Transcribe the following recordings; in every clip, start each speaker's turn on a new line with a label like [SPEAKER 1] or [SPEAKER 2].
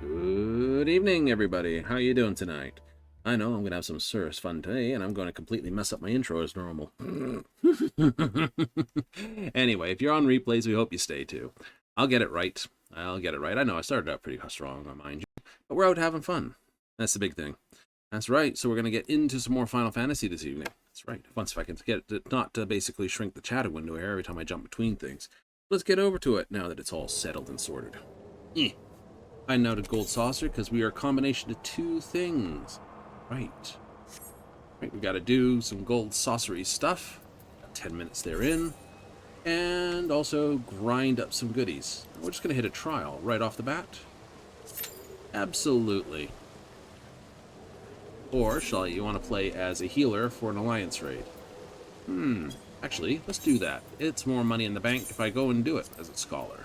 [SPEAKER 1] Good evening, everybody. How you doing tonight? I know I'm going to have some serious fun today, and I'm going to completely mess up my intro as normal. Anyway, if you're on replays, we hope you stay too. I'll get it right. I know I started out pretty strong, mind you, but we're out having fun. That's the big thing. That's right. So we're going to get into some more Final Fantasy this evening. That's right. Once if I can get it not to basically shrink the chat window here every time I jump between things. Let's get over to it now that it's all settled and sorted. I noted gold saucer because we are a combination of two things. Right. Right, we got to do some gold saucery stuff. 10 minutes therein. And also grind up some goodies. We're just going to hit a trial right off the bat. Absolutely. Or shall you want to play as a healer for an alliance raid? Actually, let's do that. It's more money in the bank if I go and do it as a scholar.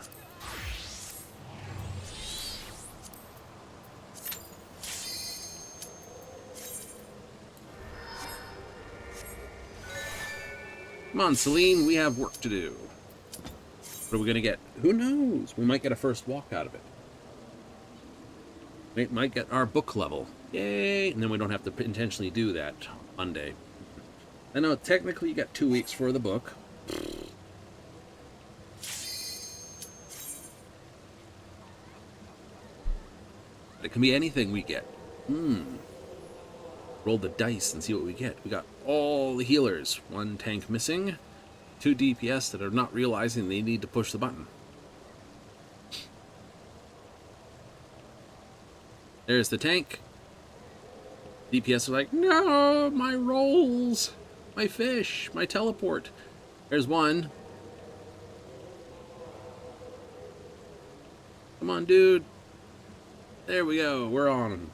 [SPEAKER 1] Come on, Celine, we have work to do. What are we going to get? Who knows? We might get a first walk out of it. We might get our book level. Yay! And then we don't have to intentionally do that Monday. I know, technically you got 2 weeks for the book. It can be anything we get. Roll the dice and see what we get. We got all the healers. 1 tank missing. 2 DPS that are not realizing they need to push the button. There's the tank. DPS are like, no, my rolls, my fish, my teleport. There's one. Come on, dude. There we go. We're on him.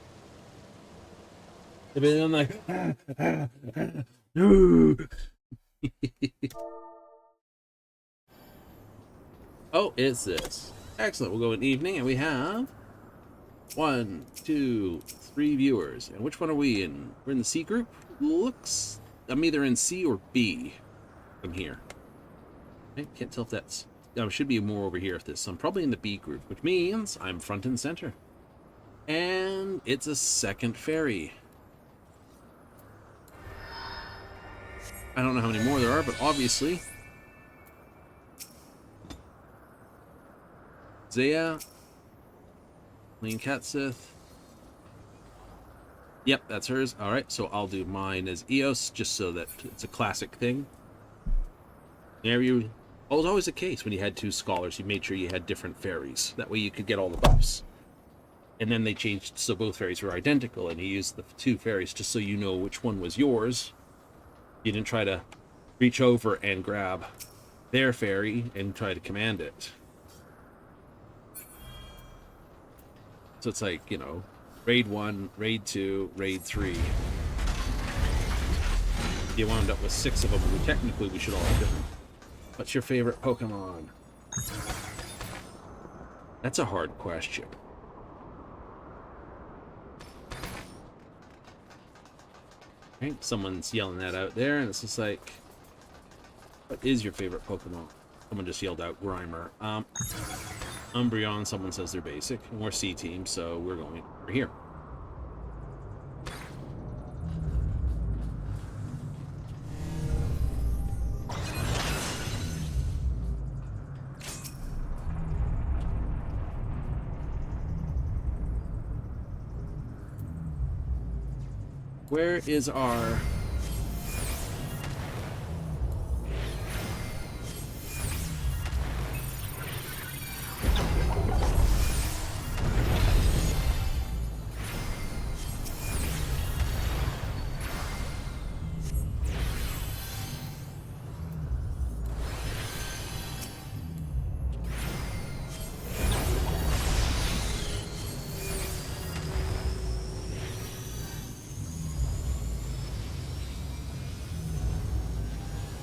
[SPEAKER 1] I'm like, oh, it's this. Excellent. We'll go in evening, and we have 1, 2, 3 viewers. And which one are we in? We're in the C group? Looks... I'm either in C or B. I'm here. I can't tell if that's... I should be more over here if this. I'm probably in the B group, which means I'm front and center. And it's a second ferry. I don't know how many more there are, but obviously... Zaya... Lean Katsith. Yep, that's hers. Alright, so I'll do mine as Eos, just so that it's a classic thing. There you... Well, it was always the case when you had 2 scholars. You made sure you had different fairies. That way you could get all the buffs. And then they changed so both fairies were identical, and you used the 2 fairies just so you know which one was yours. You didn't try to reach over and grab their fairy and try to command it. So it's like, you know, raid 1, raid 2, raid 3. You wound up with 6 of them, and technically we should all have different. What's your favorite Pokemon? That's a hard question. Right, someone's yelling that out there, and it's just like, what is your favorite Pokemon? Someone just yelled out Grimer. Umbreon, someone says they're basic. We're C team, so we're going over here. Where is our...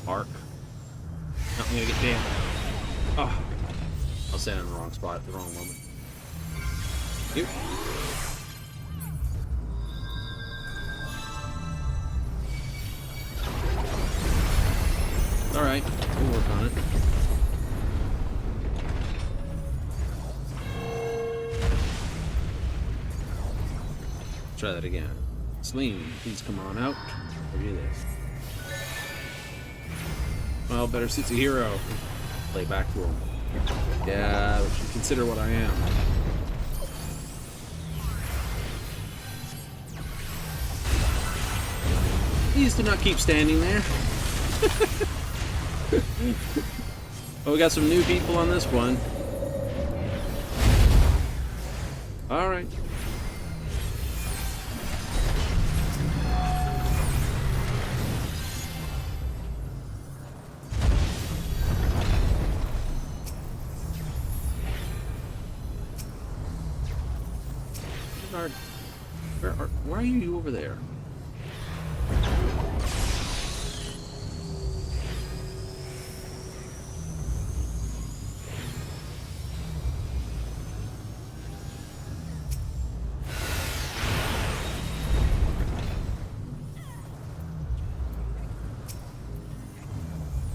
[SPEAKER 1] Arc. No, I'm gonna get jammed. Oh, I was standing in the wrong spot at the wrong moment. Yep. Alright, we'll work on it. Try that again. Celine, please come on out. Review this. Well, better suits a hero. Play back to him. Yeah, but you consider what I am. Please do not keep standing there. Oh, we got some new people on this one. All right. Why are you over there?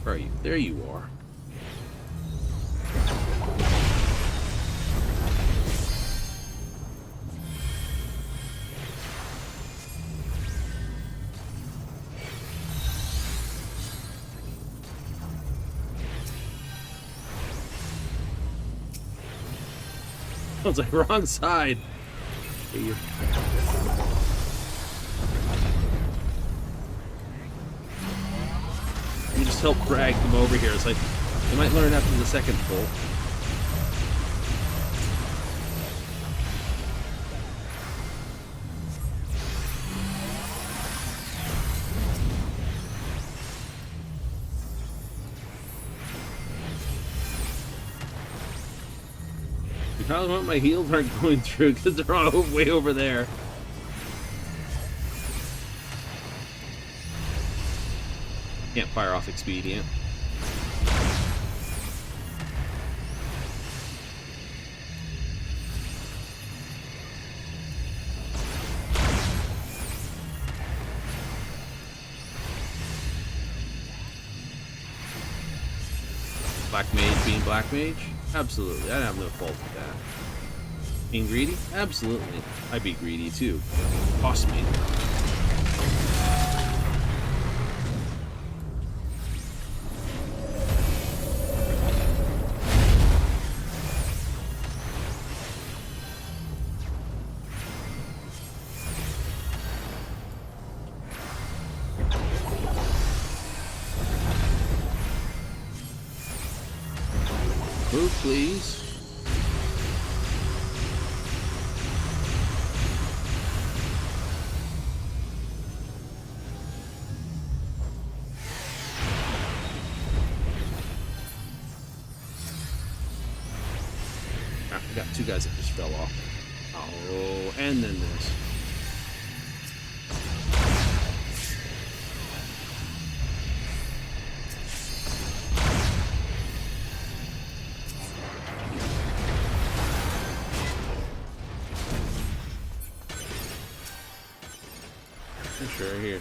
[SPEAKER 1] Where are you? There you are. I was like, wrong side. You just help drag them over here. It's like, they might learn after the second pull. You probably want my heels aren't going through because they're all way over there. Can't fire off expedient. Black mage being black mage? Absolutely. I'd have no fault with that. Being greedy? Absolutely. I'd be greedy too. Cost me. Move, please. Ah, we got two guys that just fell off. Oh, and then this. Sure, here.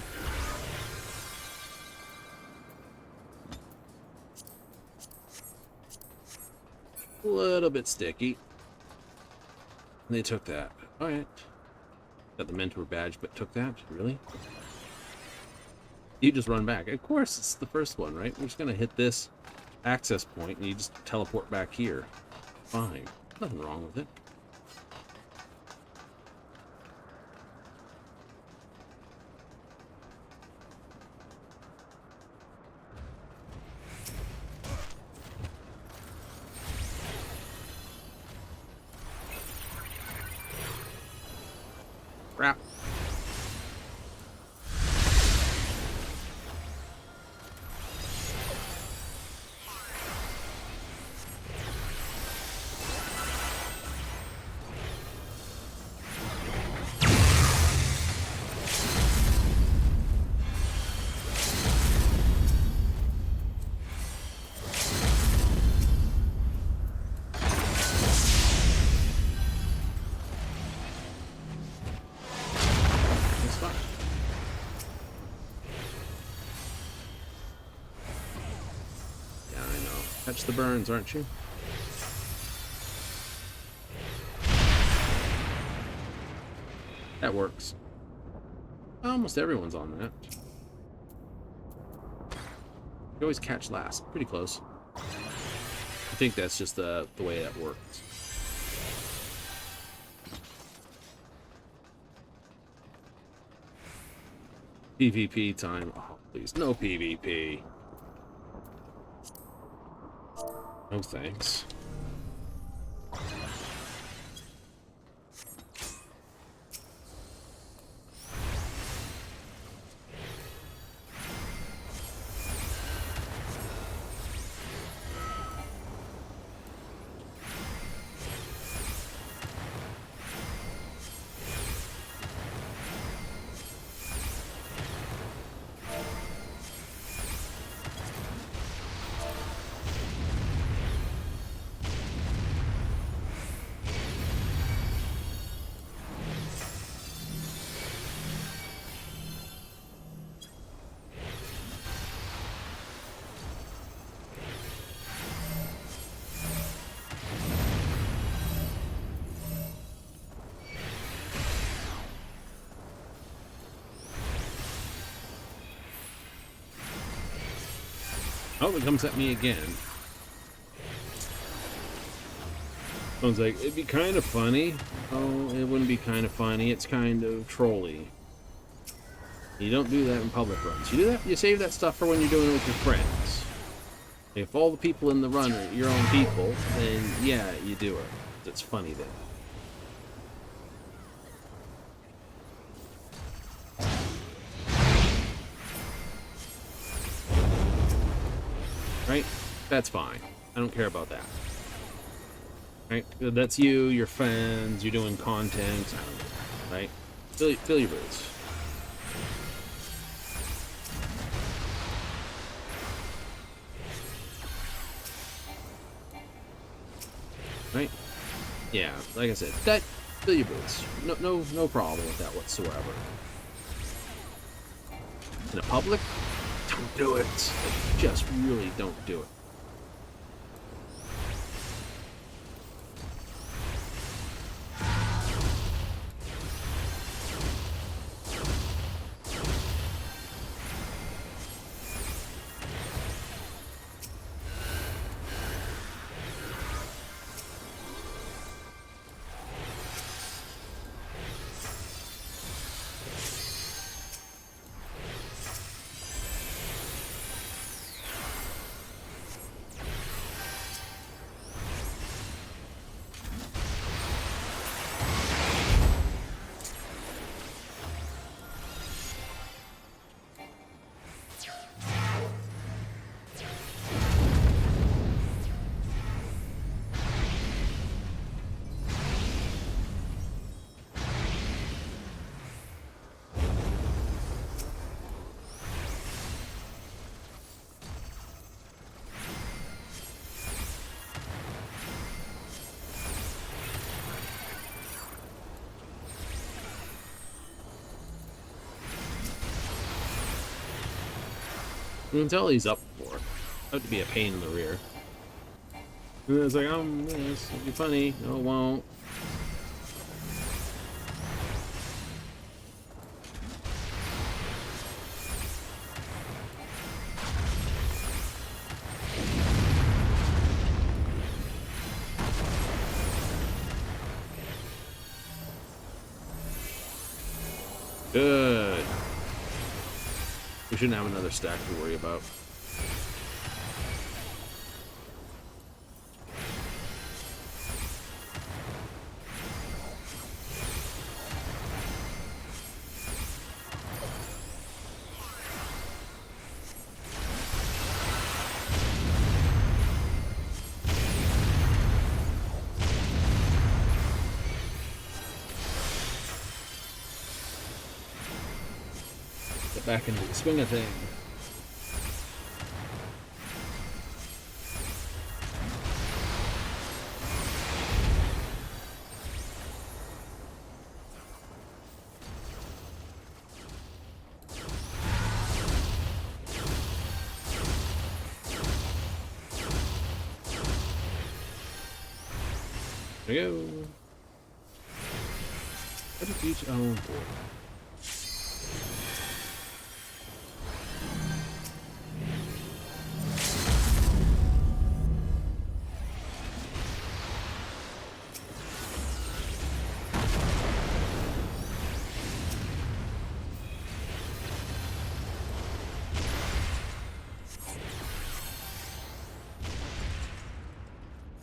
[SPEAKER 1] A little bit sticky. They took that. Alright. Got the mentor badge, but took that? Really? You just run back. Of course, it's the first one, right? We're just gonna hit this access point, and you just teleport back here. Fine. Nothing wrong with it. Crap. Catch the burns, aren't you? That works. Almost everyone's on that. You always catch last. Pretty close. I think that's just the way that works. PvP time. Oh, please, no PvP. No thanks. Oh, it comes at me again. Someone's like, it'd be kind of funny. Oh, it wouldn't be kind of funny. It's kind of trolly. You don't do that in public runs. You do that. You save that stuff for when you're doing it with your friends. If all the people in the run are your own people, then yeah, you do it. It's funny then. Right? That's fine. I don't care about that. Right? That's you, your friends, you're doing content, right? Fill your boots. Right? Yeah, like I said, that fill your boots. No problem with that whatsoever. In a public, don't do it. Like, just really don't do it. You can tell he's up for it. Have to be a pain in the rear. And it's like, this will be funny. No, it won't. Good. We shouldn't have another stack to worry about. Get back into the swing of things. There we go. What if each own board?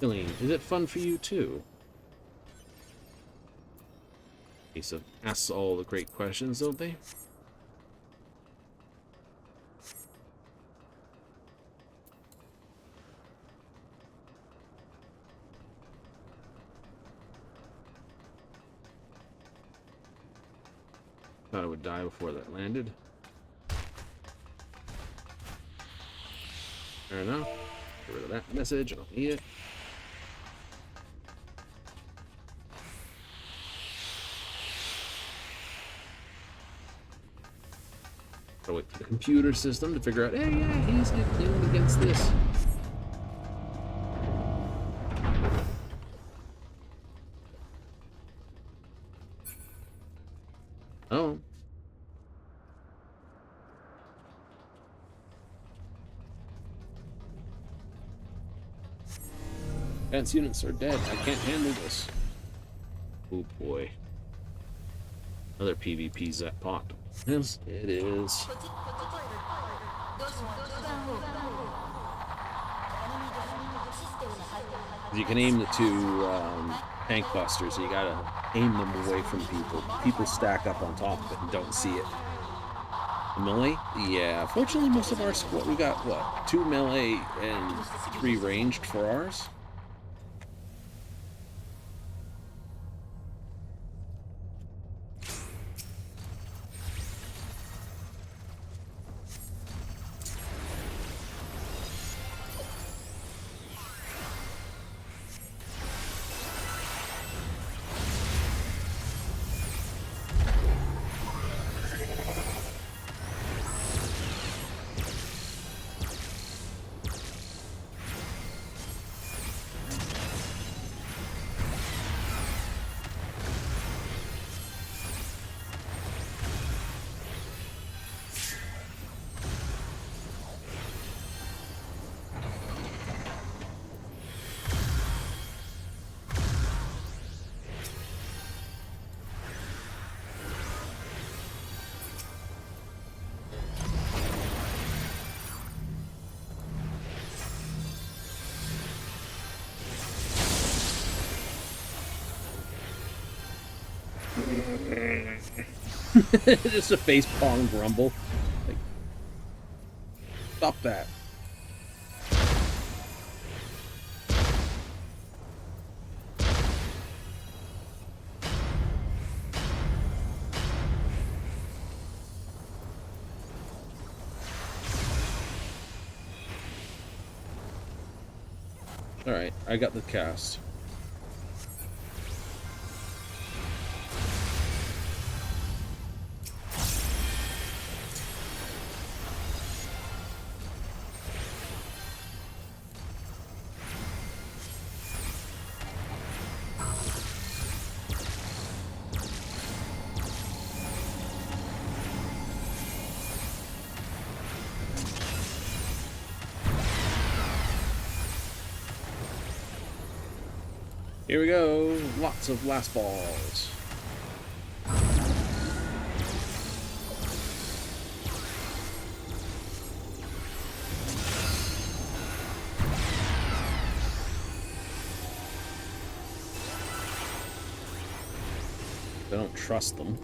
[SPEAKER 1] Charlene, is it fun for you too? Lisa asks all the great questions, don't they? Thought I would die before that landed. Fair enough. Get rid of that message. I don't need it. Gotta wait for the computer system to figure out, hey, yeah, he's in against this. Oh. Advanced units are dead. I can't handle this. Oh boy. Another PvP Zet pot. Yes, it is. You can aim the two tank busters, so you gotta aim them away from people. People stack up on top of it and don't see it. The melee? Yeah, fortunately most of our squad, we got, what, 2 melee and 3 ranged for ours? Just a face palm grumble. Like, stop that. Alright, I got the cast. Here we go. Lots of last balls. I don't trust them.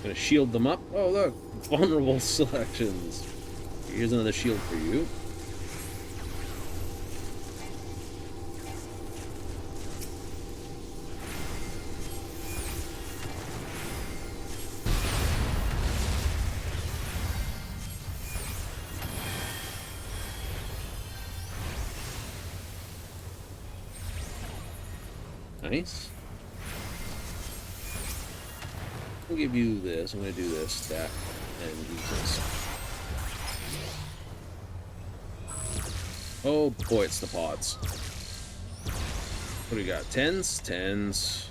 [SPEAKER 1] Gonna shield them up. Oh look, vulnerable selections. Here's another shield for you. Nice. I'll give you this. I'm going to do this, that, and use this. Oh boy, it's the pods. What do we got? Tens? Tens.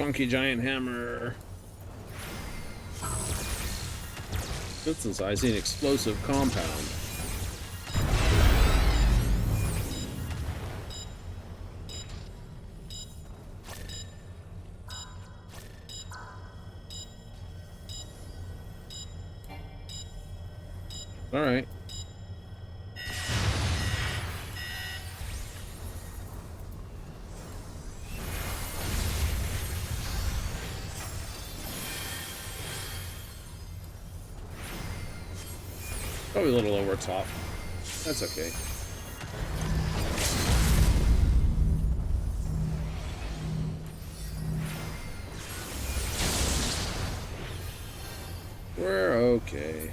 [SPEAKER 1] Funky giant hammer. Synthesizing explosive compound. All right. Probably a little over top. That's okay. We're okay.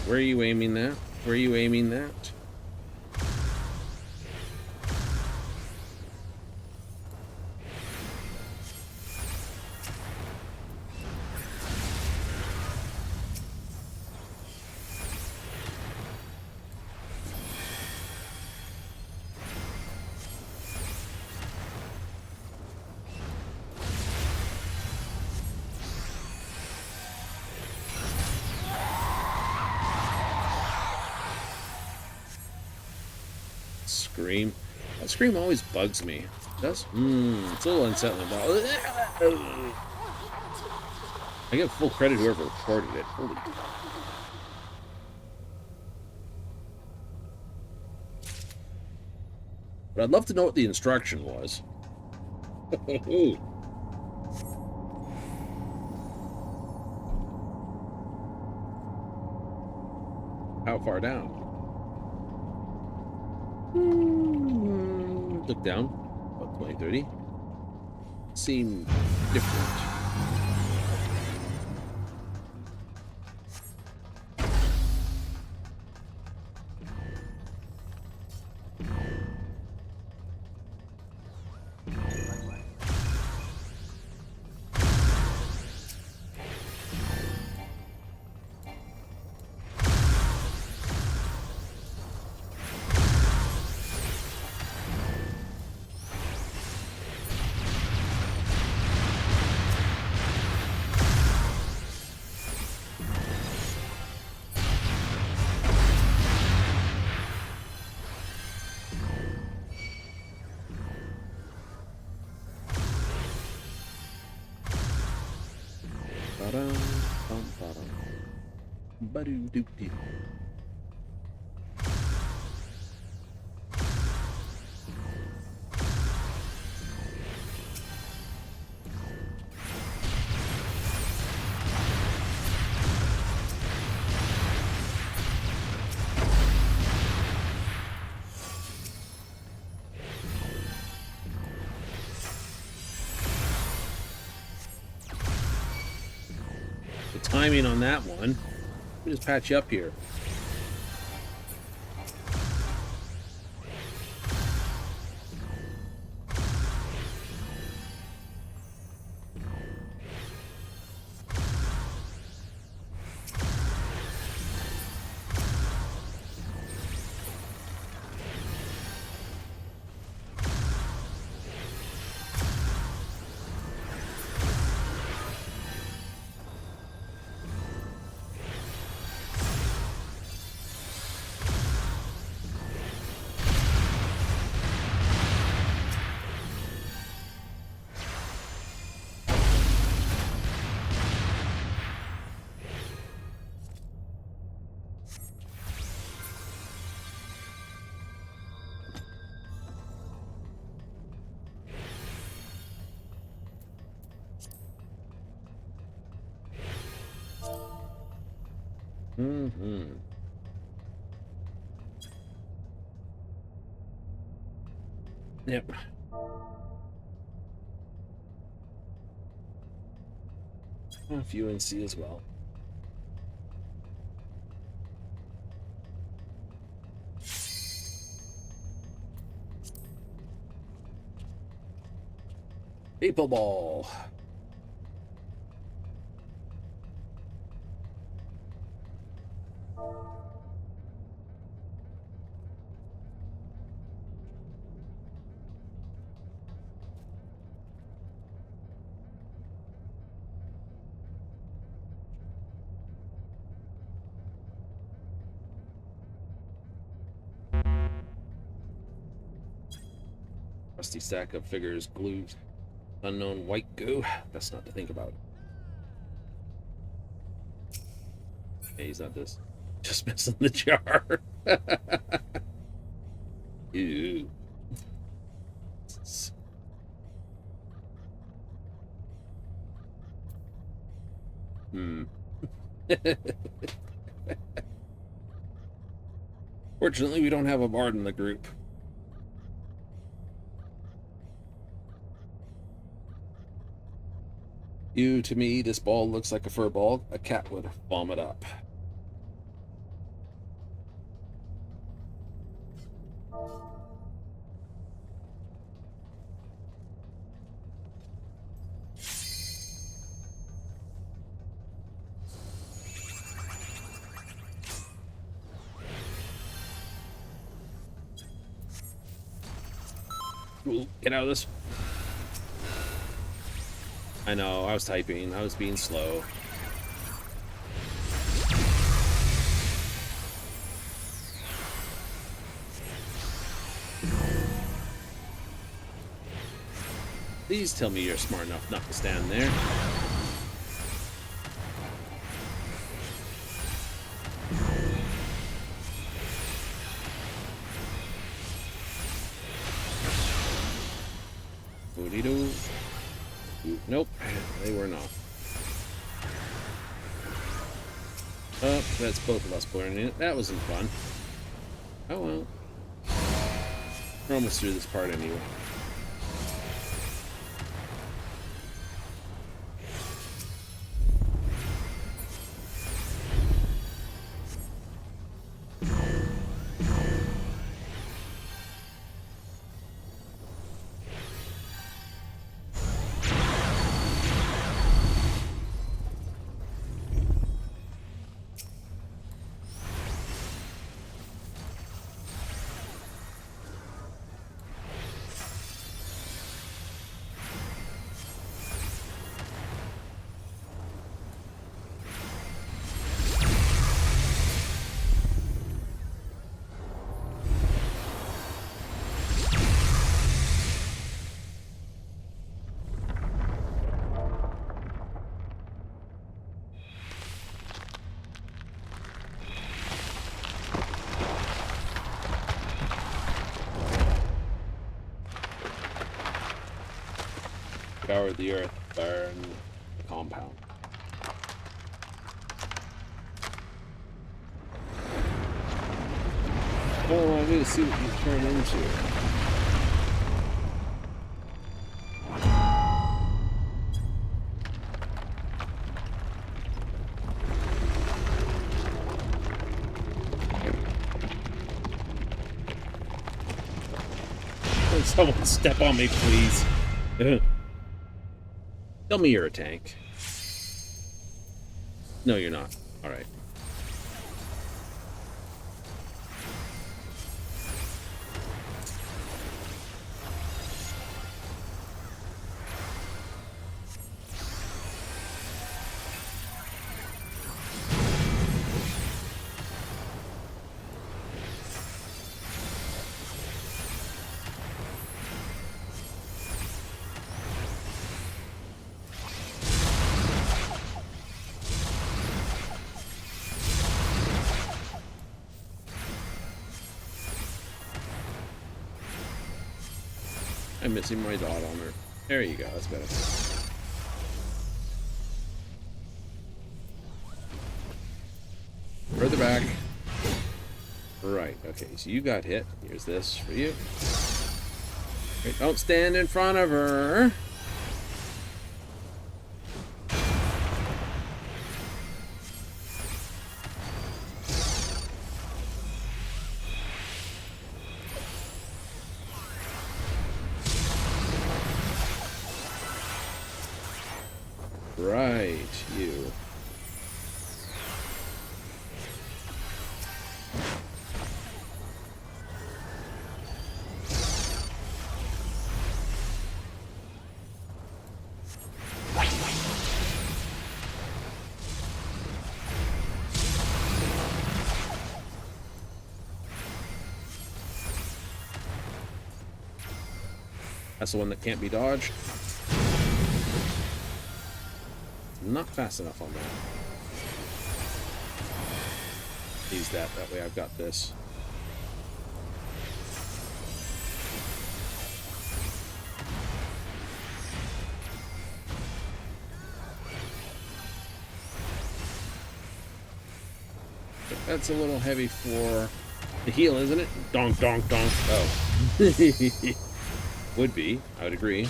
[SPEAKER 1] Where are you aiming that? Where are you aiming that? Scream. That scream always bugs me. It does? It's a little unsettling. I give full credit to whoever recorded it. Holy. But I'd love to know what the instruction was. How far down? Look down. About 20, 30. Seem different. The timing on that one. Let me just patch you up here. Yep. If UNC as well. People ball. Rusty stack of figures, glued, unknown white goo. Best not to think about it. Hey, he's not this. Just messing the jar. Ew. Fortunately, we don't have a bard in the group. To me, this ball looks like a fur ball a cat would vomit up. Ooh, get out of this. I know, I was typing. I was being slow. Please tell me you're smart enough not to stand there. Booty-doo. Nope, they were not. Oh, that's both of us blurring it. That wasn't fun. Oh well. We're almost through this part anyway. Scour the earth, burn the compound. Oh, I need to see what you turn into. Can someone step on me, please? Tell me you're a tank. No, you're not. All right. I'm missing my dot on her. There you go, that's better. Further back. Right, okay, so you got hit. Here's this for you. Okay, don't stand in front of her. Right, you. That's the one that can't be dodged. Not fast enough on that. Use that. That way I've got this. That's a little heavy for the heal, isn't it? Donk, donk, donk. Oh. Would be. I would agree.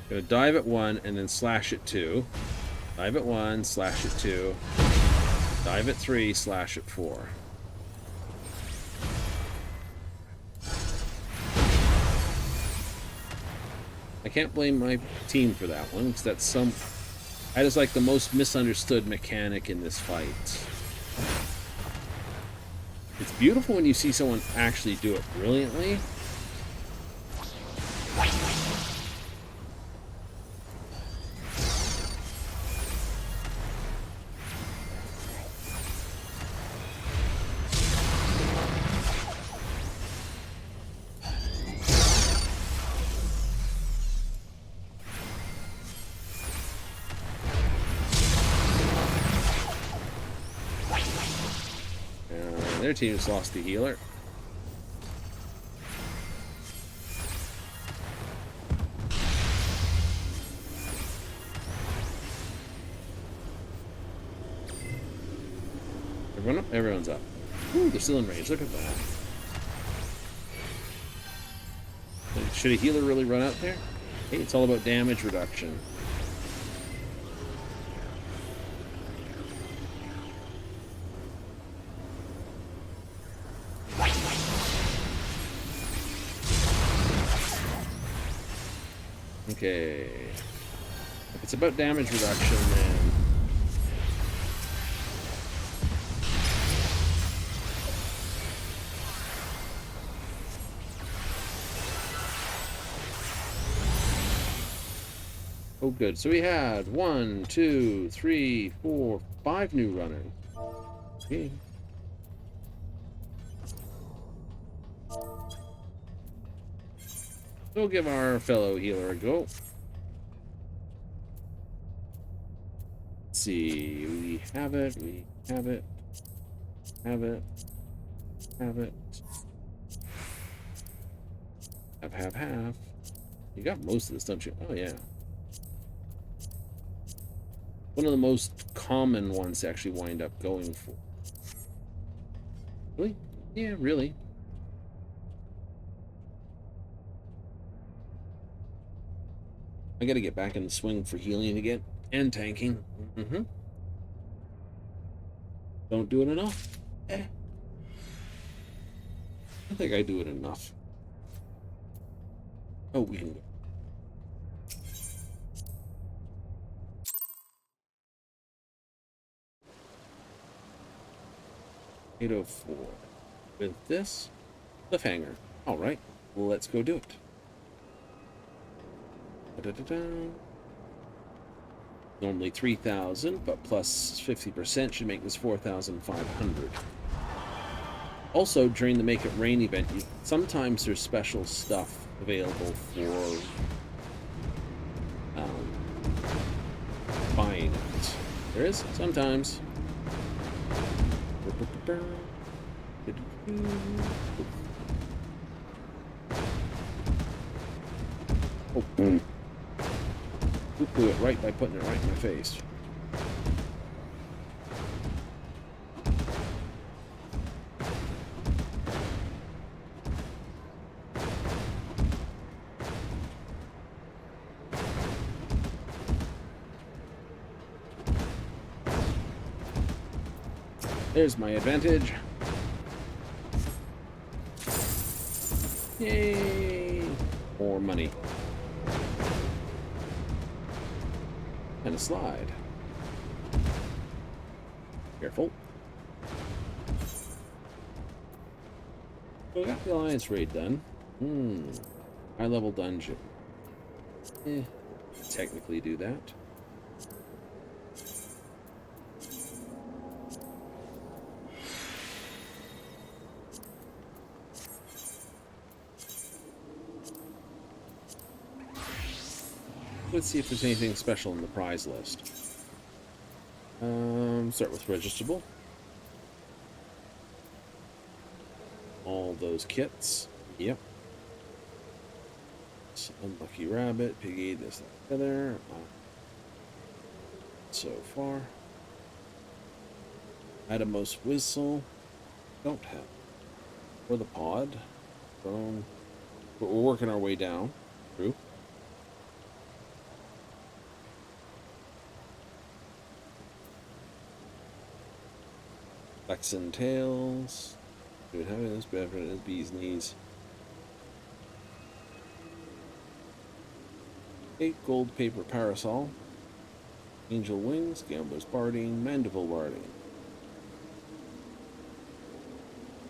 [SPEAKER 1] Gonna dive at 1 and then slash at 2. Dive at 1, slash at 2. Dive at 3, slash at 4. I can't blame my team for that one, because that is like the most misunderstood mechanic in this fight. It's beautiful when you see someone actually do it brilliantly. Their team just lost the healer. Everyone up? Everyone's up. Ooh, they're still in range. Look at that. Should a healer really run out there? Hey, it's all about damage reduction. Okay. If it's about damage reduction, then oh, good. So we had 1, 2, 3, 4, 5 new runners. Okay. We'll give our fellow healer a go. Let's see. We have it. We have it. Have it. Have it. Have. You got most of this, don't you? Oh, yeah. One of the most common ones to actually wind up going for. Really? Yeah, really. I gotta get back in the swing for healing again and tanking. Don't do it enough. I think I do it enough. Oh, we can go. $804. With this, cliffhanger. All right, well, let's go do it. Normally 3,000, but plus 50% should make this 4,500. Also, during the Make It Rain event, sometimes there's special stuff available for buying it. There is sometimes. Oh, do it right by putting it right in my face. There's my advantage. Yay! More money. And a slide. Careful. We got the Alliance raid done. High level dungeon. Technically do that. Let's see if there's anything special in the prize list. Start with registerable. All those kits. Yep. Unlucky rabbit, piggy, this, that, the other. So far. Adamos whistle. Don't have. Or the pod. Bone. But we're working our way down. True. Flaxen tails. Dude, having this bad for his bee's knees. 8 gold paper parasol. Angel wings, gambler's barding, mandible barding.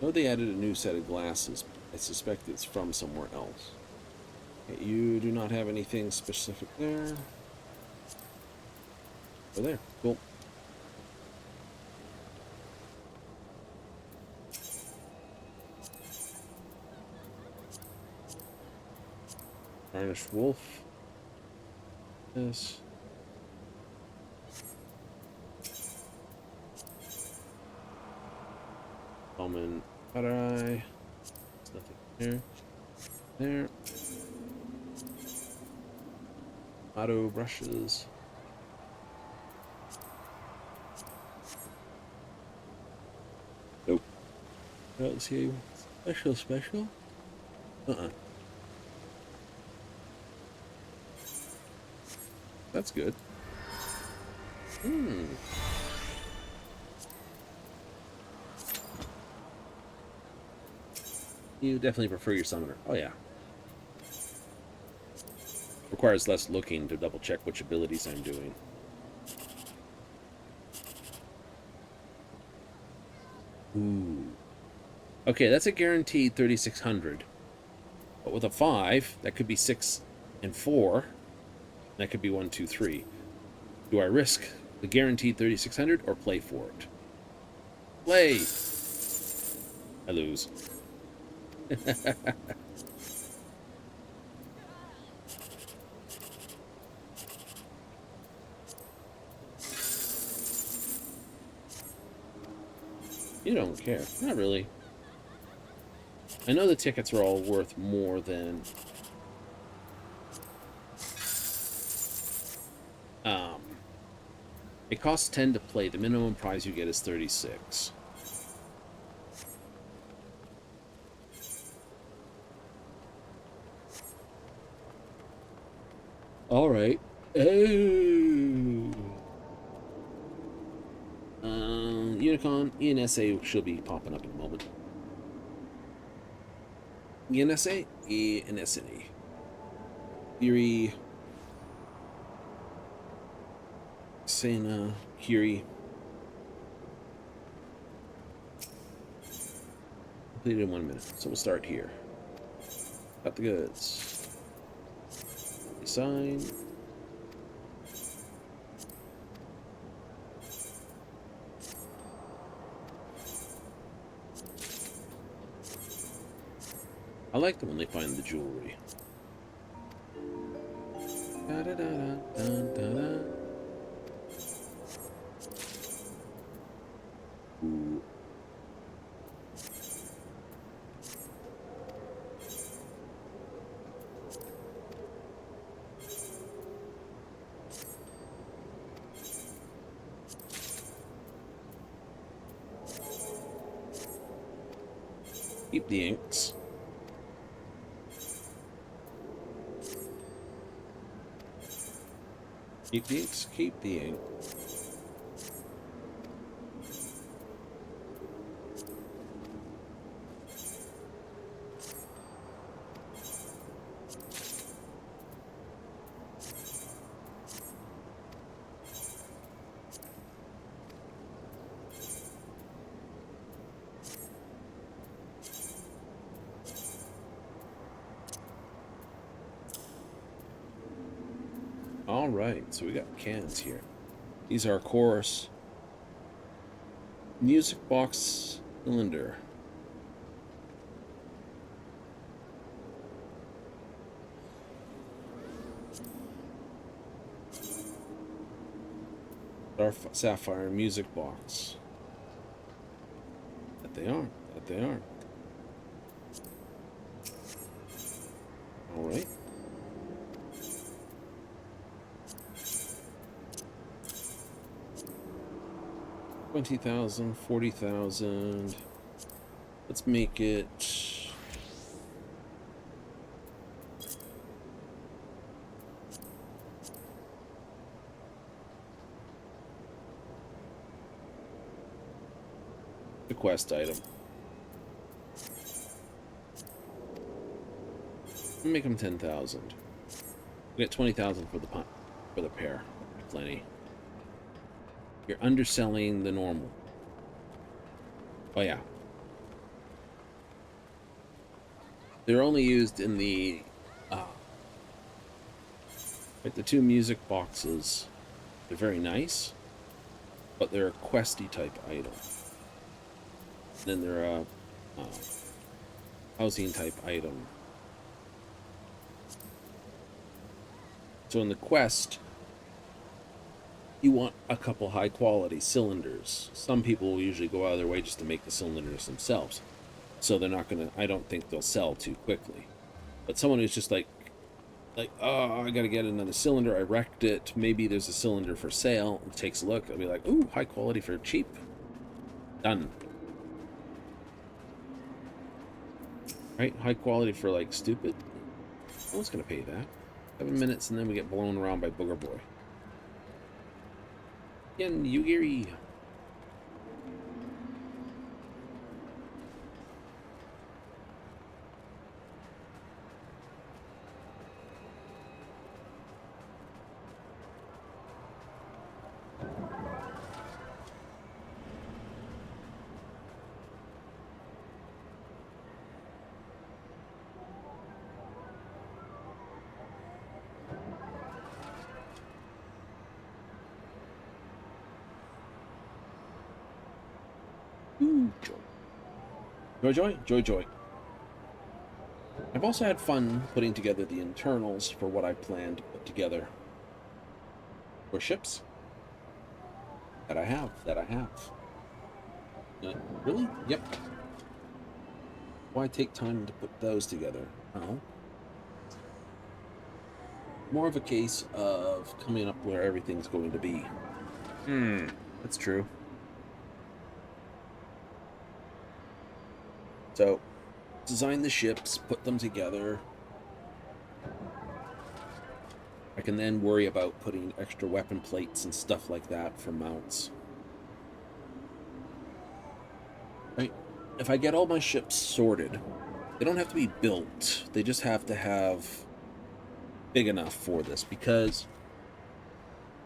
[SPEAKER 1] I know they added a new set of glasses. I suspect it's from somewhere else. Okay, you do not have anything specific there. Over there. Cool. Varnished wolf. This. Common other eye. There's nothing there. There. Auto brushes. Nope. I don't see special. That's good. You definitely prefer your summoner. Oh yeah. Requires less looking to double check which abilities I'm doing. Ooh. Okay, that's a guaranteed 3,600. But with a 5, that could be 6 and 4. That could be 1, 2, 3. Do I risk the guaranteed 3,600 or play for it? Play! I lose. You don't care. Not really. I know the tickets are all worth more than... It costs 10 to play. The minimum prize you get is 36. All right. Oh. Unicon, ENSA should be popping up in a moment. ENSA? ENSA. Theory. Sana, Kiri. Completed in 1 minute. So we'll start here. Got the goods. Sign. I like them when they find the jewelry. Da da da da da da. Ooh. Keep the inks. Keep the inks, keep the ink. All right, so we got cans here. These are, of course, music box cylinder. Our sapphire music box. That they are. That they are. All right. $20,000, $40,000. Let's make it. The quest item. Make them 10,000. We get 20,000 for the pair. Plenty. You're underselling the normal. Oh yeah. They're only used in the like the two music boxes. They're very nice, but they're a questy type item. Then they're a housing type item. So in the quest, you want a couple high quality cylinders. Some people will usually go out of their way just to make the cylinders themselves. So they're not gonna, I don't think they'll sell too quickly. But someone who's just like, oh, I gotta get another cylinder, I wrecked it, maybe there's a cylinder for sale, and takes a look, I'll be like, ooh, high quality for cheap. Done. Right, high quality for like stupid. No one's gonna pay that. 7 minutes and then we get blown around by Booger Boy. Again, Yugiri. Ooh, joy. Joy, joy, joy, joy. I've also had fun putting together the internals for what I plan to put together for ships that I have. Really? Yep. Why take time to put those together? Oh. More of a case of coming up where everything's going to be. That's true. So, design the ships, put them together. I can then worry about putting extra weapon plates and stuff like that for mounts. Right? If I get all my ships sorted, they don't have to be built. They just have to have big enough for this, because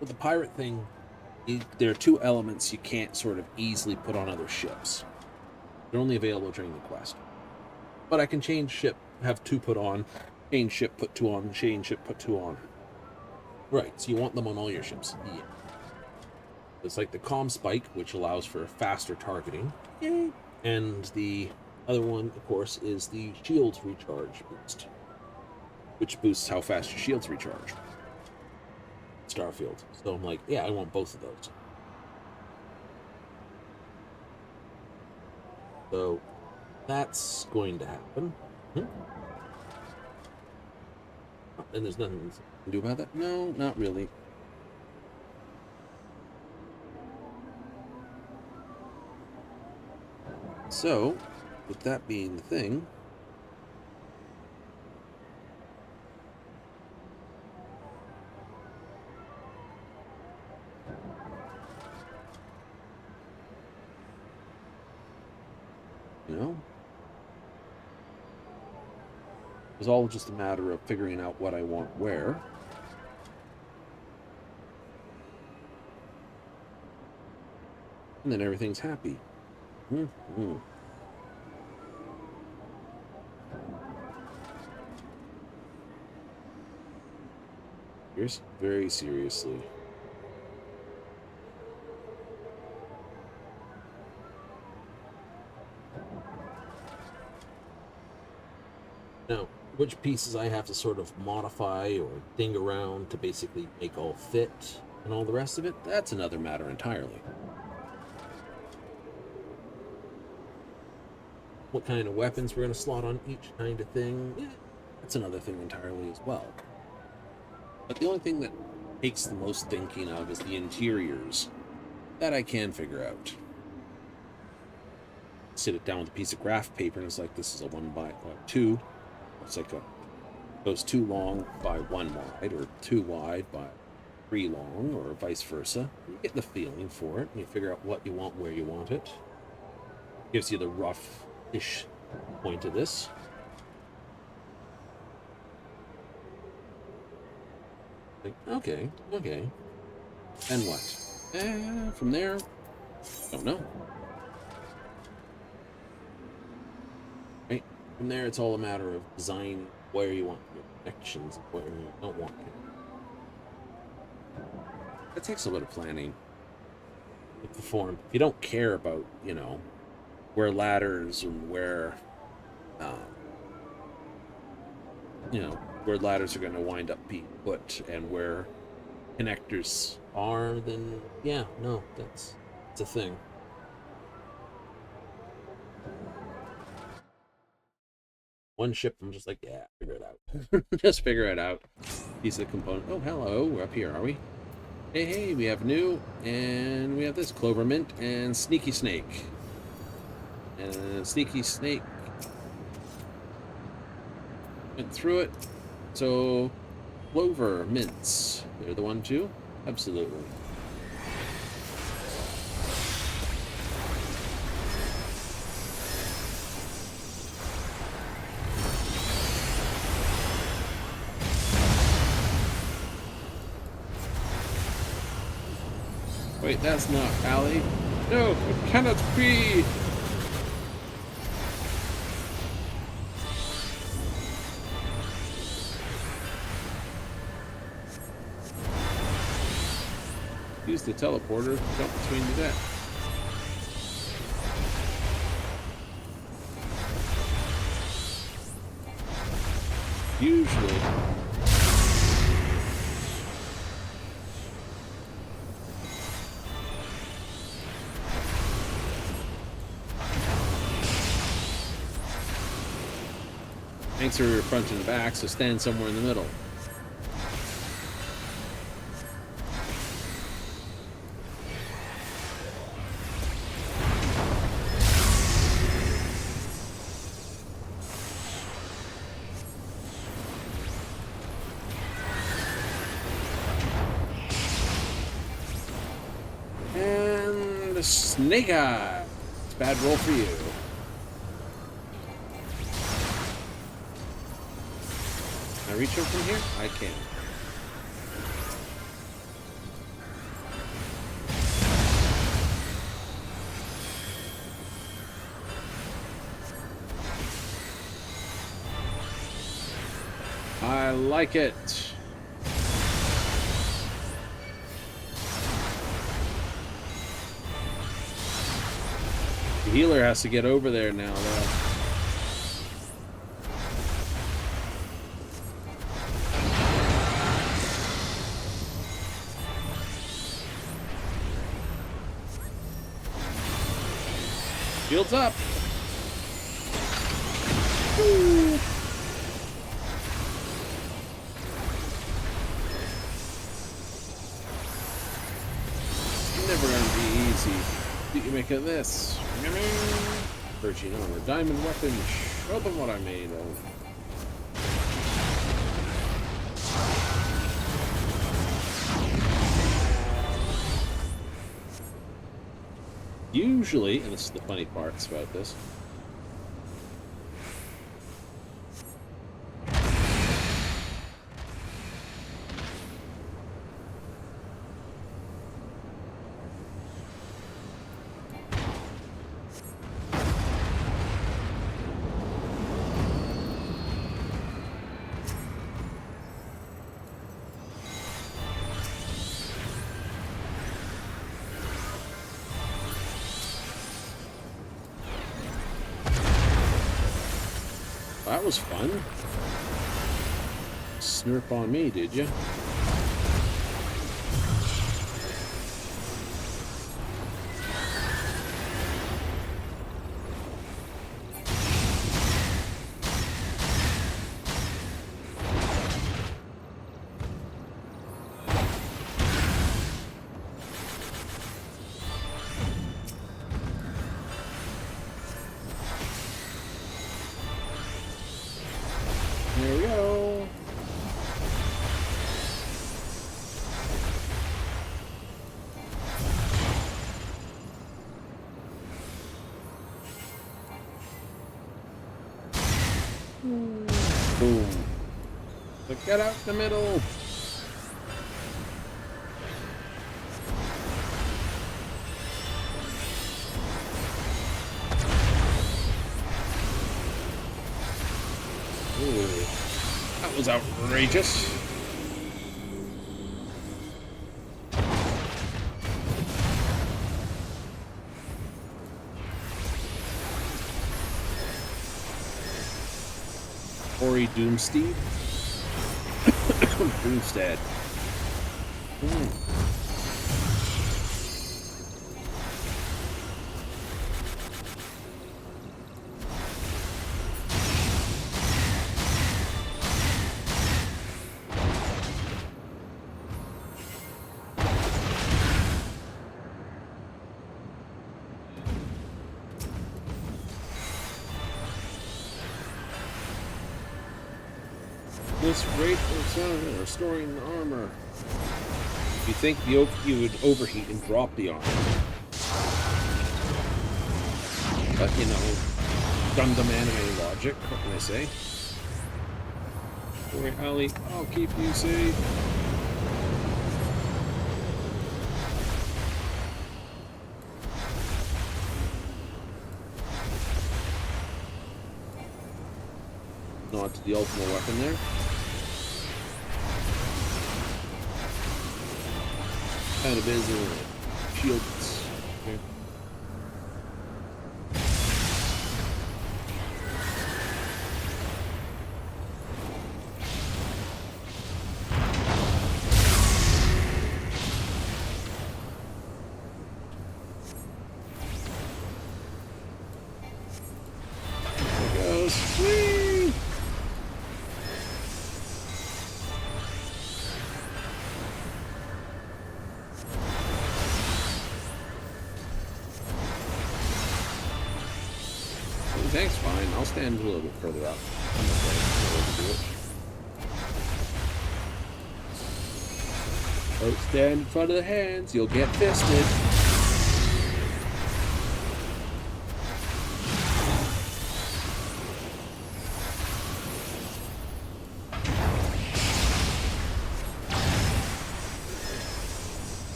[SPEAKER 1] with the pirate thing, there are two elements you can't sort of easily put on other ships. They're only available during the quest. But I can change ship, have two put on, change ship, put two on, change ship, put two on. Right, so you want them on all your ships. Yeah. It's like the comm spike, which allows for faster targeting. Yay. And the other one, of course, is the shields recharge boost, which boosts how fast your shields recharge. Starfield. So I'm like, yeah, I want both of those. So that's going to happen. And there's nothing you can do about that? No, not really. So, with that being the thing, you know, it's all just a matter of figuring out what I want where. And then everything's happy. very seriously. Now, which pieces I have to sort of modify or ding around to basically make all fit and all the rest of it, that's another matter entirely. What kind of weapons we're going to slot on each kind of thing, yeah, that's another thing entirely as well. But the only thing that takes the most thinking of is the interiors. That I can figure out. Sit it down with a piece of graph paper and it's like, this is a 1x2. It's like goes 2 long by 1 wide, or 2 wide by 3 long, or vice versa. You get the feeling for it, and you figure out what you want, where you want it. Gives you the rough-ish point of this. Like, okay. And what? From there, don't know. Right? From there, it's all a matter of design, where you want your connections, and where you don't want it. That takes a bit of planning with the form. If you don't care about, you know, where ladders and where, you know, where ladders are going to wind up being put and where connectors are, then yeah, no, it's a thing. One ship, I'm just like, yeah, figure it out. Just figure it out. Piece of component. Oh, hello, we're up here, are we? Hey, we have new, and we have this Clover Mint and Sneaky Snake. And Sneaky Snake went through it. So, Clover Mints, they're the one too? Absolutely. Wait, that's not Allie. No, it cannot be! Use the teleporter to jump between the decks. Usually. Thanks for your front and back, so stand somewhere in the middle. And Snake Eye. It's a bad roll for you. Can I reach him from here? I can. I like it. The healer has to get over there now, though. Shields up. Woo. Never gonna be easy. What do you make of this? Virgin armor, diamond weapon. Show them what I made of. Usually, and this is the funny parts about this, that was fun. Snurp on me, did you? There we go. Boom. So get out the middle. Ooh, that was outrageous. Ori Doomstead. Doomstead. This rate of sound restoring the armor. You think you would overheat and drop the armor. But you know, Gundam anime logic, what can I say? Don't worry, Ali, I'll keep you safe. Nod to the ultimate weapon there. Kind of is a shields. Okay. There goes. Whee! Thanks, fine. I'll stand a little bit further up. I'm okay. Don't stand in front of the hands. You'll get fisted.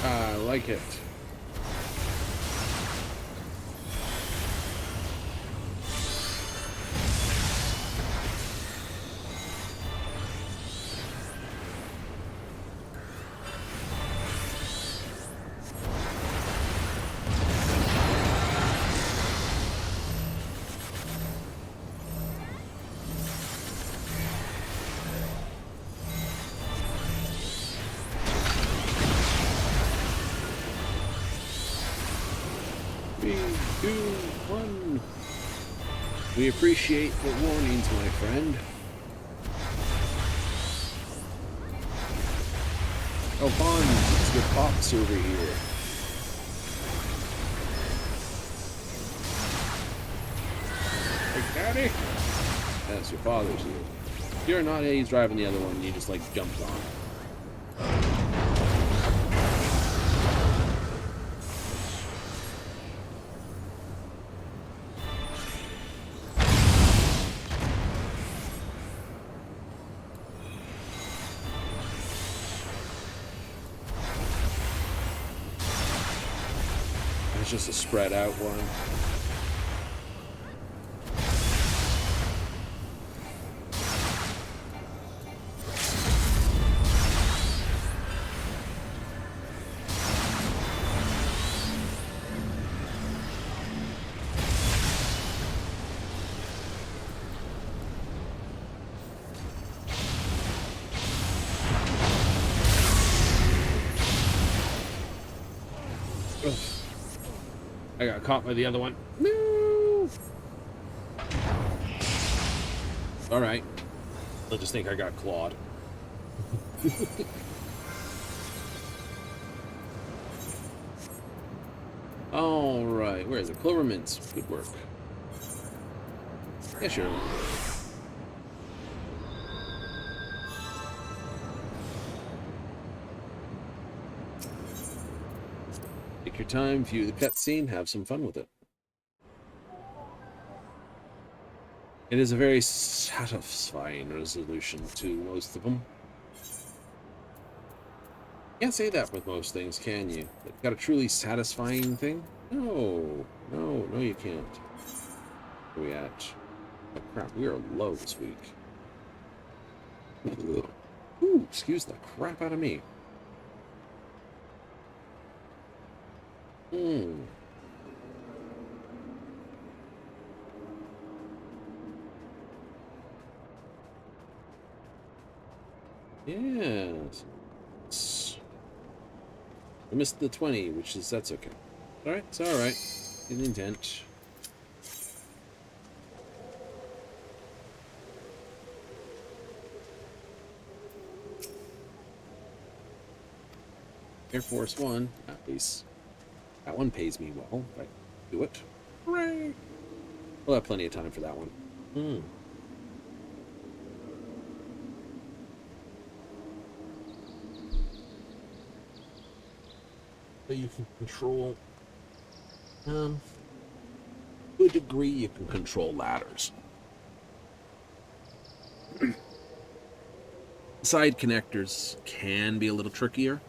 [SPEAKER 1] I like it. Three, two, one. We appreciate the warnings, my friend. Oh, Bond, it's your pops over here. Hey, Daddy? That's your father's here. If you're not, he's driving the other one, you just like jumped on it. It's just a spread out one. I got caught by the other one. No! Alright. They'll just think I got clawed. Alright, where is it? Clover Mints. Good work. Yeah, sure. Take your time, view the cutscene, have some fun with it. It is a very satisfying resolution to most of them. Can't say that with most things, can you? Got a truly satisfying thing? No, you can't. Where are we at? Oh crap, we are low this week. Ooh, excuse the crap out of me. Yes. I missed the 20, that's okay. Alright, it's alright. Good intent. Air Force One, at least. That one pays me well if I do it. Hooray! We'll have plenty of time for that one. So you can control, to a degree you can control ladders. Side connectors can be a little trickier.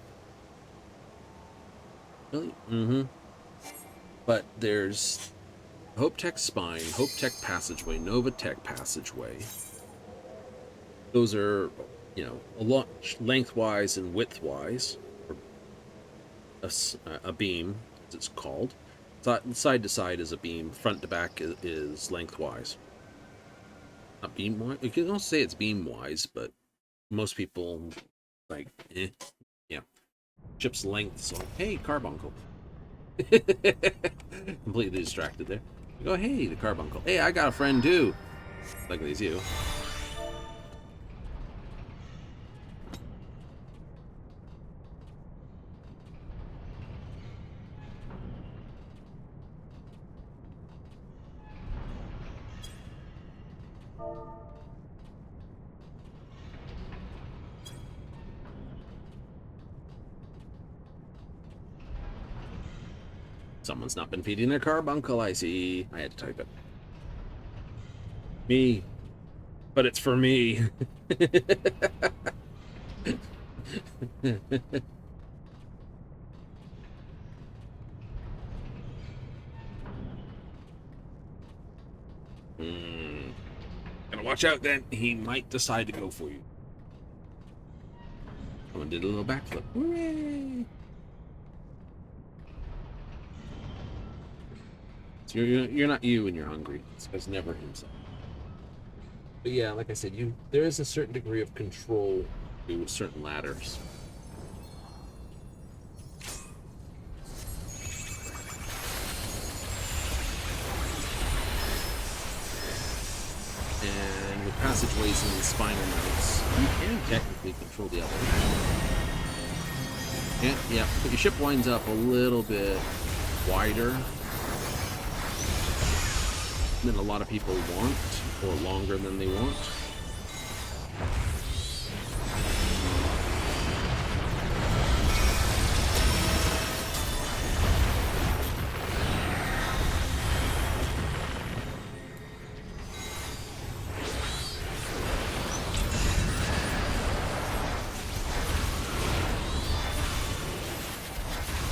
[SPEAKER 1] Really? But there's Hope Tech Spine, Hope Tech Passageway, Nova Tech Passageway. Those are, a lot lengthwise and widthwise. A beam, as it's called. Side to side is a beam. Front to back is lengthwise. Not beam-wise. You can also say it's beam-wise, but most people, yeah. Chip's length, so, hey, Carbuncle. Completely distracted there. You go, hey, the Carbuncle. Hey, I got a friend, too. Luckily, it's you. Someone's not been feeding their Carbuncle, I see. I had to type it. Me. But it's for me. Gotta watch out then. He might decide to go for you. Someone did a little backflip. Hooray! So you're not you when you're hungry. This guy's never himself. But yeah, like I said, there is a certain degree of control to certain ladders. And with passageways and spinal mounts, you can technically control the other. Yeah, but your ship winds up a little bit wider than a lot of people want, or longer than they want.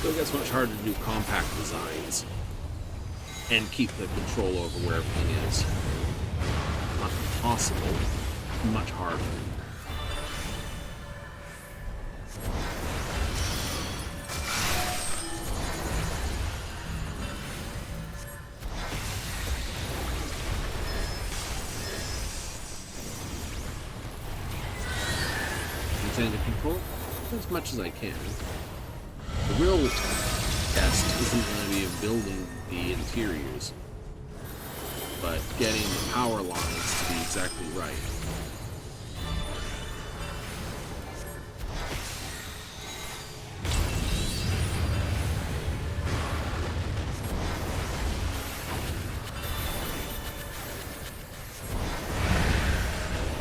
[SPEAKER 1] So it gets much harder to do compact designs and keep the control over where everything is. Not impossible, much harder. I'm trying to control as much as I can. The real test isn't going to be building the interiors, but getting the power lines to be exactly right.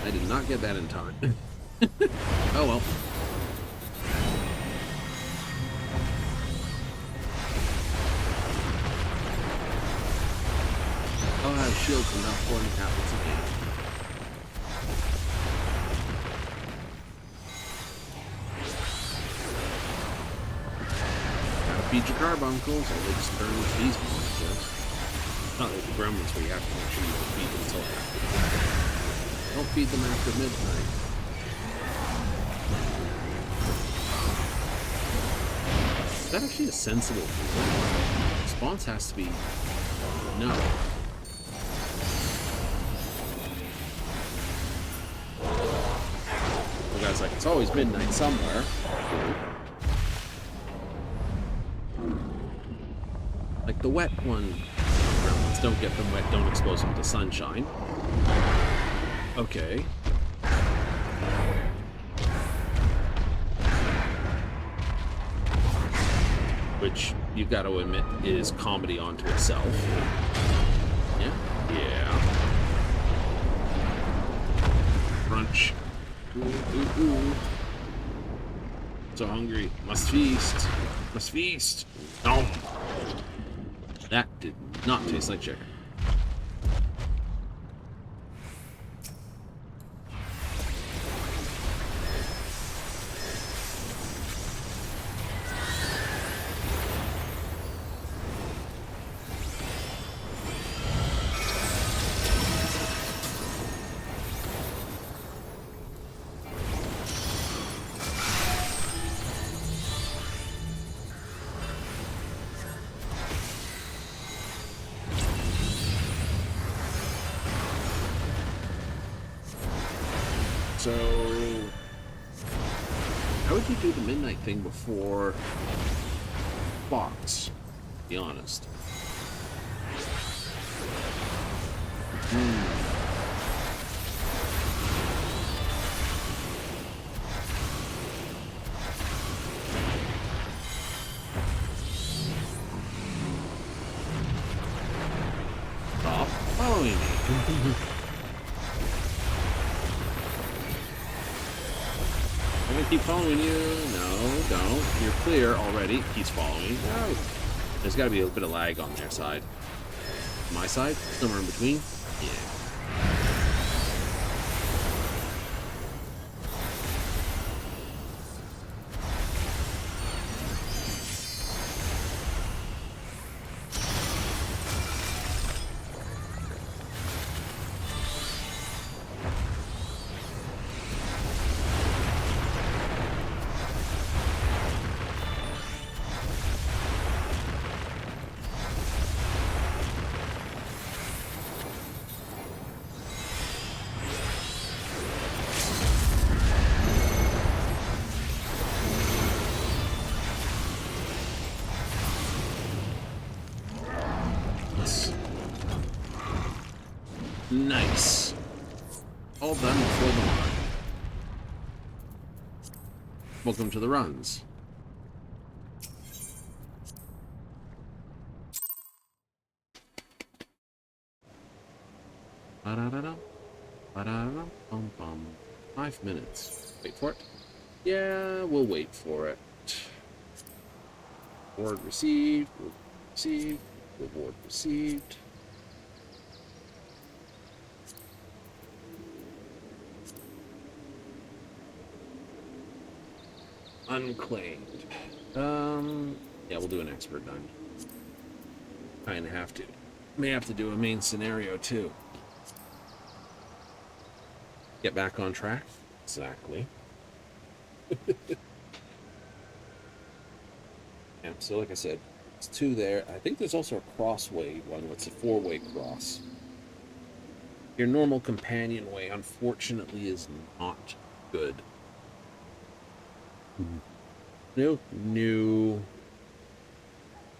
[SPEAKER 1] I did not get that in time. Oh well. I'll have shields enough when it happens again. Gotta feed your carbuncles, or they just turn into these monsters. Not like the gremlins where you have to make sure you don't feed them until after. Don't feed them after midnight. Is that actually a sensible thing? Response has to be no. The guy's like, it's always midnight somewhere. Like the wet one. Gremlins don't get them wet, don't expose them to sunshine. Okay. Which you got to admit is comedy unto itself. Yeah? Yeah. Crunch. Ooh, ooh, ooh. So hungry. Must feast. Must feast. No. That did not taste like chicken. So, how would you do the midnight thing before Fox? Be honest. Stop following me. I'm gonna keep following you. No, don't. You're clear already. Keeps following. No. There's gotta be a bit of lag on their side. My side? Somewhere in between? Yeah. Nice. All done before the line. Welcome to the runs. Ba-da-da-da. Ba-da-da-da. Bum-bum. 5 minutes. Wait for it. Yeah, we'll wait for it. Reward received. Reward received. Reward received. Unclaimed. Yeah, we'll do an expert done. Kinda have to. May have to do a main scenario too. Get back on track? Exactly. Yeah, so like I said, it's 2 there. I think there's also a crossway one. What's a 4-way cross? Your normal companion way, unfortunately, is not good. No.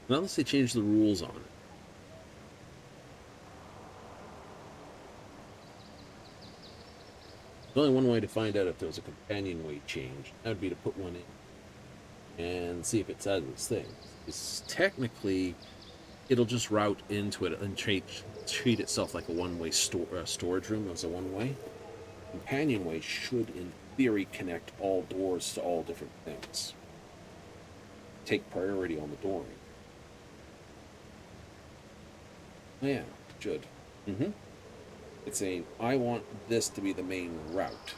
[SPEAKER 1] Not unless they change the rules on it. There's only one way to find out if there was a companionway change. That would be to put one in and see if it does its thing. Because technically, it'll just route into it and treat itself like a one-way storage room as a one-way. Companionway should, in theory, connect all doors to all different things. Take priority on the dooring. Yeah, should. It's saying, I want this to be the main route.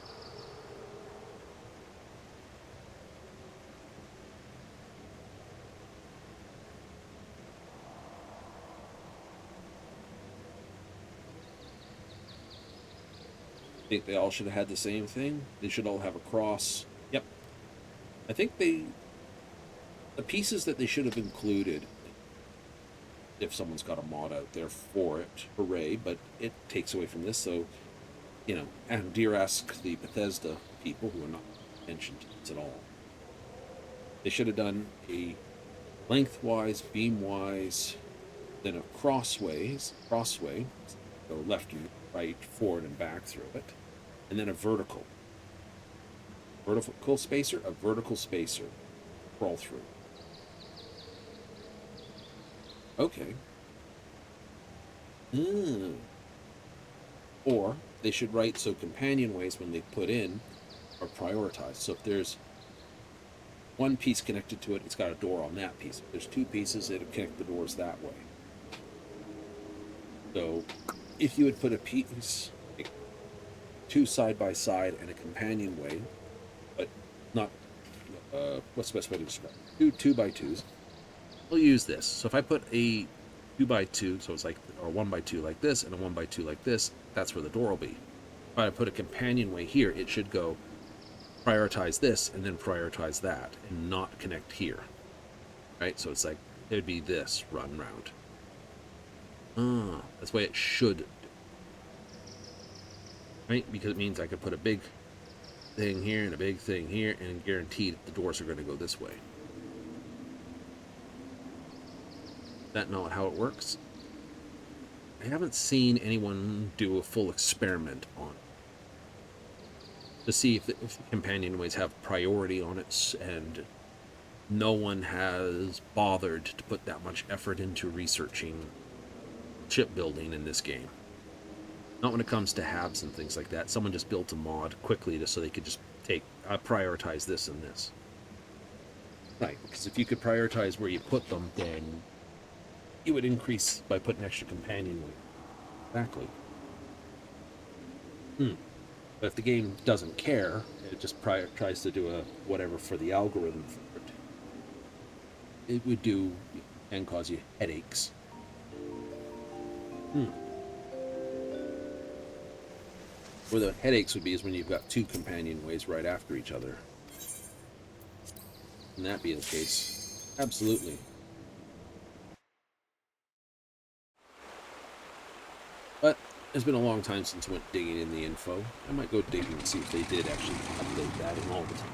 [SPEAKER 1] I think they all should have had the same thing. They should all have a cross. Yep. I think the pieces that they should have included, if someone's got a mod out there for it, hooray, but it takes away from this, so, you know, and dear ask the Bethesda people who are not mentioned at all. They should have done a lengthwise, beamwise, then a crossway, go left and right, forward and back through it, and then a vertical spacer, a vertical spacer, crawl through. Okay. Or they should write so companionways, when they put in, are prioritized. So if there's one piece connected to it, it's got a door on that piece. If there's two pieces, it'll connect the doors that way. So if you would put a piece, like, two side by side and a companionway, but not, what's the best way to describe it? Two by twos. We'll use this. So if I put a 2x2, so it's like, or 1x2 like this, and a 1x2 like this, that's where the door will be. If I put a companionway here, it should go prioritize this and then prioritize that, and not connect here. Right? So it's like, it would be this run round. That's the way it should do. Right? Because it means I could put a big thing here and a big thing here, and guaranteed the doors are going to go this way. That not how it works? I haven't seen anyone do a full experiment on it to see if the companionways have priority on it, and no one has bothered to put that much effort into researching shipbuilding in this game. Not when it comes to HABs and things like that. Someone just built a mod quickly just so they could just prioritize this and this. Right, because if you could prioritize where you put them, then you would increase by putting extra companionway. Exactly. But if the game doesn't care, it just tries to do a whatever for the algorithm for it, it would do and cause you headaches. Where the headaches would be is when you've got two companionways right after each other. And that being the case, absolutely. But it's been a long time since I went digging in the info. I might go digging and see if they did actually update that in all the time.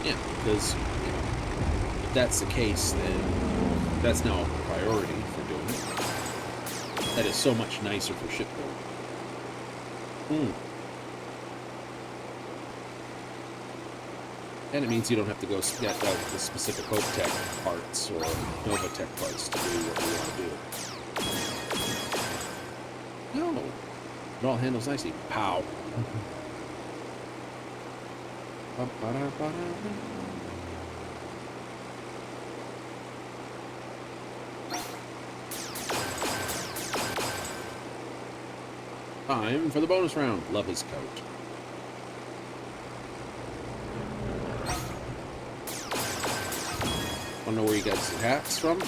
[SPEAKER 1] Yeah, because if that's the case, then that's now a priority for doing it. That is so much nicer for shipbuilding. And it means you don't have to go get out the specific Hope-Tech parts or Nova-Tech parts to do what you want to do. No. It all handles nicely. Pow. Time for the bonus round. Love his coat. Want to know where you got his hats from?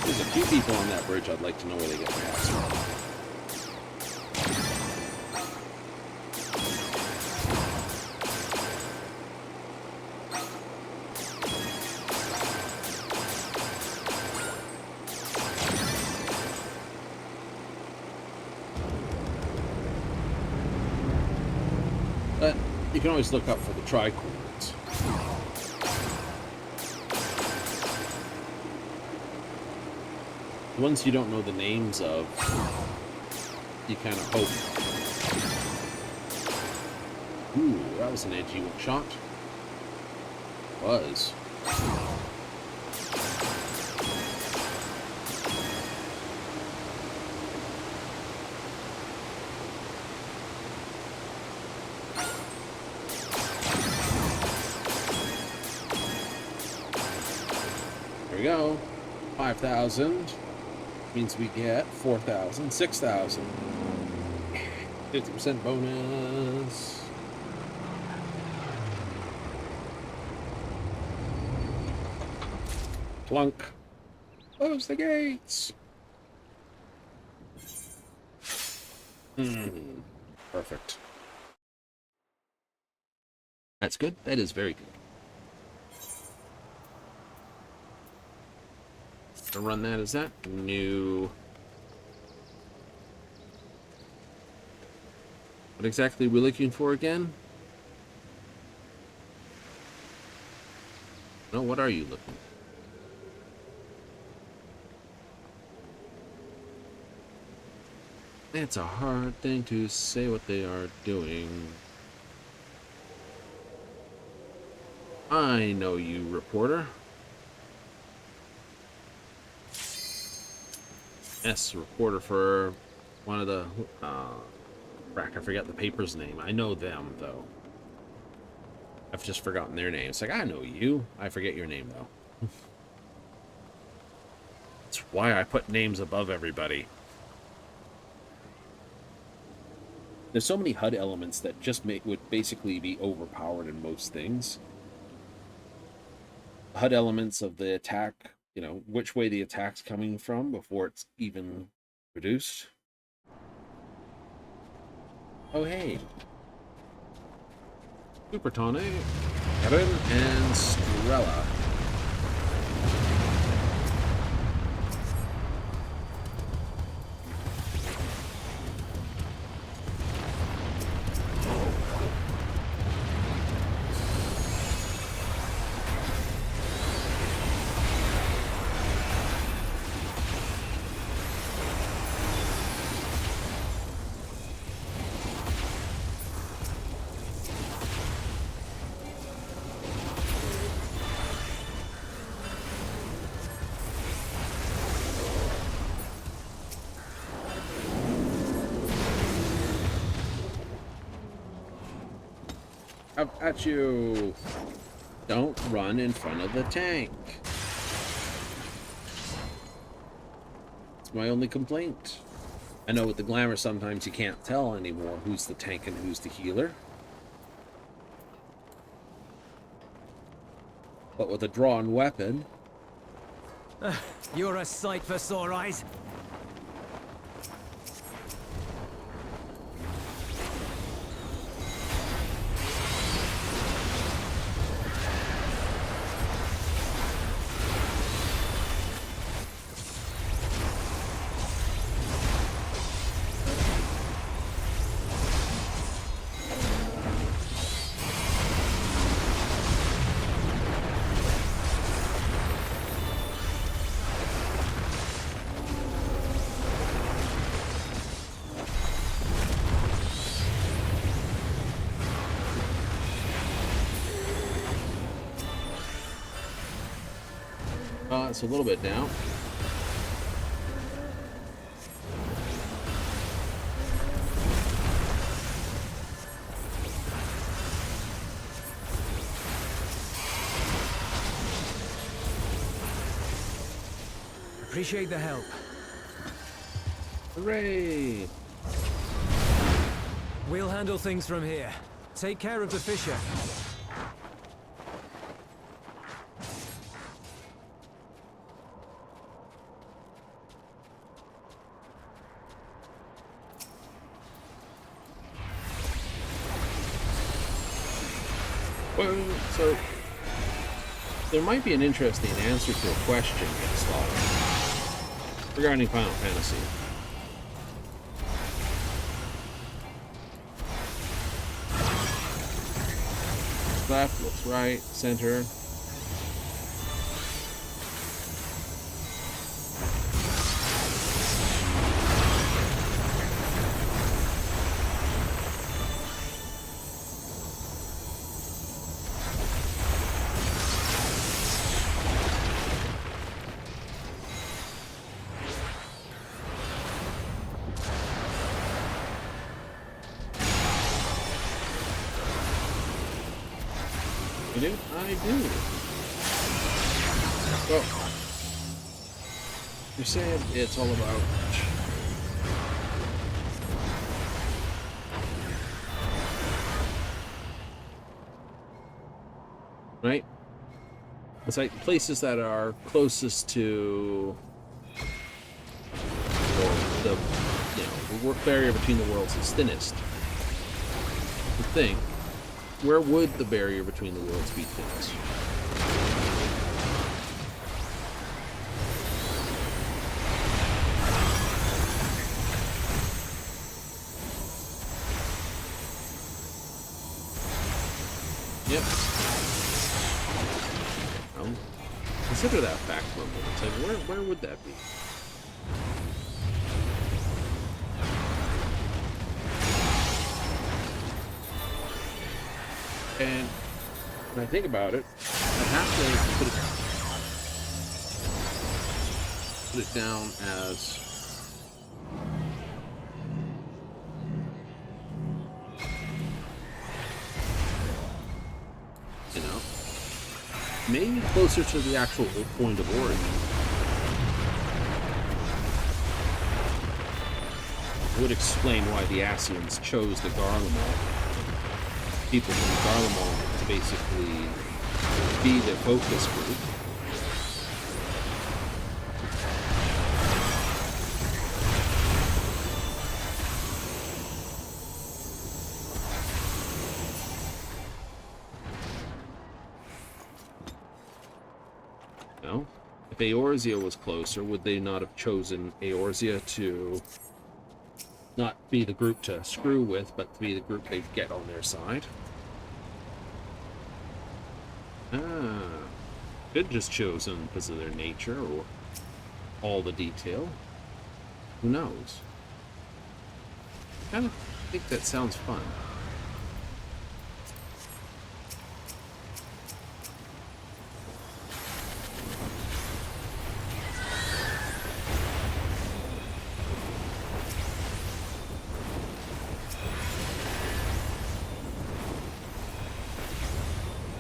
[SPEAKER 1] There's a few people on that bridge I'd like to know where they get their hats from. But You can always look up for the tricords. The ones you don't know the names of, you kind of hope. Ooh, that was an edgy shot. Was. There we go. 5,000 means we get 4,000, 6,000. 50% bonus. Plunk. Close the gates. Perfect. That's good. That is very good. To run that as that? No. What exactly are we looking for again? No, what are you looking for? It's a hard thing to say what they are doing. I know you, reporter. Yes, reporter for one of the... Frack, I forgot the paper's name. I know them, though. I've just forgotten their name. It's like, I know you. I forget your name, though. That's why I put names above everybody. There's so many HUD elements that just would basically be overpowered in most things. HUD elements of the attack, you know, which way the attack's coming from before it's even produced. Oh, hey. Super Tawny, Erin, and Strella. Up at you. Don't run in front of the tank. It's my only complaint. I know with the glamour sometimes you can't tell anymore who's the tank and who's the healer. But with a drawn weapon...
[SPEAKER 2] You're a sight for sore eyes.
[SPEAKER 1] It's a little bit now.
[SPEAKER 2] Appreciate the help.
[SPEAKER 1] Hooray!
[SPEAKER 2] We'll handle things from here. Take care of the Fisher.
[SPEAKER 1] Well, so there might be an interesting answer to a question next slide regarding Final Fantasy. left, looks right, center. You do? I do. Well, you said it's all about... Right? It's like places that are closest to... Or the work barrier between the worlds is thinnest. The thing. Where would the barrier between the worlds be thinnest? Yep. Well, consider that fact for a moment. It's like, where would that be? And when I think about it, I have to put it down as maybe closer to the actual point of origin. Would explain why the Asians chose the Garlemald. People from Garlemald to basically be the focus group. No? If Eorzea was closer, would they not have chosen Eorzea to not be the group to screw with, but to be the group they'd get on their side? Could just chosen because of their nature or all the detail. Who knows? I kind of think that sounds fun.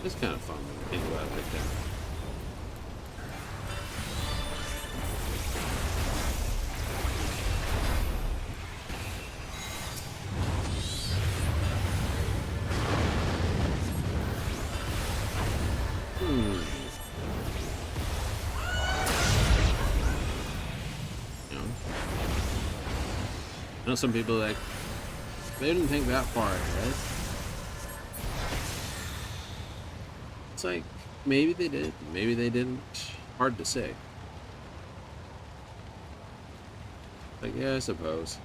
[SPEAKER 1] It's kind of fun when you think about it like that. I know some people like, they didn't think that far ahead. It's like, maybe they did, maybe they didn't. Hard to say. Like, yeah, I suppose.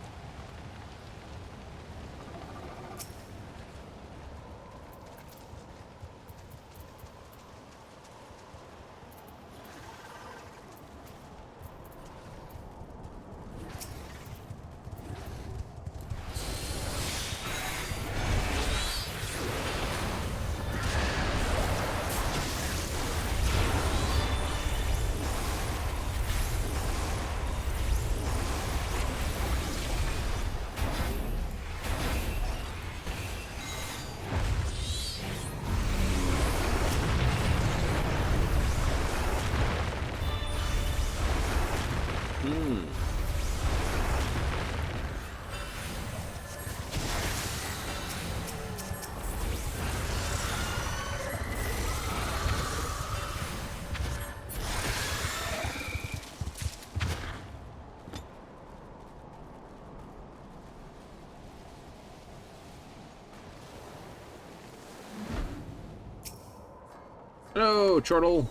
[SPEAKER 1] Hello, Chortle.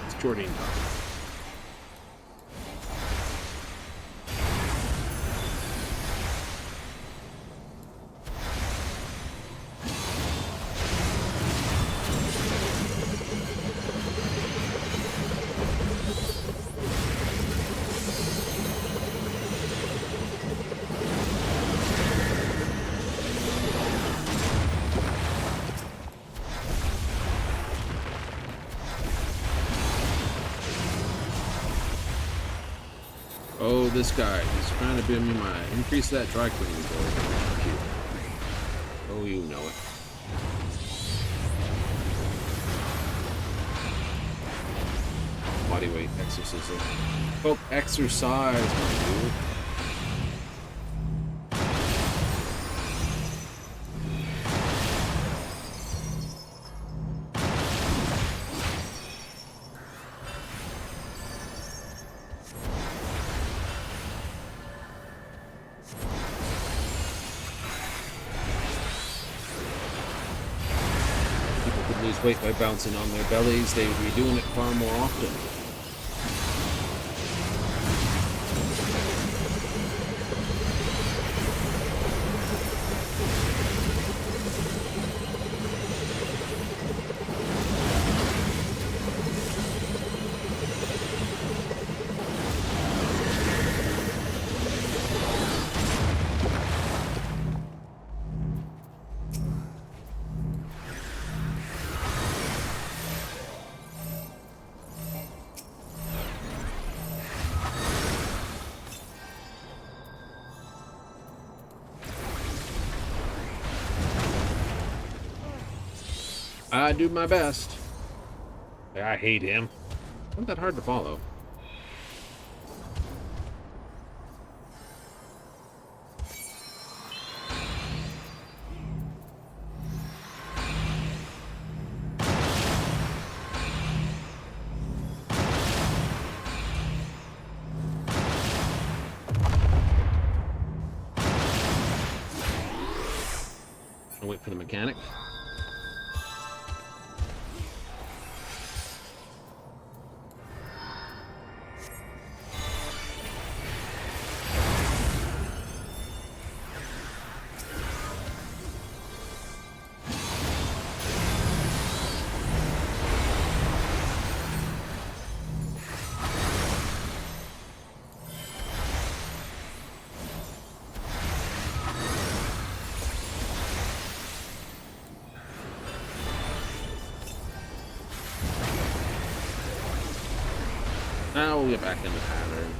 [SPEAKER 1] It's Jordine. Oh, this guy. He's trying to give me my... Increase that dry cleaning bill. Oh, you know it. Bodyweight exorcism. Oh, exercise, my dude. Lose weight by bouncing on their bellies, they would be doing it far more often. I do my best. I hate him. Not that hard to follow. I'll wait for the mechanic. Now we'll get back into pattern.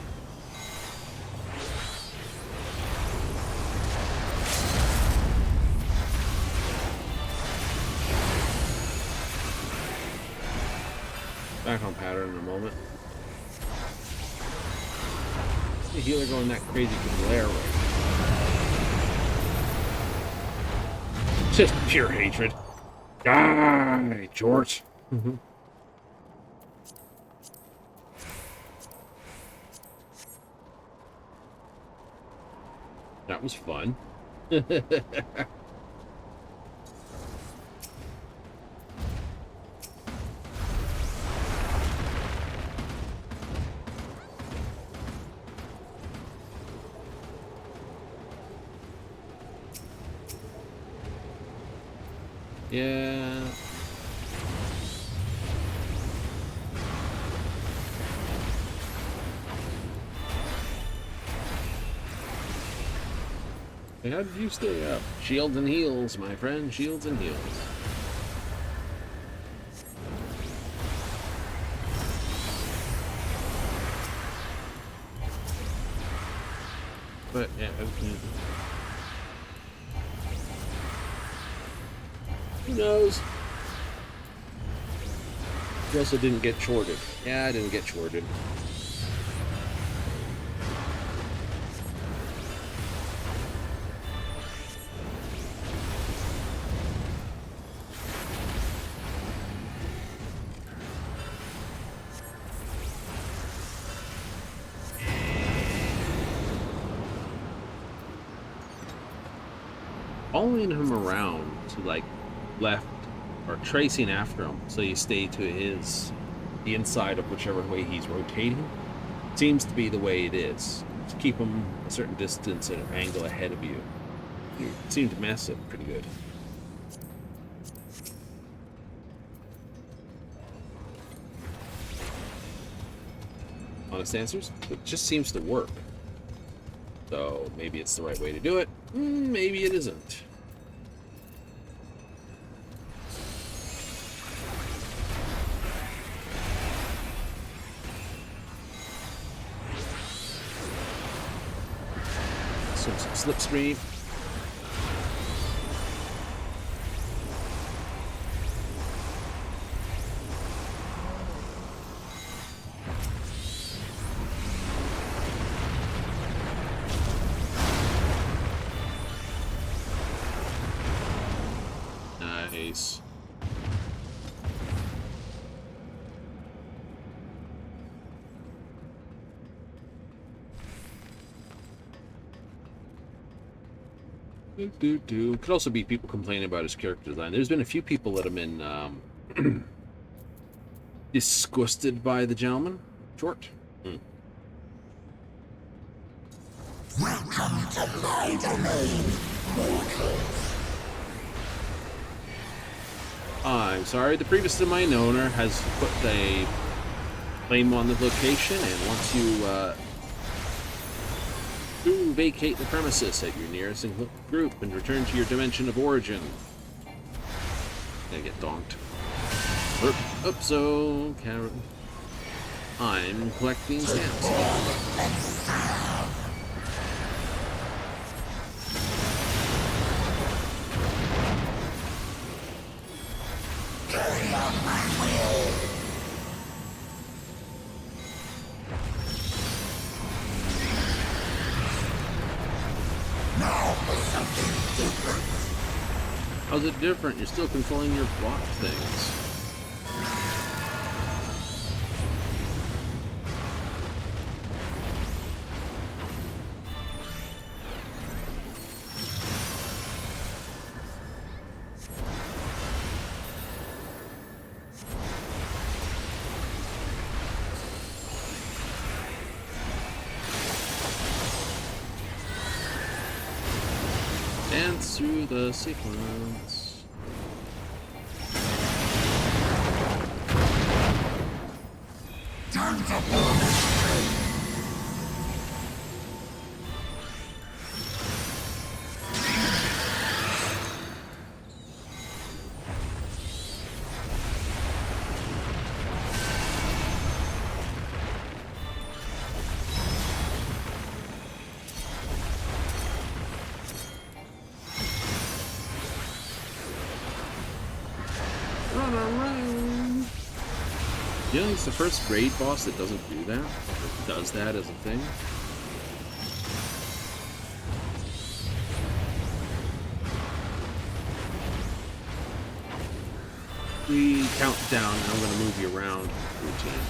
[SPEAKER 1] Back on pattern in a moment. The healer going that crazy glare right. Just pure hatred. Die, George. That was fun. Yeah. How did you stay up? Shields and heals, my friend. Shields and heals. But, yeah, okay. Who knows? You also didn't get shorted. Yeah, I didn't get shorted. Following him around to like left or tracing after him so you stay to the inside of whichever way he's rotating seems to be the way it is. Just keep him a certain distance and angle ahead of you. You seem to mess it pretty good. Honest answers? It just seems to work. So maybe it's the right way to do it. Maybe it isn't. some slipstream. Nice. Could also be people complaining about his character design. There's been a few people that have been disgusted by the gentleman. Short.
[SPEAKER 3] Welcome to my domain, mortals.
[SPEAKER 1] I'm sorry, the previous domain owner has put a claim on the location and wants you to vacate the premises at your nearest group and return to your dimension of origin. Gonna get donked. So, Karen. I'm collecting stamps.
[SPEAKER 3] Carry out my will. Now for something different.
[SPEAKER 1] How's it different? You're still controlling your block things. Dance through the sequence.
[SPEAKER 3] Time to board this train.
[SPEAKER 1] Run around. You know, it's the first raid boss that doesn't do that. Or does that as a thing. We count down, and I'm going to move you around routine.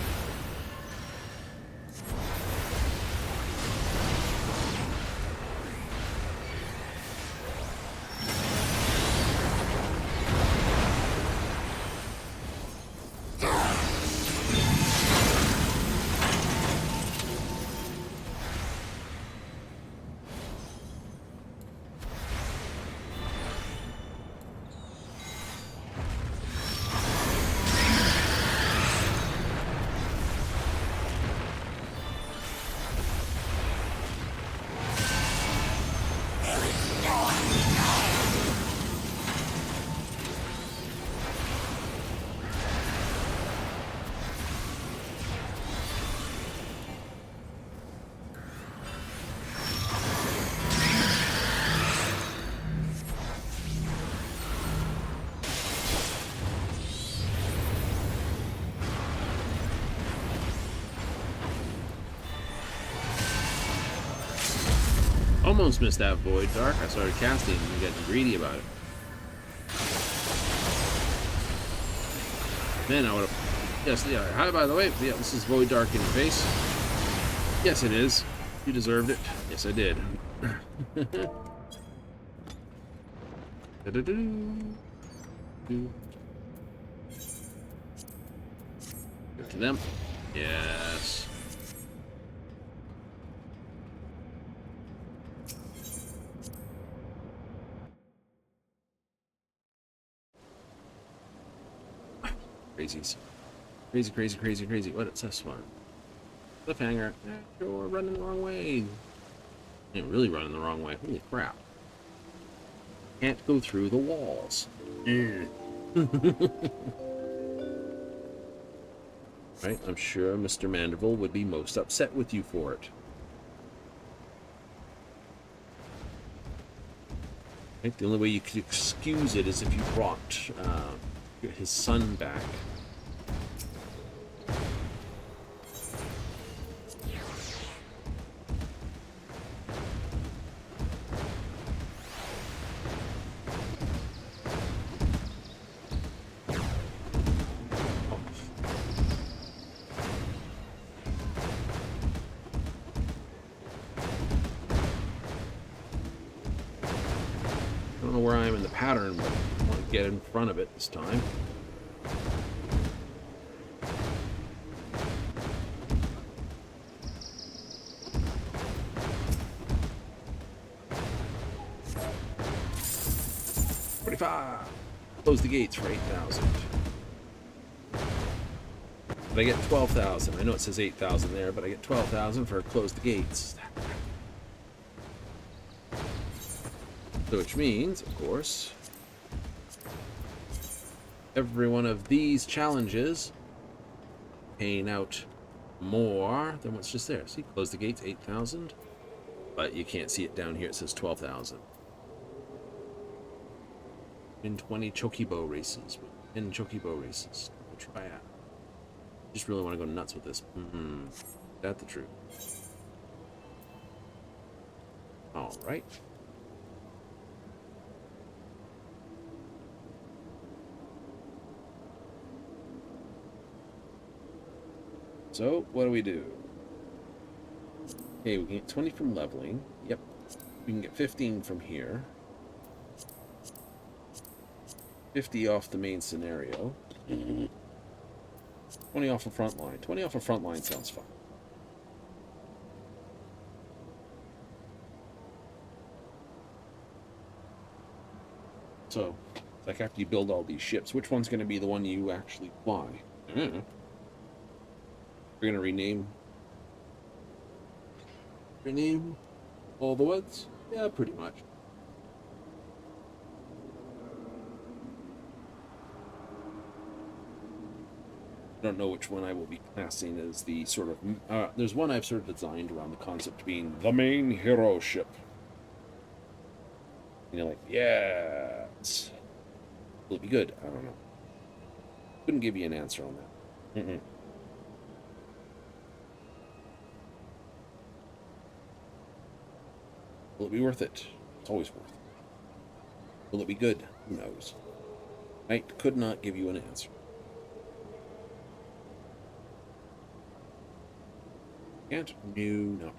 [SPEAKER 1] Almost missed that Void Dark. I started casting and getting greedy about it. Man, I would have... Yes, yeah. Hi, by the way. Yeah, this is Void Dark in your face. Yes, it is. You deserved it. Yes, I did. Go to them. Yes. Crazies. Crazy, crazy, crazy, crazy. What is this one? Cliffhanger. You're running the wrong way. You're really running the wrong way. Holy crap. Can't go through the walls. Right? I'm sure Mr. Manderville would be most upset with you for it. Right? The only way you could excuse it is if you brought his son back. I don't know where I am in the pattern, but I want to get in front of it this time. Close the gates for 8,000. But I get 12,000. I know it says 8,000 there, but I get 12,000 for close the gates. So which means, of course, every one of these challenges paying out more than what's just there. See, close the gates, 8,000. But you can't see it down here. It says 12,000. In 20 chocobo races. In chocobo races. We'll try out. Just really want to go nuts with this. That's the truth. All right. So, what do we do? Okay, we can get 20 from leveling. Yep. We can get 15 from here. 50 off the main scenario. 20 off a front line. 20 off a front line sounds fun. So, like after you build all these ships, which one's going to be the one you actually fly? We're going to rename all the ones? Yeah, pretty much. I don't know which one I will be classing as the sort of... there's one I've sort of designed around the concept being the main hero ship. And you're like, yes. Will it be good? I don't know. Couldn't give you an answer on that. Will it be worth it? It's always worth it. Will it be good? Who knows? I could not give you an answer. Can't? No.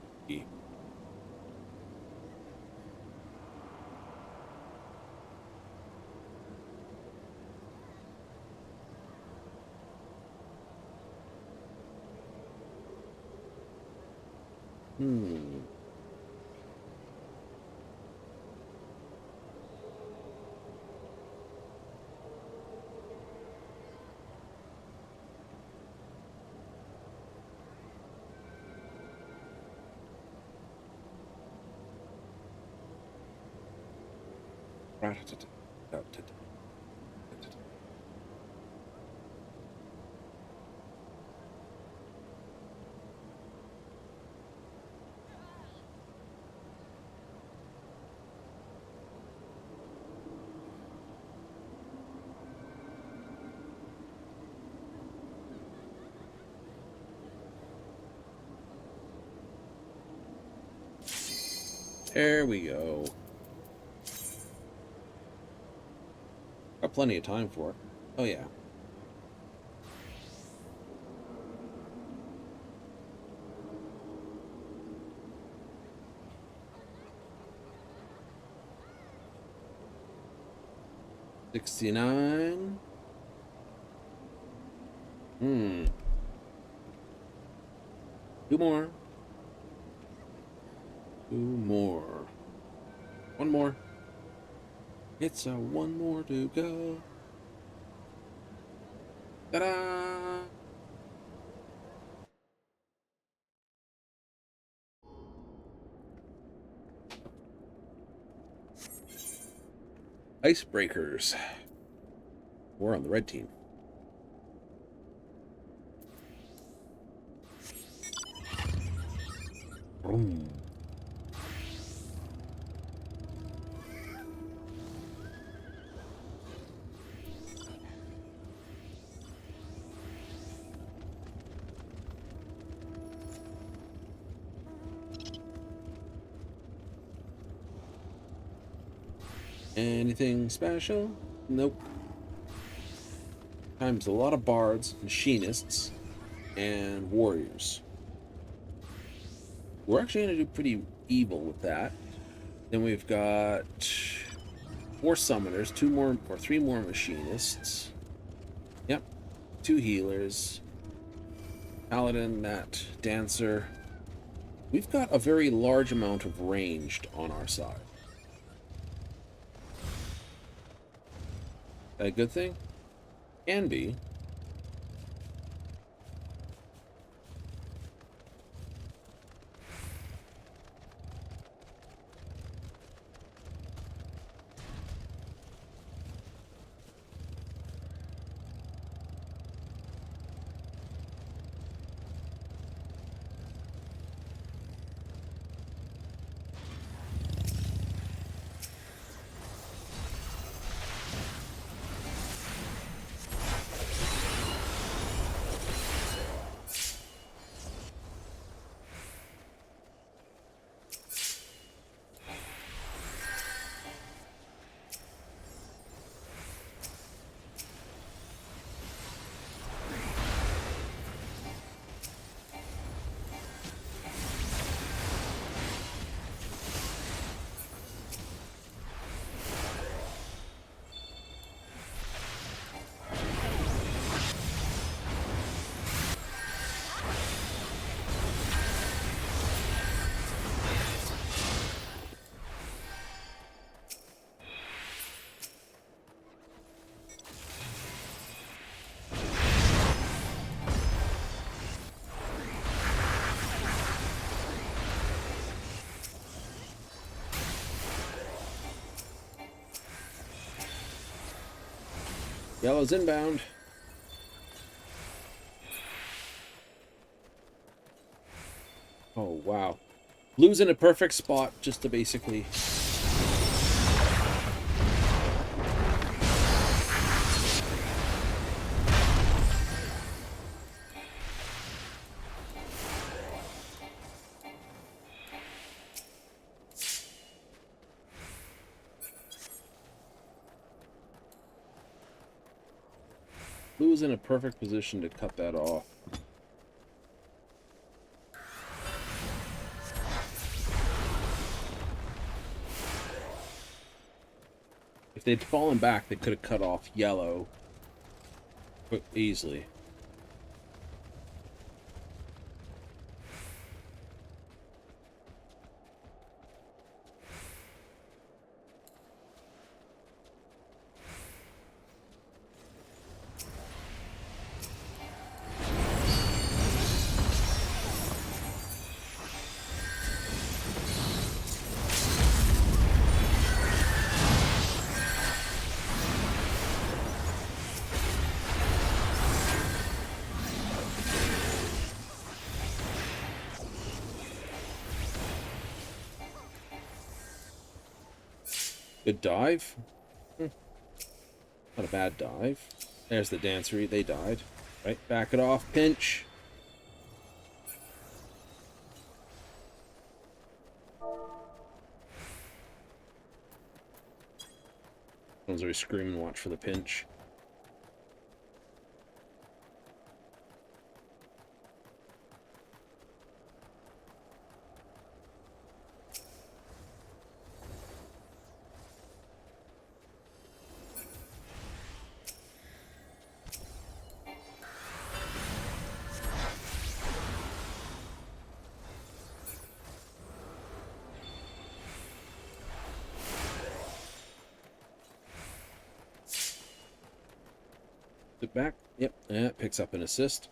[SPEAKER 1] There we go. Got plenty of time for it. Oh yeah. $69. Two more. One more. It's a one more to go. Ta-da! Icebreakers. We're on the red team. Boom. Anything special? Nope. Times a lot of bards, machinists, and warriors. We're actually going to do pretty evil with that. Then we've got 4 summoners, 2 more or 3 more machinists. Yep. 2 healers. Paladin, that dancer. We've got a very large amount of ranged on our side. That a good thing? Can be. Yellow's inbound. Oh, wow. Blue's in a perfect spot just to basically... Blue's in a perfect position to cut that off. If they'd fallen back, they could have cut off yellow easily. Good dive. Not a bad dive. There's the dancer. They died. Right, back it off. Pinch. Someone's always screaming, watch for the pinch. It back. Yep. Yeah, it picks up an assist.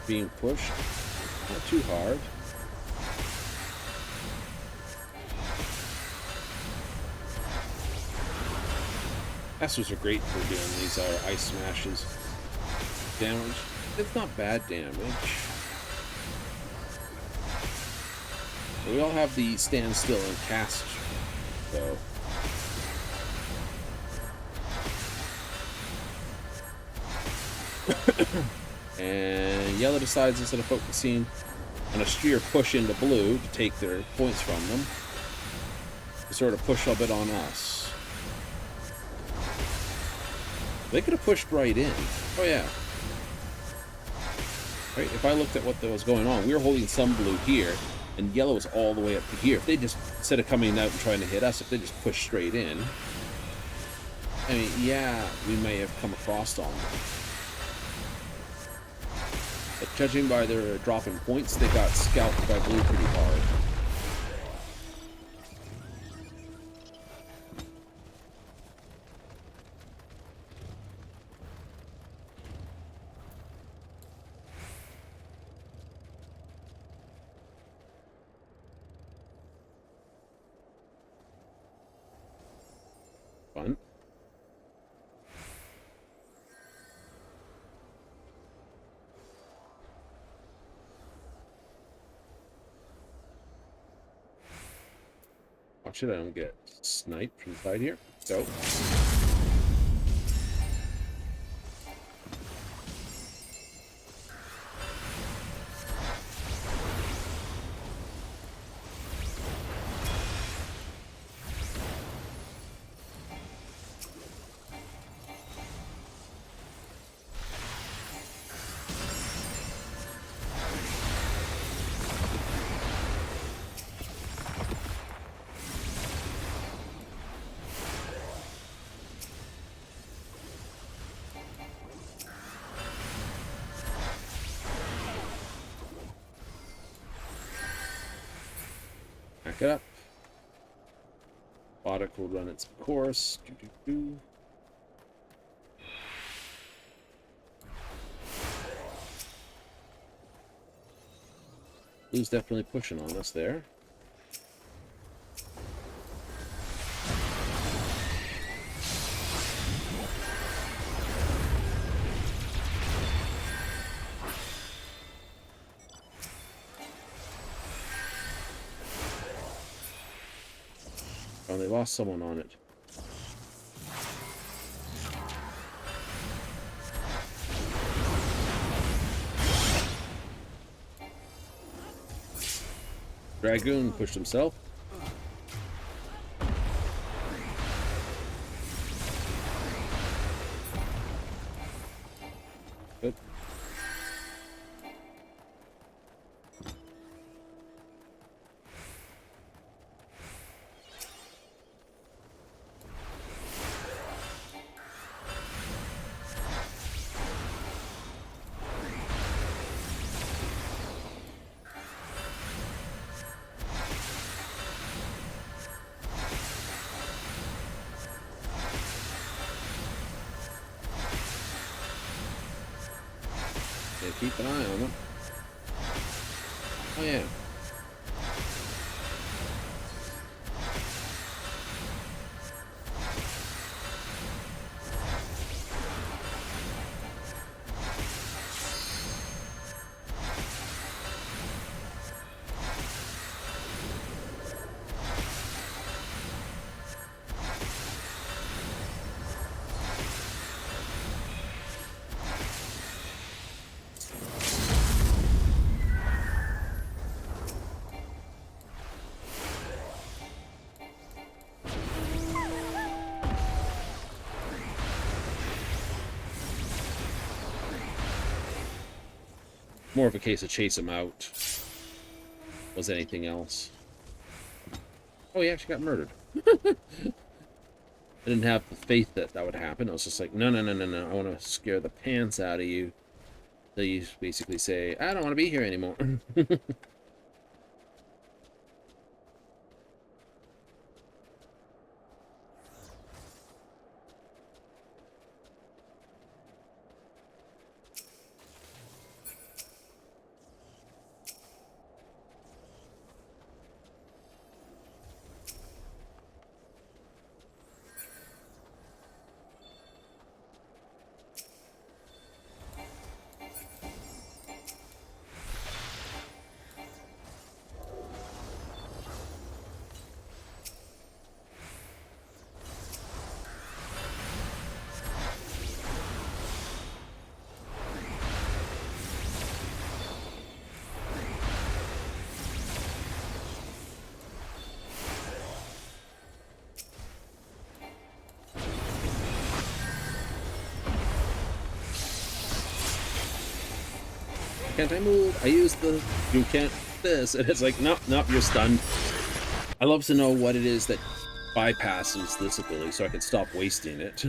[SPEAKER 1] Being pushed. Not too hard. Essos are great for doing these ice smashes. Damage. It's not bad damage. But we all have the stand still and cast, so. And yellow decides, instead of focusing on a sheer push into blue to take their points from them, to sort of push a bit on us. They could have pushed right in. Oh yeah. Right? If I looked at what was going on, we were holding some blue here, and yellow is all the way up to here. If they just, instead of coming out and trying to hit us, if they just push straight in, I mean, yeah, we may have come across on them. But judging by their drop in points, they got scalped by blue pretty hard. Fun. Watch it, I don't get sniped from the side here. So. Back it up. Product will run its course. Blue's definitely pushing on us there. Oh, they lost someone on it. Dragoon pushed himself. Good. Yeah, keep an eye on them. Oh yeah. More of a case of chase him out. Was anything else? Oh, he actually got murdered. I didn't have the faith that that would happen. I was just like, no, no, no, no, no. I want to scare the pants out of you. So you basically say, I don't want to be here anymore. can't I move? I use the, you can't this. And it's like, nope, nope, you're stunned. I love to know what it is that bypasses this ability so I can stop wasting it.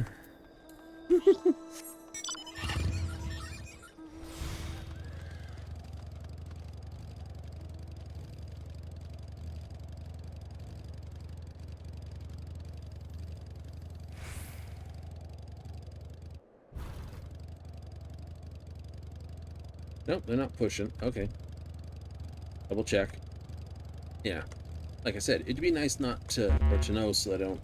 [SPEAKER 1] Nope, they're not pushing. Okay. Double check. Yeah. Like I said, it'd be nice not to, or to know so that I don't.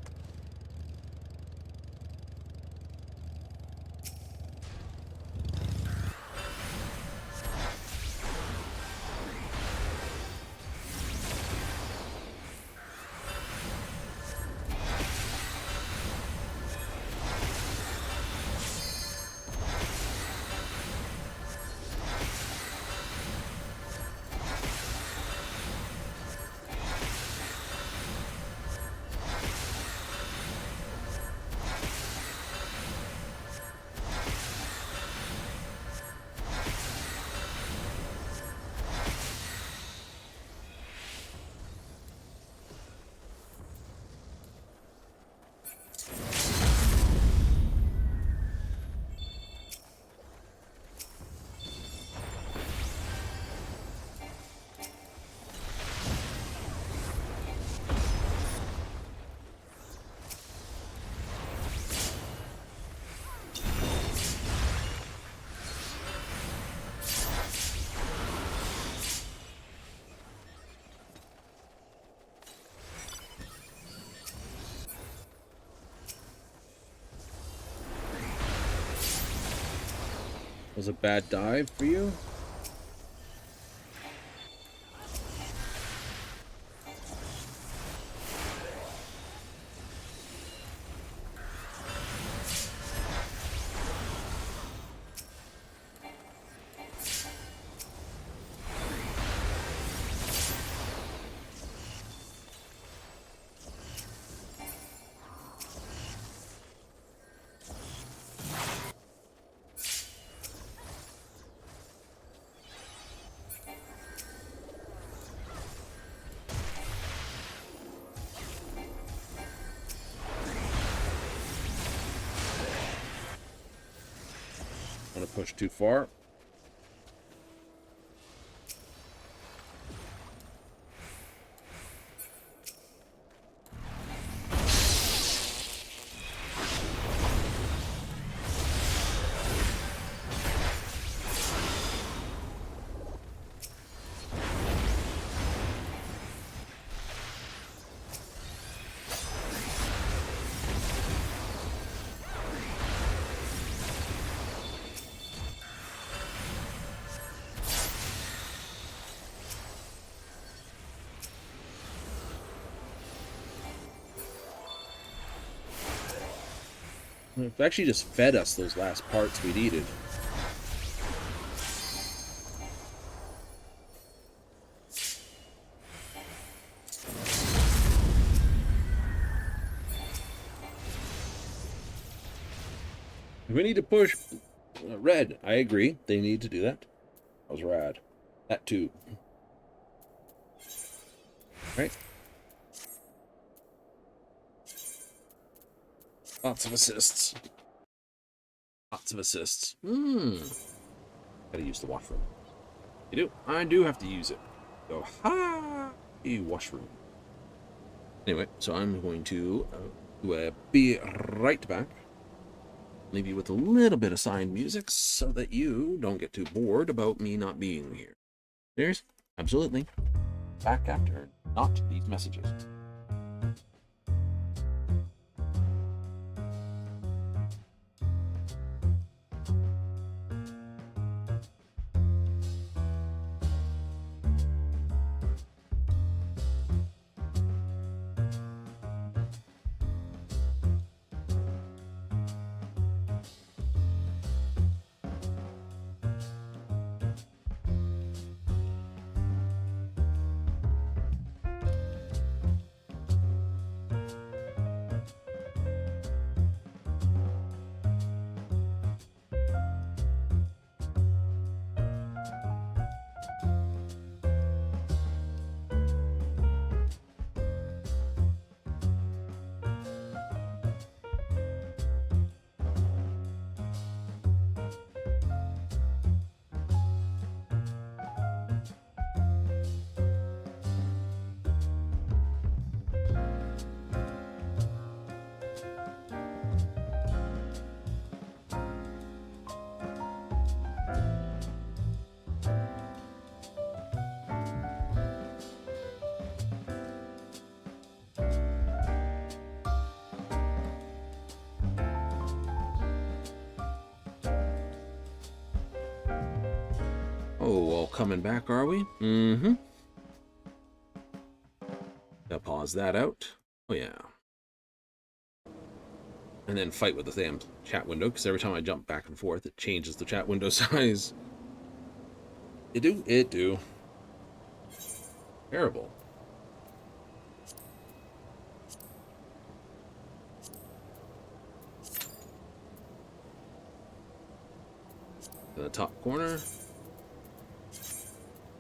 [SPEAKER 1] Was a bad dive for you? Want to push too far? It actually just fed us those last parts we needed. We need to push red. I agree. They need to do that. That was rad. That too. Right. Lots of assists. Lots of assists. Gotta use the washroom. You do? I do have to use it. Go, ha! A washroom. Anyway, so I'm going to be right back. Leave you with a little bit of signed music so that you don't get too bored about me not being here. There's absolutely back after not these messages. Oh, well, coming back, are we? Mm-hmm. Gotta pause that out. Oh, yeah. And then fight with the damn chat window, because every time I jump back and forth, it changes the chat window size. It do? It do. Terrible. In the top corner.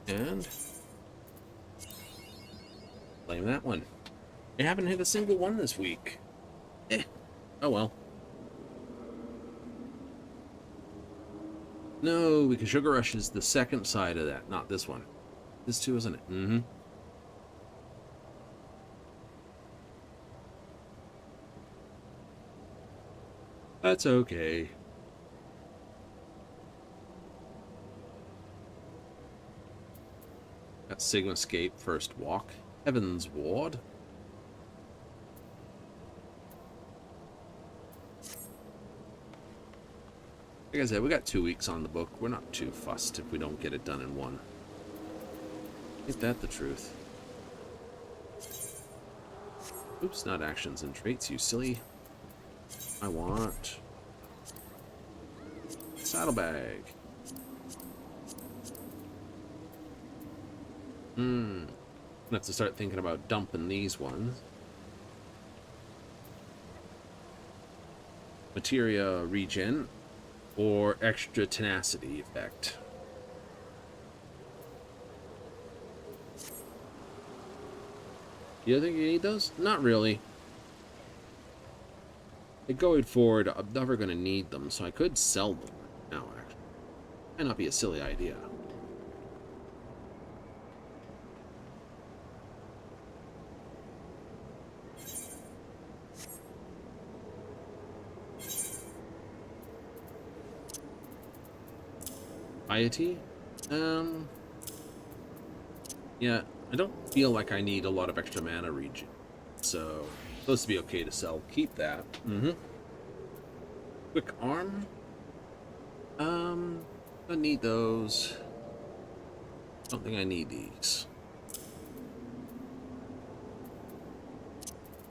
[SPEAKER 1] And blame that one. I haven't hit a single one this week. Oh well. No, because Sugar Rush is the second side of that, not this one. This too, isn't it? Mm-hmm. That's okay. Got Sigma Scape first walk. Heaven's Ward. Like I said, we got 2 weeks on the book. We're not too fussed if we don't get it done in one. Ain't that the truth? Oops, not actions and traits, you silly. I want saddlebag. I'm gonna have to start thinking about dumping these ones. Materia regen or extra tenacity effect. You think you need those? Not really. Going forward, I'm never going to need them, so I could sell them now, actually. Might not be a silly idea. Piety? Yeah, I don't feel like I need a lot of extra mana regen, so supposed to be okay to sell. Keep that. Quick arm. I need those. Don't think I need these.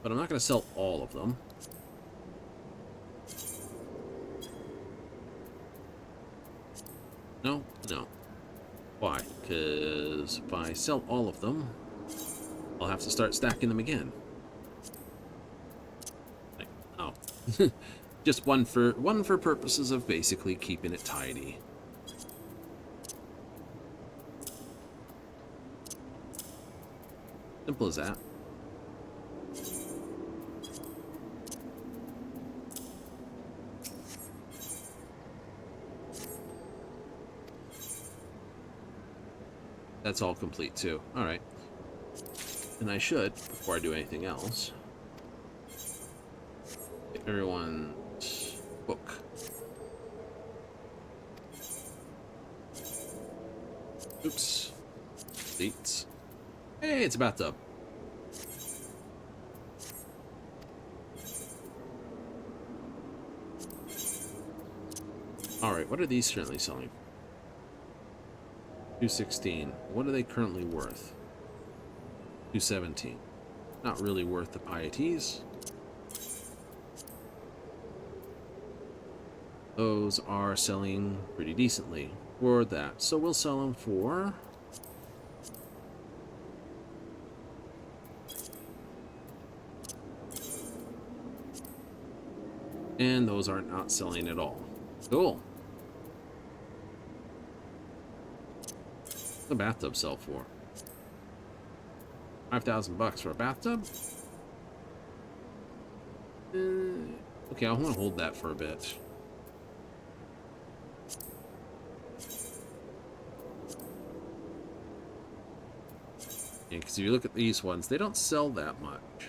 [SPEAKER 1] But I'm not going to sell all of them. No, no. Why? Because if I sell all of them, I'll have to start stacking them again. Like, oh. Just one for purposes of basically keeping it tidy. Simple as that. That's all complete too. All right. And I should, before I do anything else, get everyone's book. Oops. Deletes. Hey, it's a bathtub. All right, what are these currently selling? 216. What are they currently worth? 217. Not really worth the pieties. Those are selling pretty decently for that. So we'll sell them for... And those are not selling at all. Cool. What's the bathtub sell for? 5,000 bucks for a bathtub? Okay, I want to hold that for a bit. Yeah, because if you look at these ones, they don't sell that much.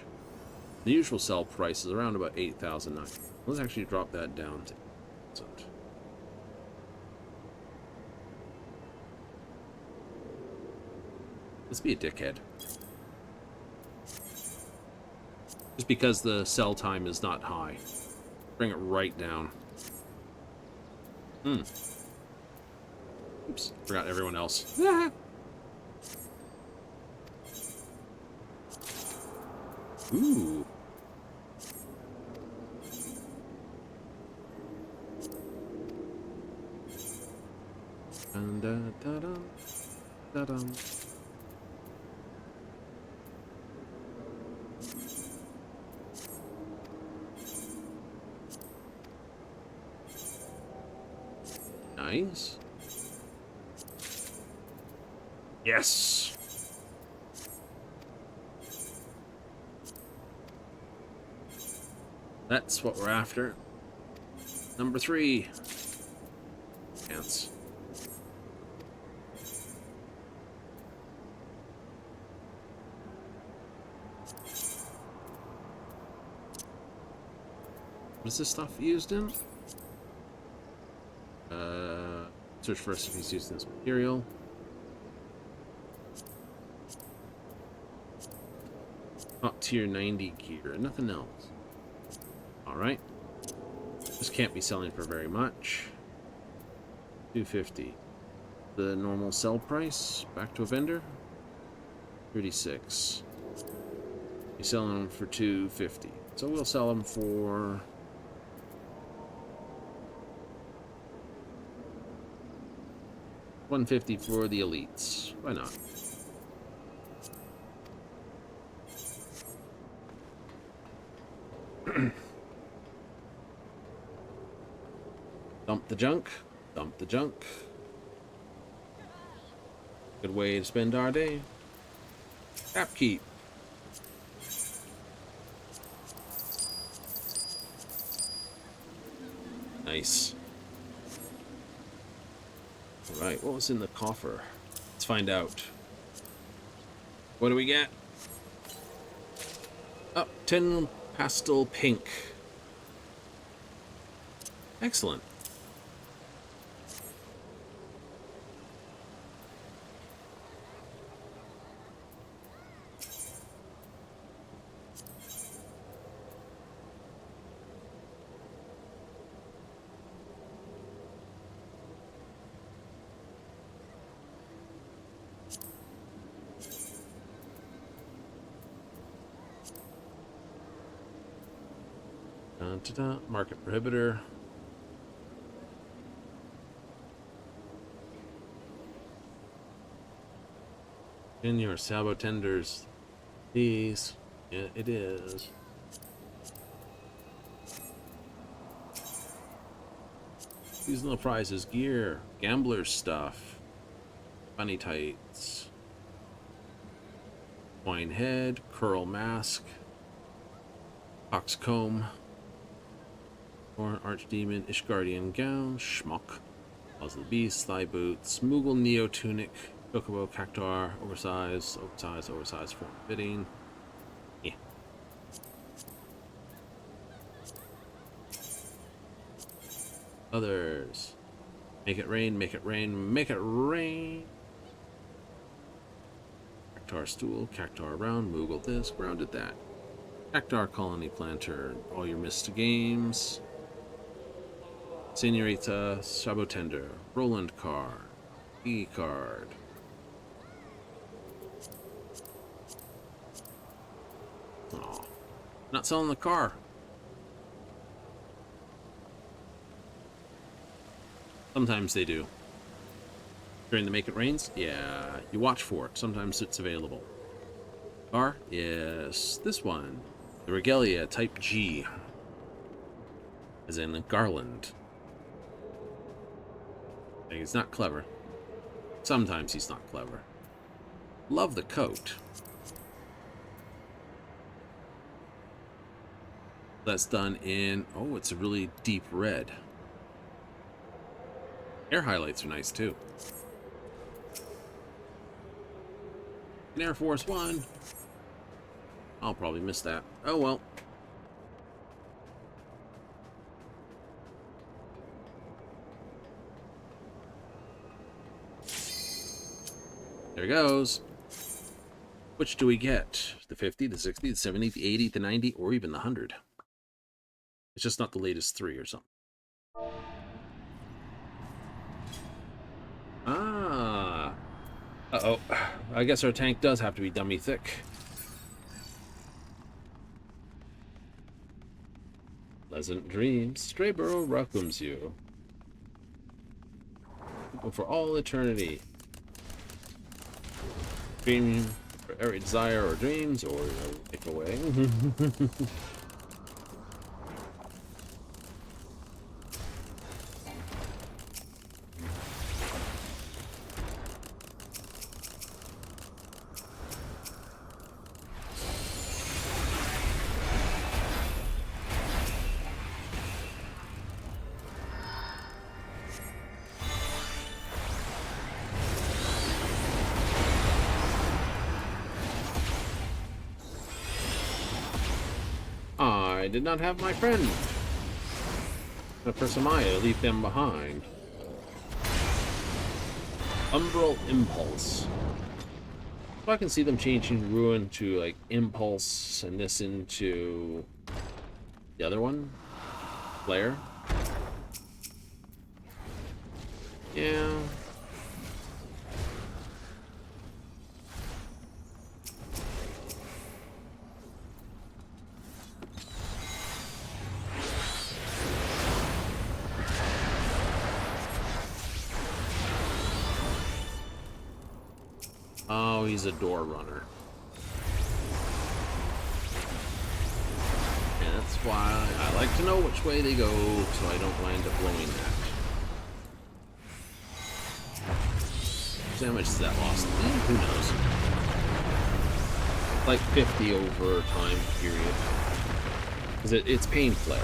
[SPEAKER 1] The usual sell price is around about 8,000. Let's actually drop that down to 8,000. Let's be a dickhead. Just because the sell time is not high. Bring it right down. Oops, forgot everyone else. Ooh. Dun, dun, dun, dun, dun, dun. Nice. Yes. That's what we're after. Number 3. Chance. What is this stuff used in? Search for recipes used in this material. Top tier 90 gear, nothing else. Alright. This can't be selling for very much. 250. The normal sell price, back to a vendor. 36. He's selling them for 250. So we'll sell them for $150 for the elites. Why not? Dump the junk. Dump the junk. Good way to spend our day. Upkeep. Nice. Alright, what was in the coffer? Let's find out. What do we get? Oh, 10 pastel pink. Excellent. Market prohibitor. In your sabo tenders, these. Yeah, it is. Seasonal prizes, gear, gambler stuff, bunny tights, wine head, curl mask, coxcomb, or archdemon, Ishgardian gown, schmuck, puzzle beast, thigh boots, Moogle neo tunic, chocobo cactar, oversized form fitting. Yeah. Others. Make it rain, make it rain, make it rain. Cactar stool, cactar round, Moogle this, grounded that. Cactar colony planter, all your missed games. Senorita Sabotender, Roland card, E card. Aw, not selling the car. Sometimes they do. During the Make It Rains? Yeah, you watch for it. Sometimes it's available. Car? Yes, this one. The Regalia Type G. As in Garland. He's not clever. Sometimes he's not clever. Love the coat. That's done in... Oh, it's a really deep red. Air highlights are nice, too. An Air Force One. I'll probably miss that. Oh, well. There goes. Which do we get? The 50, the 60, the 70, the 80, the 90, or even the 100? It's just not the latest 3 or something. Ah. Uh-oh. I guess our tank does have to be dummy thick. Pleasant dreams. Strayborough welcomes you. For all eternity. Dream for every desire or dreams, or take away. I did not have my friend. The person I leave them behind. Umbral Impulse. So I can see them changing Ruin to like Impulse and this into the other one. Flare. Yeah. Oh, he's a door runner. And that's why I like to know which way they go so I don't wind up blowing that. How much is that lost? Who knows? Like 50 over time period. Because it's pain flare.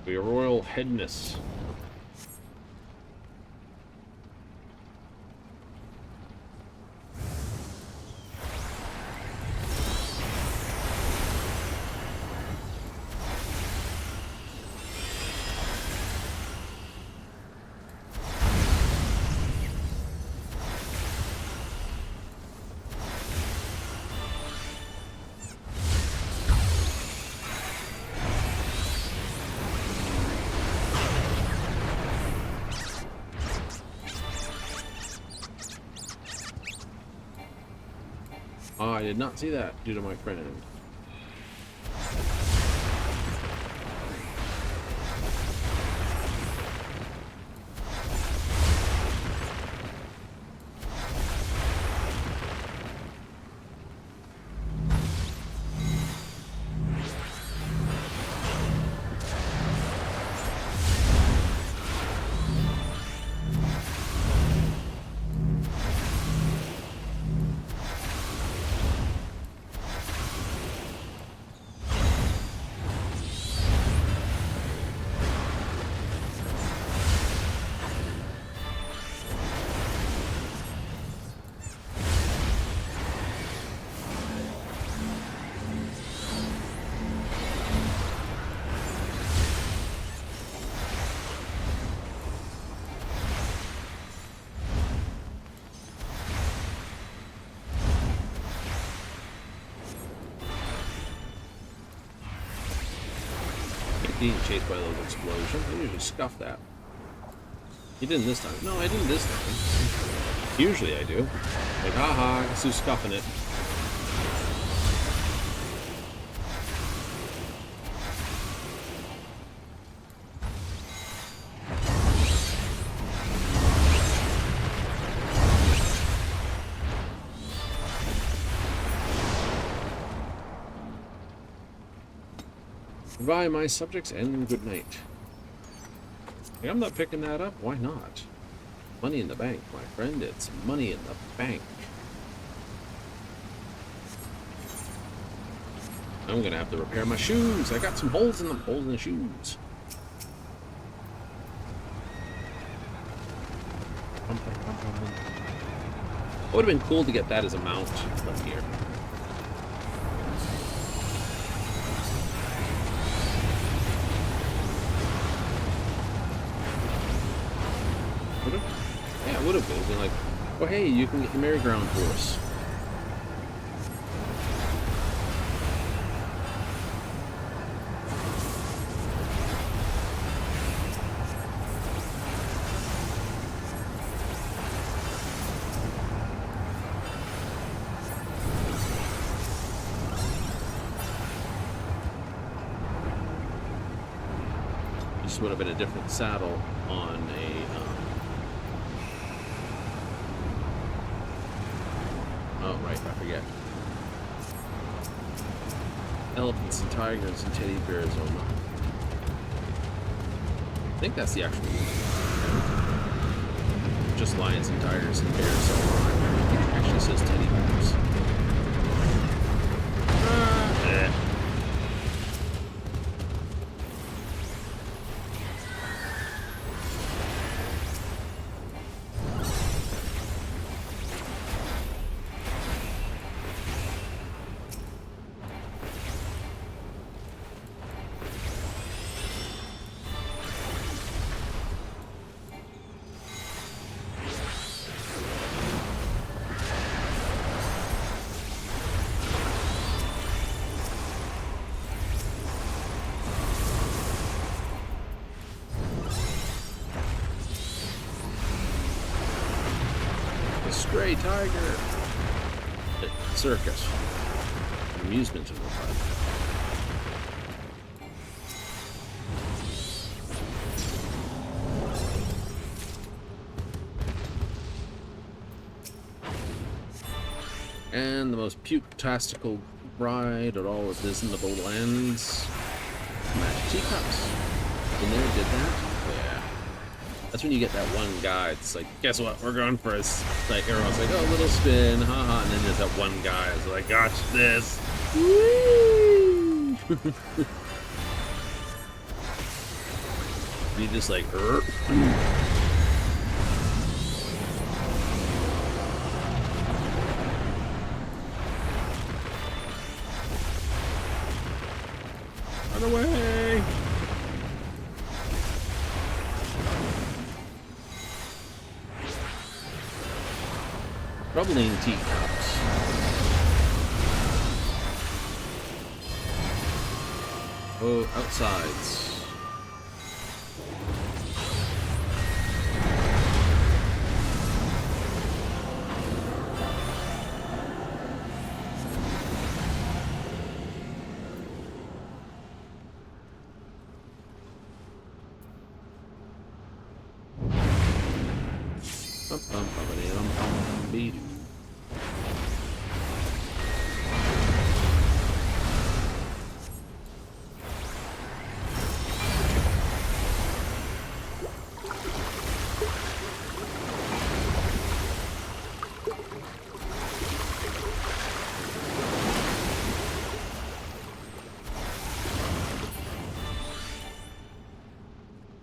[SPEAKER 1] Your Royal Headness. Oh, I did not see that due to my friend. Being chased by a little explosion. I usually scuff that. You didn't this time. No, I didn't this time. Usually I do. Like, haha, I guess who's scuffing it. Goodbye, my subjects, and good night. Hey, I'm not picking that up. Why not? Money in the bank, my friend. It's money in the bank. I'm gonna have to repair my shoes. I got some holes in them. Holes in the shoes. It would have been cool to get that as a mount from here. Would have? Yeah, it would have been like Oh, hey, you can get your merry-go-round horse. This would have been a different saddle on a oh right, I forget. Elephants and tigers and teddy bears. Oh no. I think that's the actual one. Just lions and tigers and bears. It actually says teddy bears. Stray tiger. Circus. Amusement of the park. And the most puke-tastical ride at all of Disneyable lands. Magic teacups. You never did that? Yeah. That's when you get that one guy. It's like, guess what? We're going for a like everyone's like, oh, little spin, haha, and then there's that one guy who's like, gotcha this. Woo! You just like, run away! Bubbling teacups. Oh, outsides.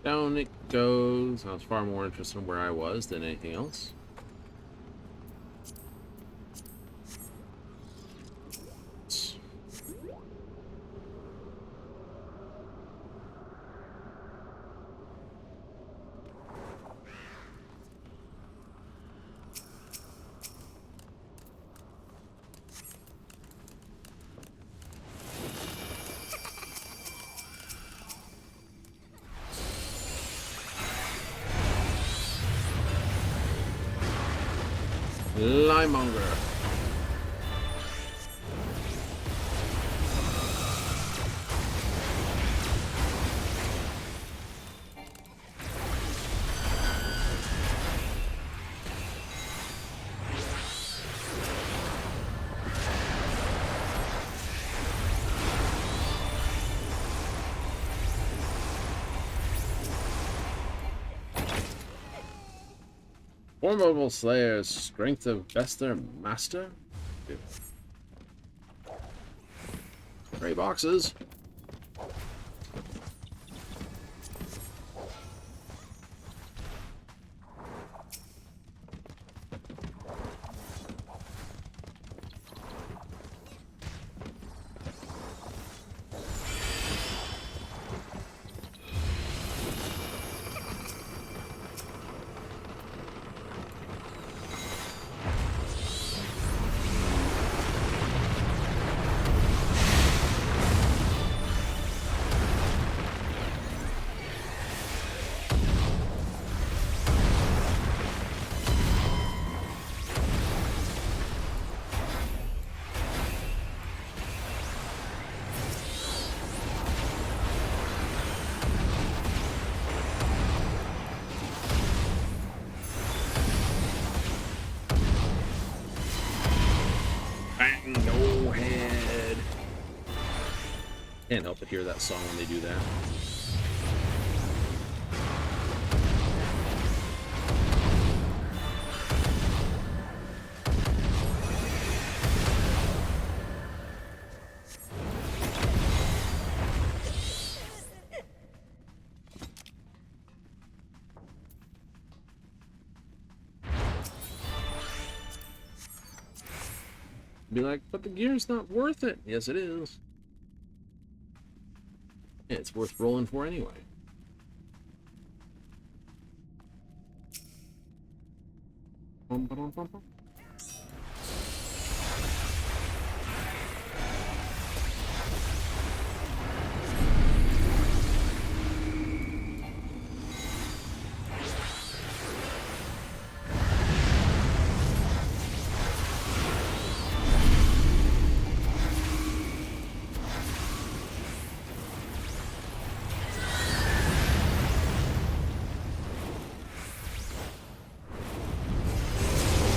[SPEAKER 1] Down it goes. I was far more interested in where I was than anything else. Limemonger. Formidable Slayers, strength of Bester Master. Gray boxes. Can't help but hear that song when they do that. Be like, but the gear's not worth it. Yes, it is. Yeah, it's worth rolling for anyway. Bum, ba, dum, bum, bum.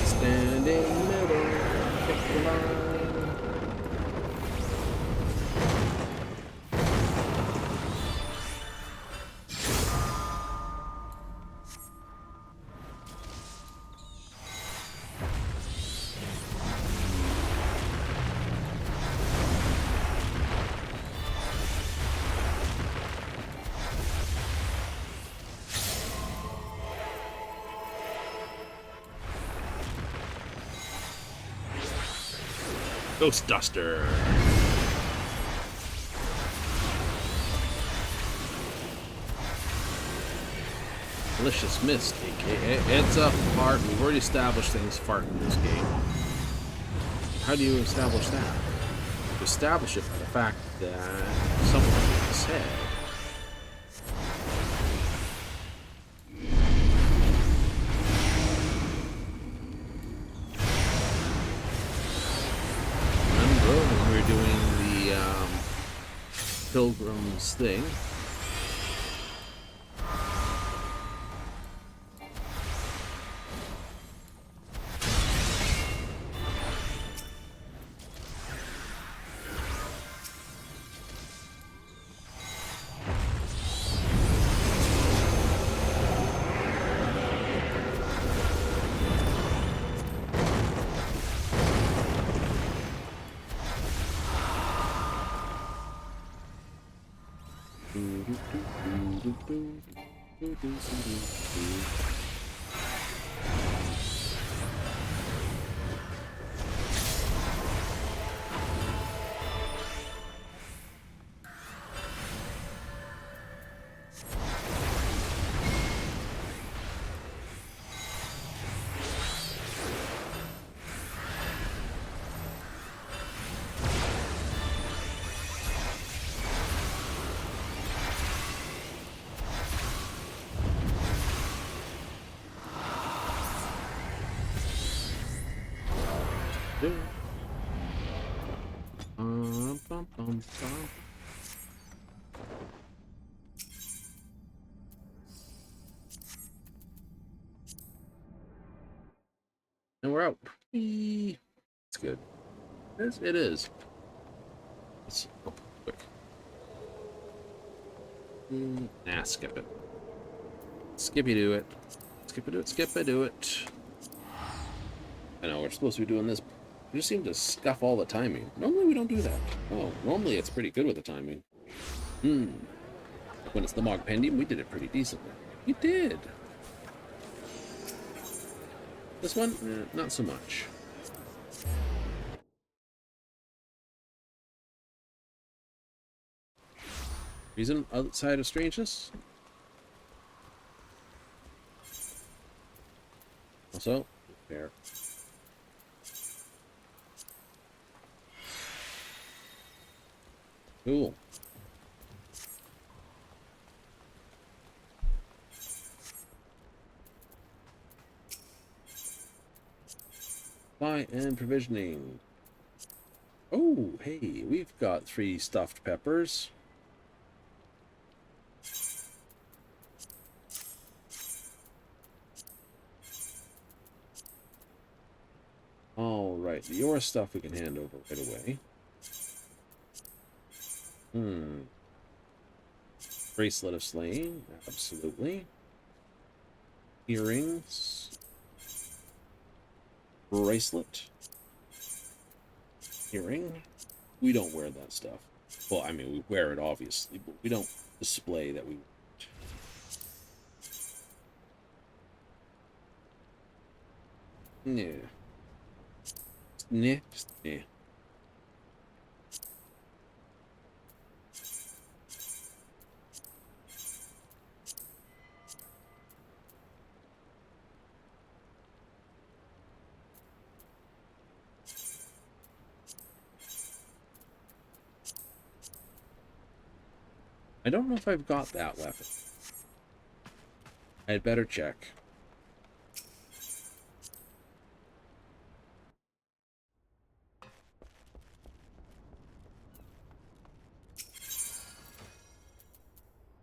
[SPEAKER 1] Stand in the middle, pick the line. Ghost Duster. Malicious Mist, aka it's a fart. We've already established things fart in this game. How do you establish that? You establish it by the fact that someone said when we were doing the Pilgrim's thing. And we're out. It's good. It is. Let's go quick. Nah, skip it. Skippy do it. Skip it do it. Skip it do it. I know we're supposed to be doing this. We just seem to scuff all the timing. Normally we don't do that. Oh, normally it's pretty good with the timing. When it's the Mog Pendium, we did it pretty decently. We did. This one, not so much. Reason outside of strangeness? Also, fair. Cool. Buy and provisioning. Oh, hey, we've got 3 stuffed peppers. All right, your stuff we can hand over right away. Bracelet of Slaying, absolutely. Earrings. Bracelet. Earring. We don't wear that stuff. Well, I mean, we wear it, obviously, but we don't display that we... Nah. Nah. Just nah. I don't know if I've got that weapon. I'd better check.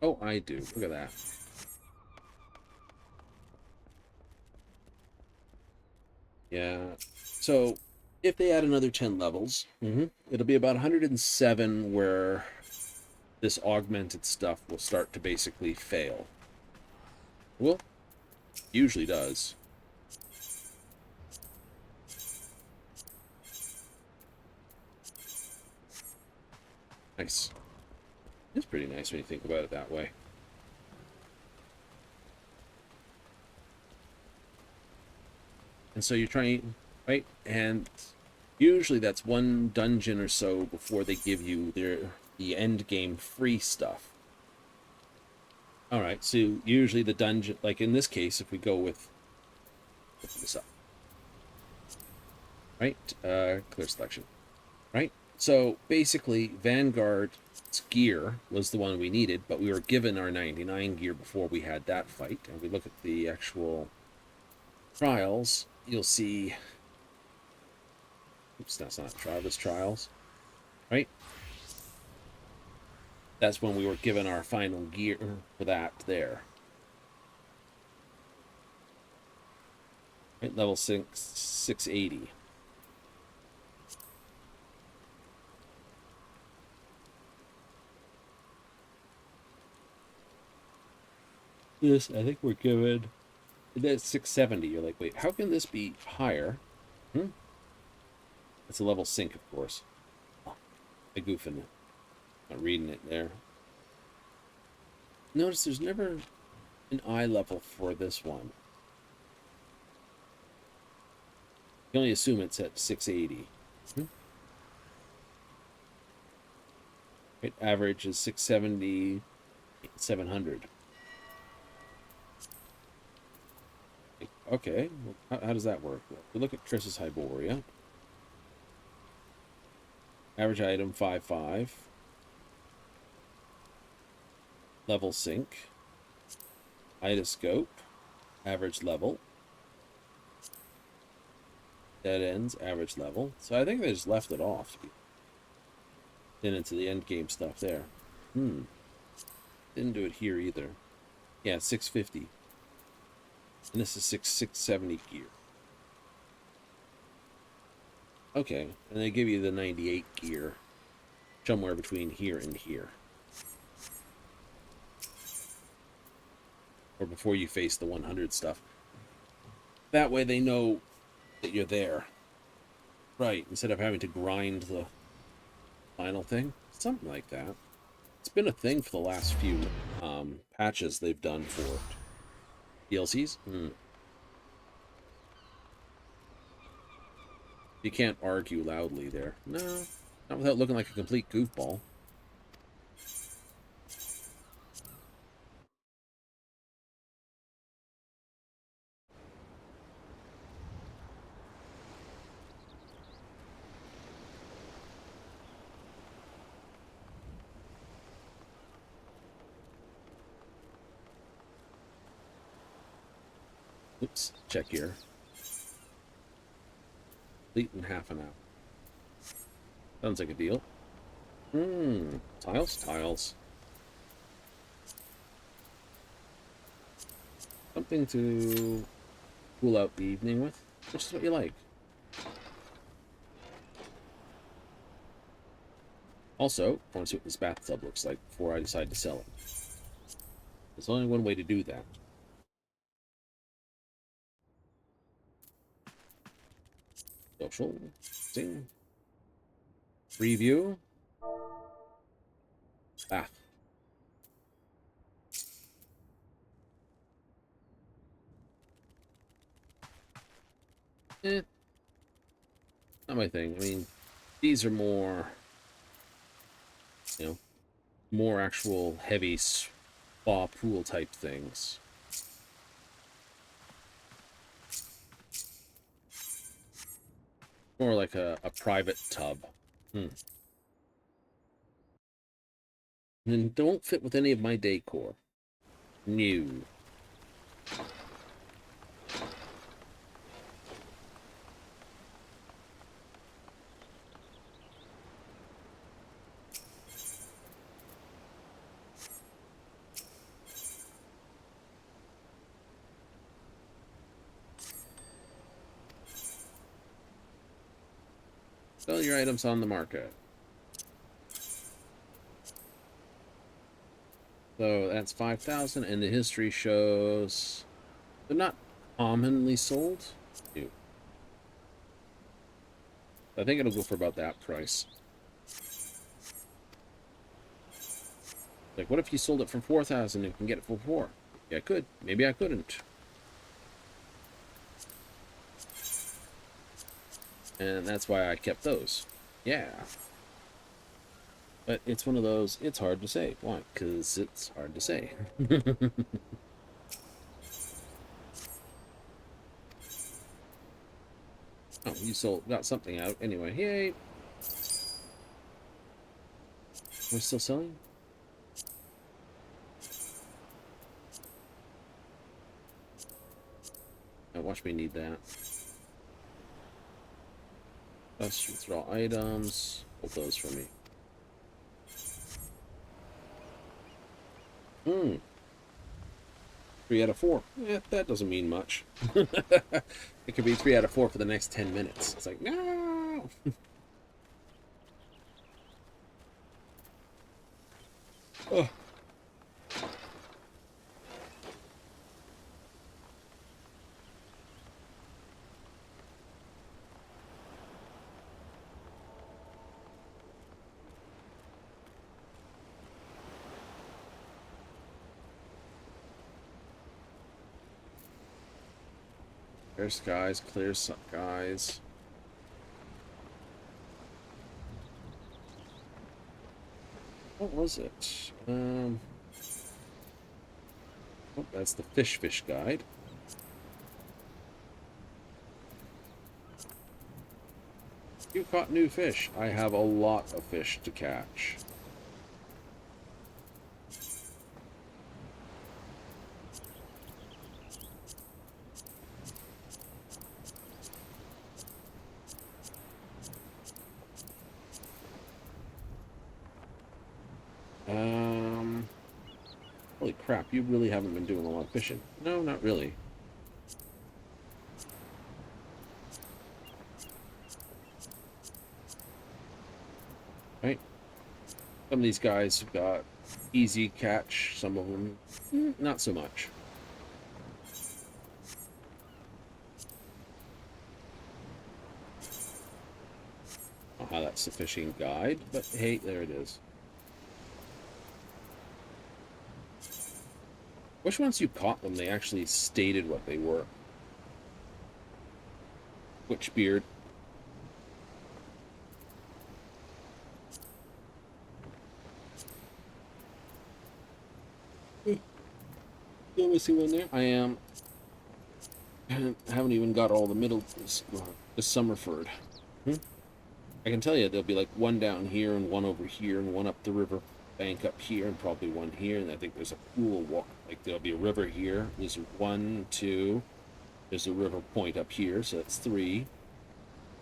[SPEAKER 1] Oh, I do. Look at that. Yeah. So, if they add another 10 levels, it'll be about 107 where this augmented stuff will start to basically fail. Well, usually does. Nice. It's pretty nice when you think about it that way. And so you're trying, right? And usually that's one dungeon or so before they give you the end game free stuff. All right, so usually the dungeon, like in this case, if we go with, open this up, right? Clear selection, right? So basically, Vanguard's gear was the one we needed, but we were given our 99 gear before we had that fight. And we look at the actual trials, you'll see. Oops, that's not trial. That's trials, right? That's when we were given our final gear for that there. Right, level 680. This, I think we're given... That's 670. You're like, wait, how can this be higher? It's a level sync, of course. I goofing it. Not reading it there. Notice there's never an eye level for this one. You can only assume it's at 680. Right, average is 670, 700. Okay, well, how does that work? We look at Triss's Hyboria. Average item 5.5. Level sync. Idoscope. Average level. Dead ends. Average level. So I think they just left it off. Then into the end game stuff there. Didn't do it here either. Yeah, 650. And this is 670 gear. Okay, and they give you the 98 gear somewhere between here and here. Or before you face the 100 stuff. That way they know that you're there. Right, instead of having to grind the final thing. Something like that. It's been a thing for the last few patches they've done for it. DLCs? You can't argue loudly there. No, not without looking like a complete goofball. Oops, check here. Complete in half an hour. Sounds like a deal. Tiles? Tiles. Something to cool out the evening with. Which is what you like. Also, I want to see what this bathtub looks like before I decide to sell it. There's only one way to do that. Social. Sing. Review. Bath. Not my thing. I mean, these are more, you know, more actual heavy spa pool type things. More like a private tub. And don't fit with any of my decor. New. Sell your items on the market. So that's 5,000, and the history shows they're not commonly sold. Ew. I think it'll go for about that price. Like, what if you sold it for 4,000 and can get it for 4? Yeah, I could. Maybe I couldn't. And that's why I kept those. Yeah. But it's one of those, it's hard to say. Why? Because it's hard to say. Oh, you got something out. Anyway, yay. We're still selling? Now watch me need that. Let's withdraw items. Hold those for me. 3 out of 4. Yeah, that doesn't mean much. It could be 3 out of 4 for the next 10 minutes. It's like, no! Oh. Clear skies, clear skies. What was it? Oh, that's the fish guide. You caught new fish. I have a lot of fish to catch. Holy crap, you really haven't been doing a lot of fishing. No, not really. Right? Some of these guys have got easy catch, some of them not so much. I don't know how that's the fishing guide, but hey, there it is. Wish once you caught them, they actually stated what they were. Which beard? You missing one there? I am. I haven't even got all the middle the Summerford. I can tell you there'll be like one down here and one over here and one up the river bank up here and probably one here, and I think there's a pool walk. Like there'll be a river here. There's 1, 2. There's a river point up here, so that's 3.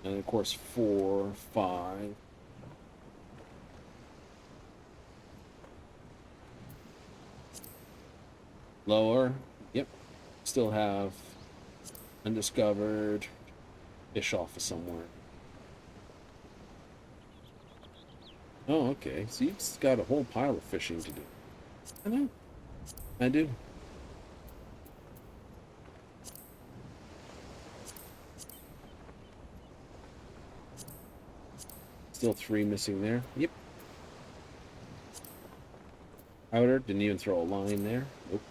[SPEAKER 1] And of course 4, 5. Lower. Yep. Still have undiscovered fish off of somewhere. Oh, okay. So you've got a whole pile of fishing to do. I know. I do. Still 3 missing there. Yep. Outer, didn't even throw a line there. Nope.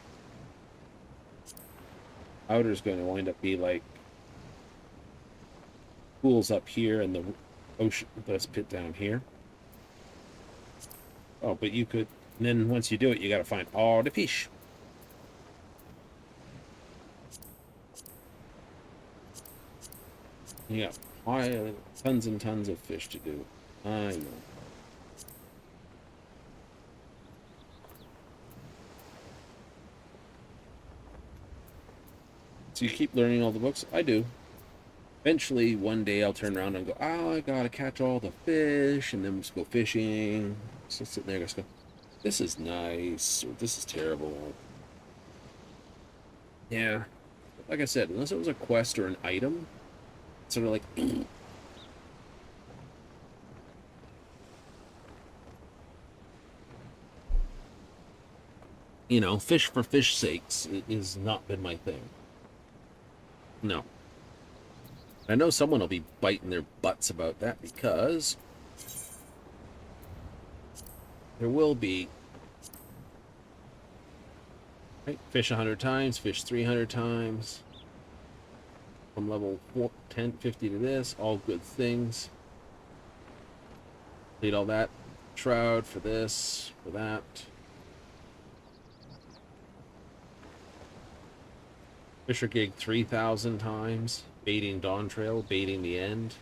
[SPEAKER 1] Outer's going to wind up be like pools up here and the ocean, this pit down here. Oh, but you could, and then once you do it, you got to find all the fish. You got tons and tons of fish to do. I know. So you keep learning all the books? I do. Eventually, one day I'll turn around and go, oh, I gotta catch all the fish, and then just go fishing. So sitting there, just go, this is nice, or this is terrible. Yeah. Like I said, unless it was a quest or an item, it's sort of like, you know, fish for fish sakes has not been my thing. No. I know someone will be biting their butts about that because there will be, right, fish 100 times, fish 300 times, from level 10, 50 to this, all good things. Need all that. Shroud for this, for that. Fisher gig 3,000 times. Baiting Dawn Trail, baiting the end.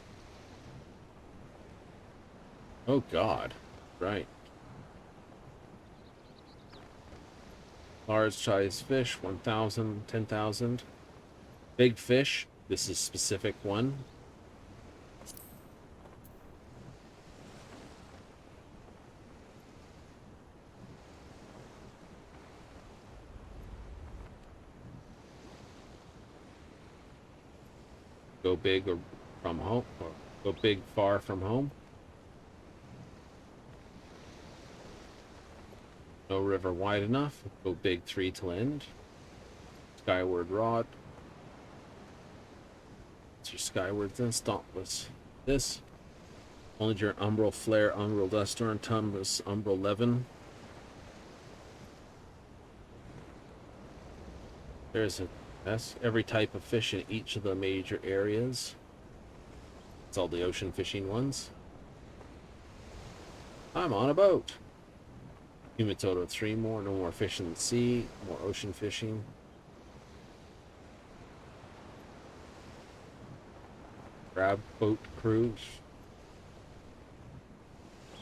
[SPEAKER 1] Oh god. Right. Large size fish, 1,000, 10,000. Big fish, this is specific one. Go big or from home, or go big far from home. No river wide enough. Go big 3 till end. Skyward rod. It's your skywards and stompless. This. Only your umbral flare, umbral dust storm, tumbless, umbral levin. There's a that's every type of fish in each of the major areas. It's all the ocean fishing ones. I'm on a boat. Humitoto 3 more, no more fish in the sea, more ocean fishing. Crab boat cruise.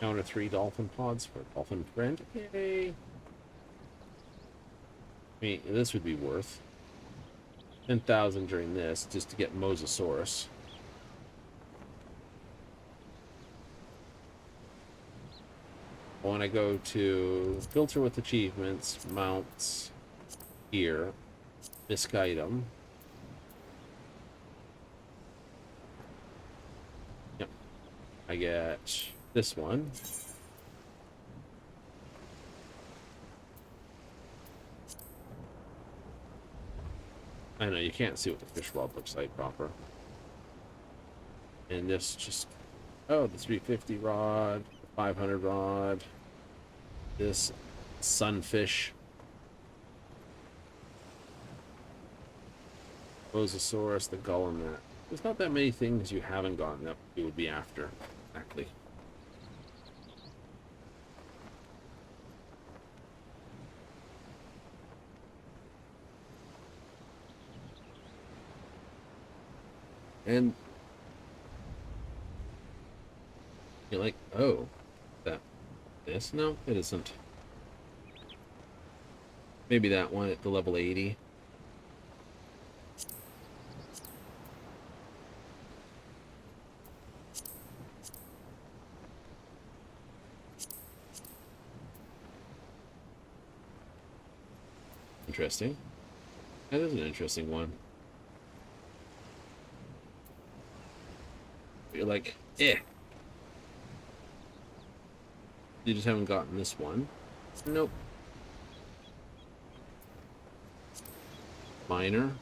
[SPEAKER 1] Counter 3 dolphin pods for dolphin friend. Yay! I mean, this would be worth 10,000 during this just to get Mosasaurus. I want to go to filter with achievements, mounts, here, misc item. Yep. I get this one. I know you can't see what the fish rod looks like proper. And this just, oh, the 350 rod, 500 rod, this sunfish, Mosasaurus, the gull, and that. There's not that many things you haven't gotten that you would be after, exactly. And you're like, oh, this? No, it isn't. Maybe that one at the level 80. Interesting. That is an interesting one. You're like, eh. You just haven't gotten this one. Nope. Minor.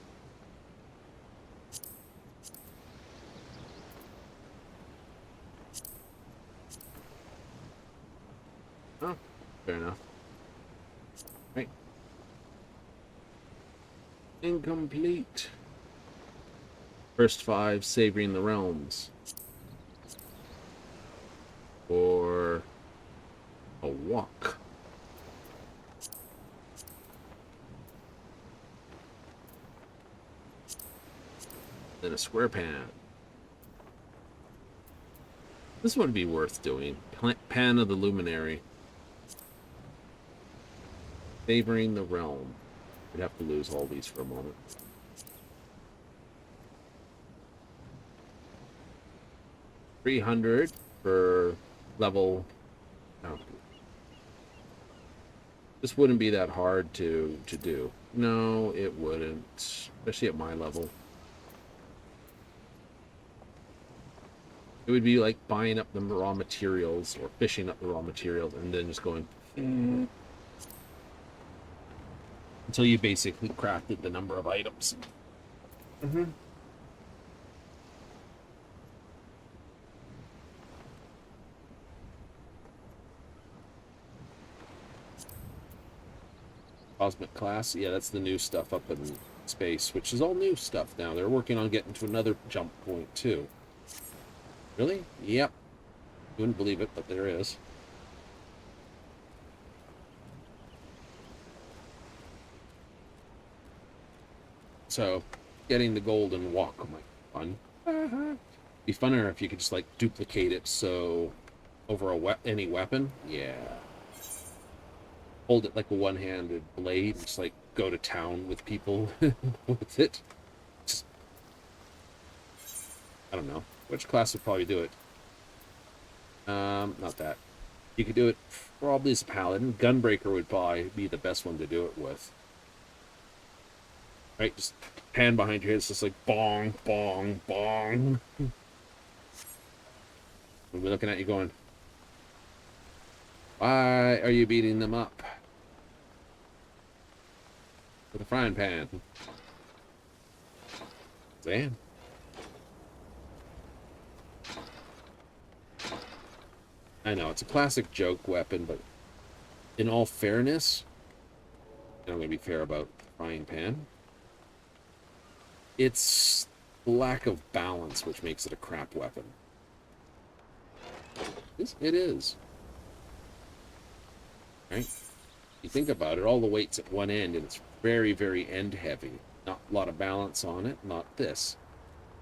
[SPEAKER 1] Oh, fair enough. Right. Incomplete. First 5, Savoring the Realms. Or a walk. Then a square pan. This would be worth doing. Pan of the Luminary. Favoring the Realm. We'd have to lose all these for a moment. $300 for level. No. This wouldn't be that hard to do. No, it wouldn't. Especially at my level. It would be like buying up the raw materials or fishing up the raw materials and then just going until you basically crafted the number of items. Cosmic class, yeah, that's the new stuff up in space, which is all new stuff now. They're working on getting to another jump point too. Really? Yep. You wouldn't believe it, but there is. So, getting the golden walk might be fun. Be funner if you could just like duplicate it so over any weapon. Yeah. Hold it like a one-handed blade, just like go to town with people with it. Just, I don't know. Which class would probably do it? Not that. You could do it probably as a paladin. Gunbreaker would probably be the best one to do it with. Right, just pan behind your head. It's just like bong, bong, bong. We'll be looking at you going, why are you beating them up with a frying pan? Damn. I know, it's a classic joke weapon, but in all fairness, and I'm going to be fair about the frying pan, it's lack of balance which makes it a crap weapon. It is. Right? You think about it, all the weight's at one end, and it's very, very end heavy. Not a lot of balance on it, not this.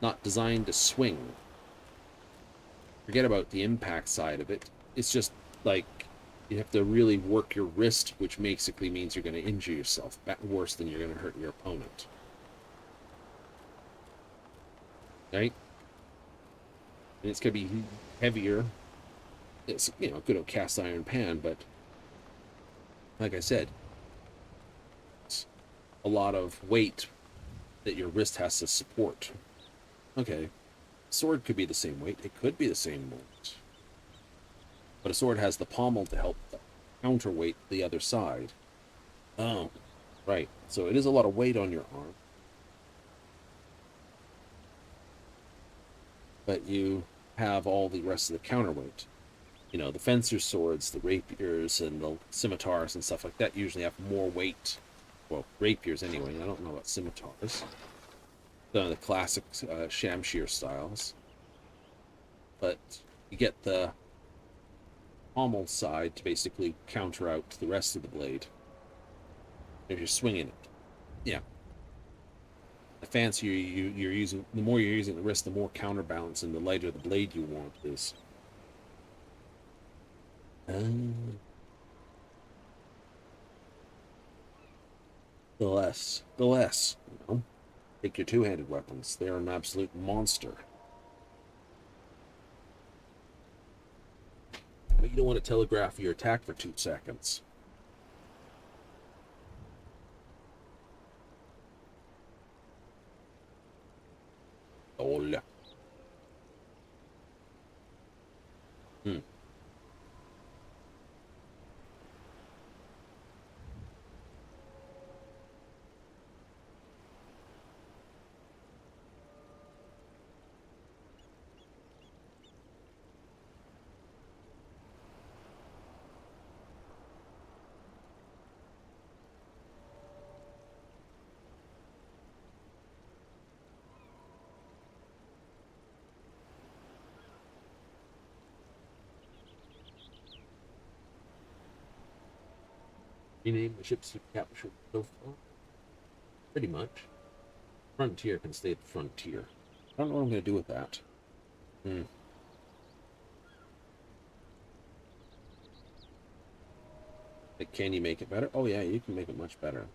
[SPEAKER 1] Not designed to swing. Forget about the impact side of it. It's just like you have to really work your wrist, which basically means you're going to injure yourself worse than you're going to hurt your opponent. Right? And it's going to be heavier. It's, you know, a good old cast iron pan, but like I said, it's a lot of weight that your wrist has to support. Okay. Sword could be the same weight. It could be the same weight. But a sword has the pommel to help counterweight the other side. Oh, right. So it is a lot of weight on your arm. But you have all the rest of the counterweight. You know, the fencer's swords, the rapiers, and the scimitars and stuff like that usually have more weight. Well, rapiers anyway. I don't know about scimitars. The classic Shamshir styles. But you get the pommel side to basically counter out the rest of the blade. If you're swinging it. Yeah. The fancier you're using, the more you're using the wrist, the more counterbalance and the lighter the blade you want is. The less. You know? Take your two-handed weapons. They're an absolute monster. But you don't want to telegraph your attack for 2 seconds. Oh, yeah. Rename the ships to capture so far? Pretty much. Frontier can stay at the frontier. I don't know what I'm going to do with that. Like, can you make it better? Oh, yeah, you can make it much better.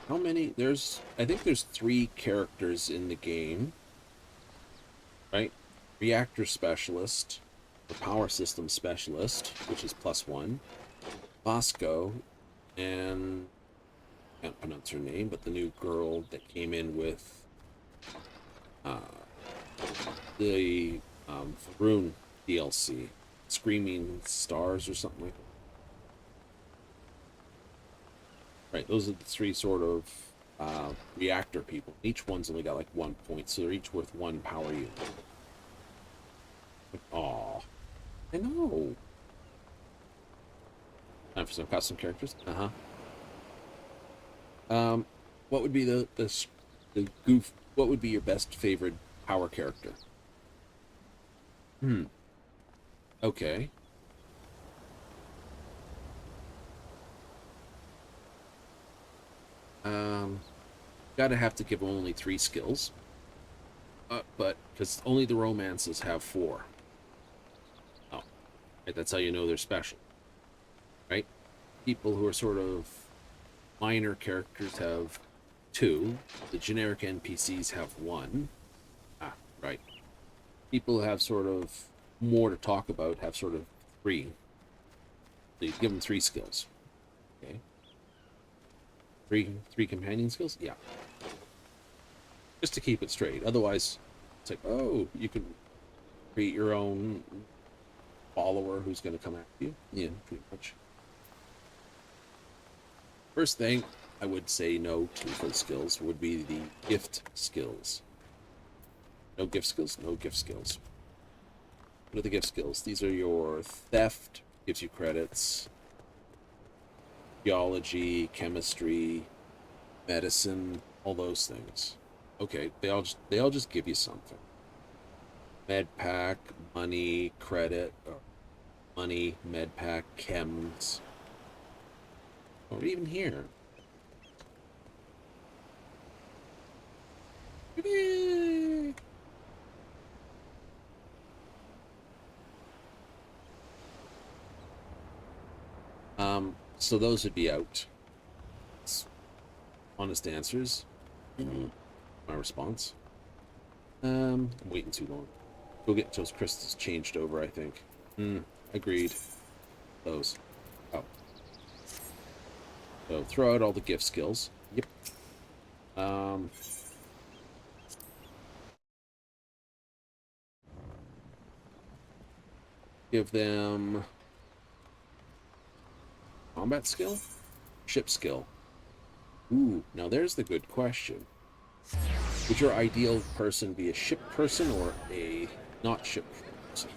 [SPEAKER 1] How many? I think there's 3 characters in the game, right? Reactor specialist, the power system specialist, which is +1, Bosco, and I can't pronounce her name, but the new girl that came in with the Varun DLC, Screaming Stars or something like that. Right, those are the 3 sort of reactor people. Each one's only got like 1 point, so they're each worth 1 power unit. Aw, I know. Time for some custom characters. What would be the goof? What would be your best favorite power character? Okay. Gotta have to give them only 3 skills. But because only the romances have 4. Oh, right, that's how you know they're special, right? People who are sort of minor characters have 2. The generic NPCs have 1. Ah, right. People who have sort of more to talk about have sort of 3. So you give them 3 skills. Okay. Three companion skills? Yeah. Just to keep it straight. Otherwise, it's like, oh, you can create your own follower who's going to come after you. Yeah, pretty much. First thing I would say no to for the skills would be the gift skills. No gift skills? No gift skills. What are the gift skills? These are your theft, gives you credits, geology, chemistry, medicine, all those things. Okay, they all just give you something. Med pack, money, credit, or money, med pack, chems. Or even here. So those would be out. Honest answers. My response. I'm waiting too long. Go get those crystals changed over, I think. Agreed. Those. Oh. So throw out all the gift skills. Yep. Give them combat skill? Ship skill. Ooh, now there's the good question. Would your ideal person be a ship person or a not ship person?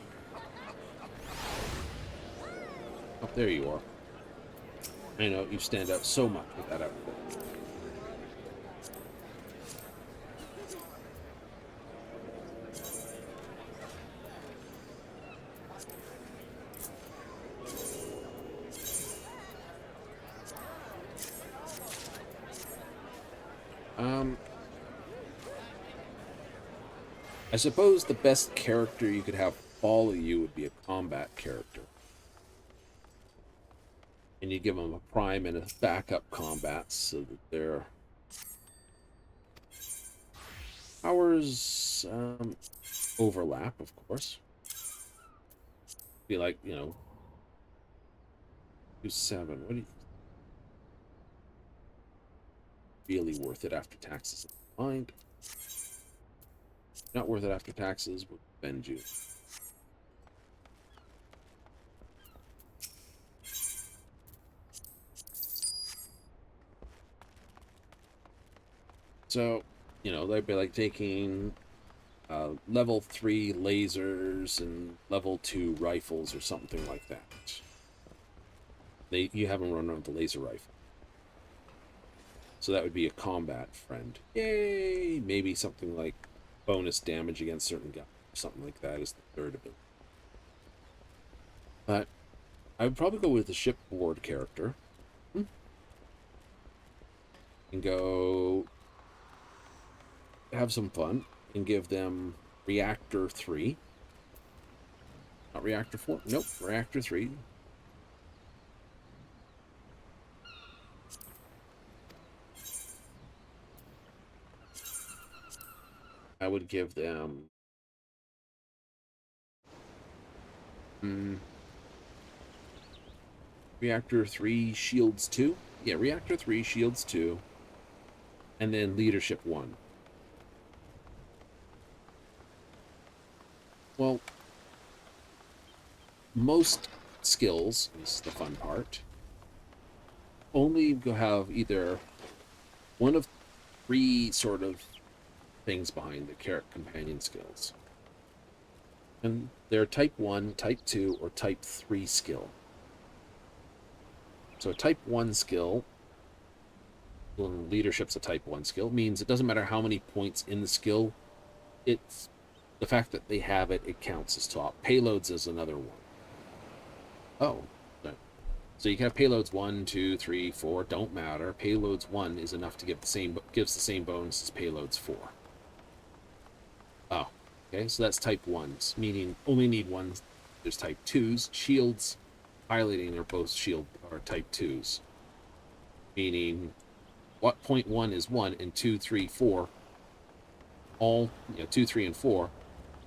[SPEAKER 1] Oh, there you are. I know, you stand out so much with that outfit. I suppose the best character you could have follow you would be a combat character. And you give them a prime and a backup combat so that their powers overlap, of course. Be like, you know, 2-7. What do you really worth it after taxes? Mind. Not worth it after taxes would bend you. So, you know, they'd be like taking level 3 lasers and level 2 rifles or something like that. You have them run around with the laser rifle. So that would be a combat friend. Yay! Maybe something like bonus damage against certain guns. Something like that is the third ability. But I would probably go with the shipboard character. And go have some fun and give them Reactor 3. Not Reactor 4? Nope, Reactor 3. I would give them Reactor 3 Shields 2. Yeah, Reactor 3 Shields 2. And then Leadership 1. Well, most skills, is the fun part, only have either one of 3 sort of things behind the character companion skills. And they're type 1, type 2, or type 3 skill. So a type 1 skill, when leadership's a type 1 skill, means it doesn't matter how many points in the skill, it's the fact that they have it, it counts as top. Payloads is another one. Oh, so you can have payloads 1, 2, 3, 4, don't matter. Payloads 1 is enough to give gives the same bonus as payloads 4. Oh, okay, so that's type 1s, meaning only need 1. There's type 2s. Shields, piloting are both are type 2s. Meaning what point 1 is 1 and 2, 3, 4, all 2, 3, and 4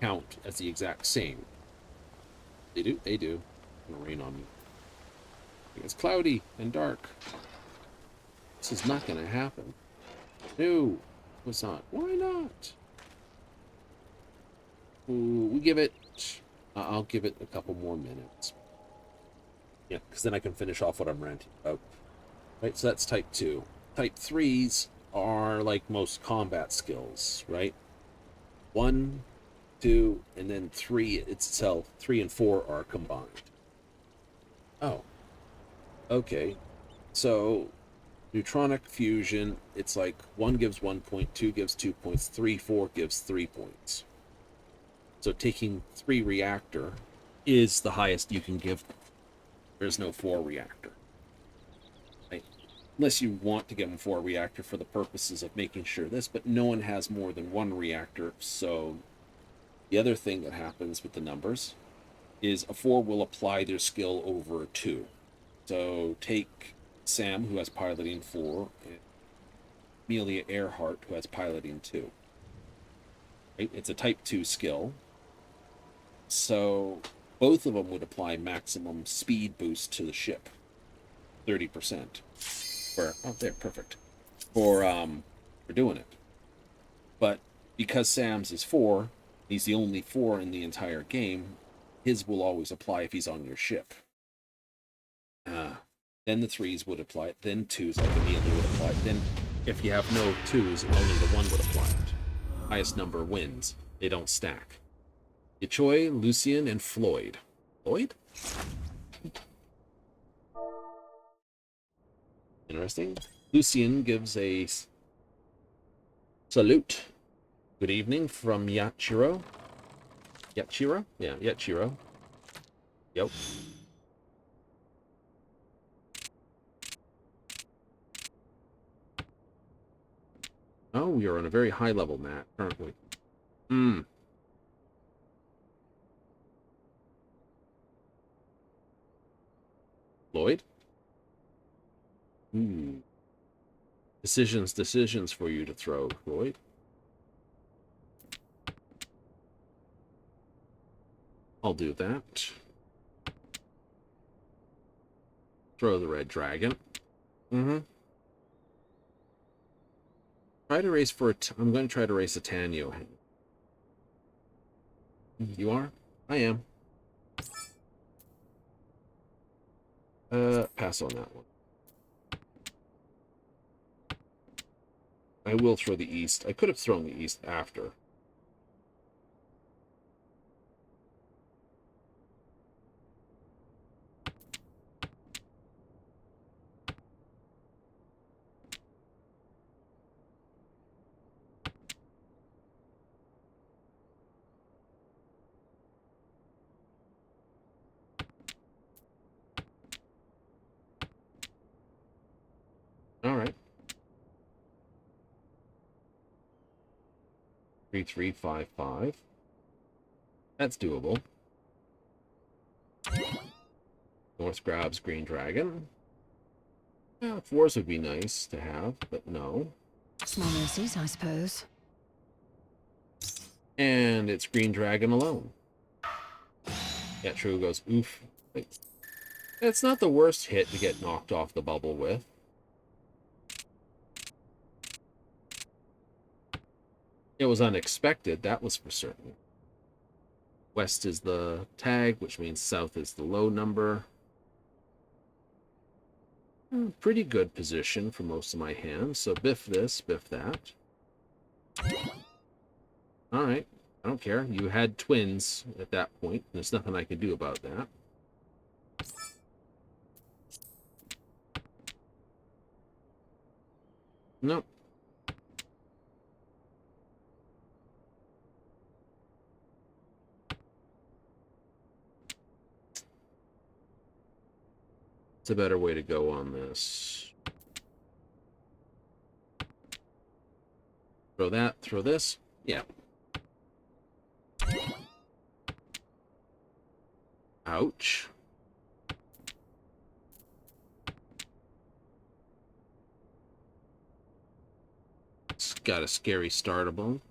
[SPEAKER 1] count as the exact same. They do. It's gonna rain on me. It's cloudy and dark. This is not gonna happen. No, it's not. Why not? Ooh, we give it. I'll give it a couple more minutes. Yeah, because then I can finish off what I'm ranting about. Right, so that's type 2. Type 3s are like most combat skills, right? 1, 2, and then 3 itself. 3 and 4 are combined. Oh. Okay. So, neutronic fusion, it's like 1 gives 1 point, 2 gives 2 points, 3, 4 gives 3 points. So taking 3 reactor is the highest you can give them. There's no 4 reactor. Right? Unless you want to give them 4 reactor for the purposes of making sure this, but no one has more than 1 reactor, so the other thing that happens with the numbers is a 4 will apply their skill over a 2. So take Sam, who has piloting 4, and Amelia Earhart, who has piloting 2. Right? It's a type 2 skill. So both of them would apply maximum speed boost to the ship. 30%. There, perfect. For doing it. But because Sam's is 4, he's the only 4 in the entire game, his will always apply if he's on your ship. Then the 3s would apply it, then 2s like Amelia would apply it. Then if you have no 2s, only the 1 would apply it. Highest number wins. They don't stack. Choi, Lucian, and Floyd. Floyd? Interesting. Lucian gives a salute. Good evening from Yachiro. Yachiro? Yeah, Yachiro. Yep. Oh, we are on a very high level, Matt, aren't we? Lloyd? Decisions for you to throw, Lloyd. I'll do that. Throw the red dragon. Try to race for I'm going to try to race a Tanyo. You are? I am. Pass on that one. I will throw the east. I could have thrown the east after. 3-3-5-5. That's doable. North grabs Green Dragon. Yeah, 4s would be nice to have, but no.
[SPEAKER 4] Small mercies, I suppose.
[SPEAKER 1] And it's Green Dragon alone. Yeah, True goes, oof. It's not the worst hit to get knocked off the bubble with. It was unexpected, that was for certain. West is the tag, which means south is the low number. Pretty good position for most of my hands. So biff this, biff that. Alright, I don't care. You had twins at that point. There's nothing I can do about that. Nope. It's a better way to go on this. Throw that, throw this. Yeah. Ouch. It's got a scary startable.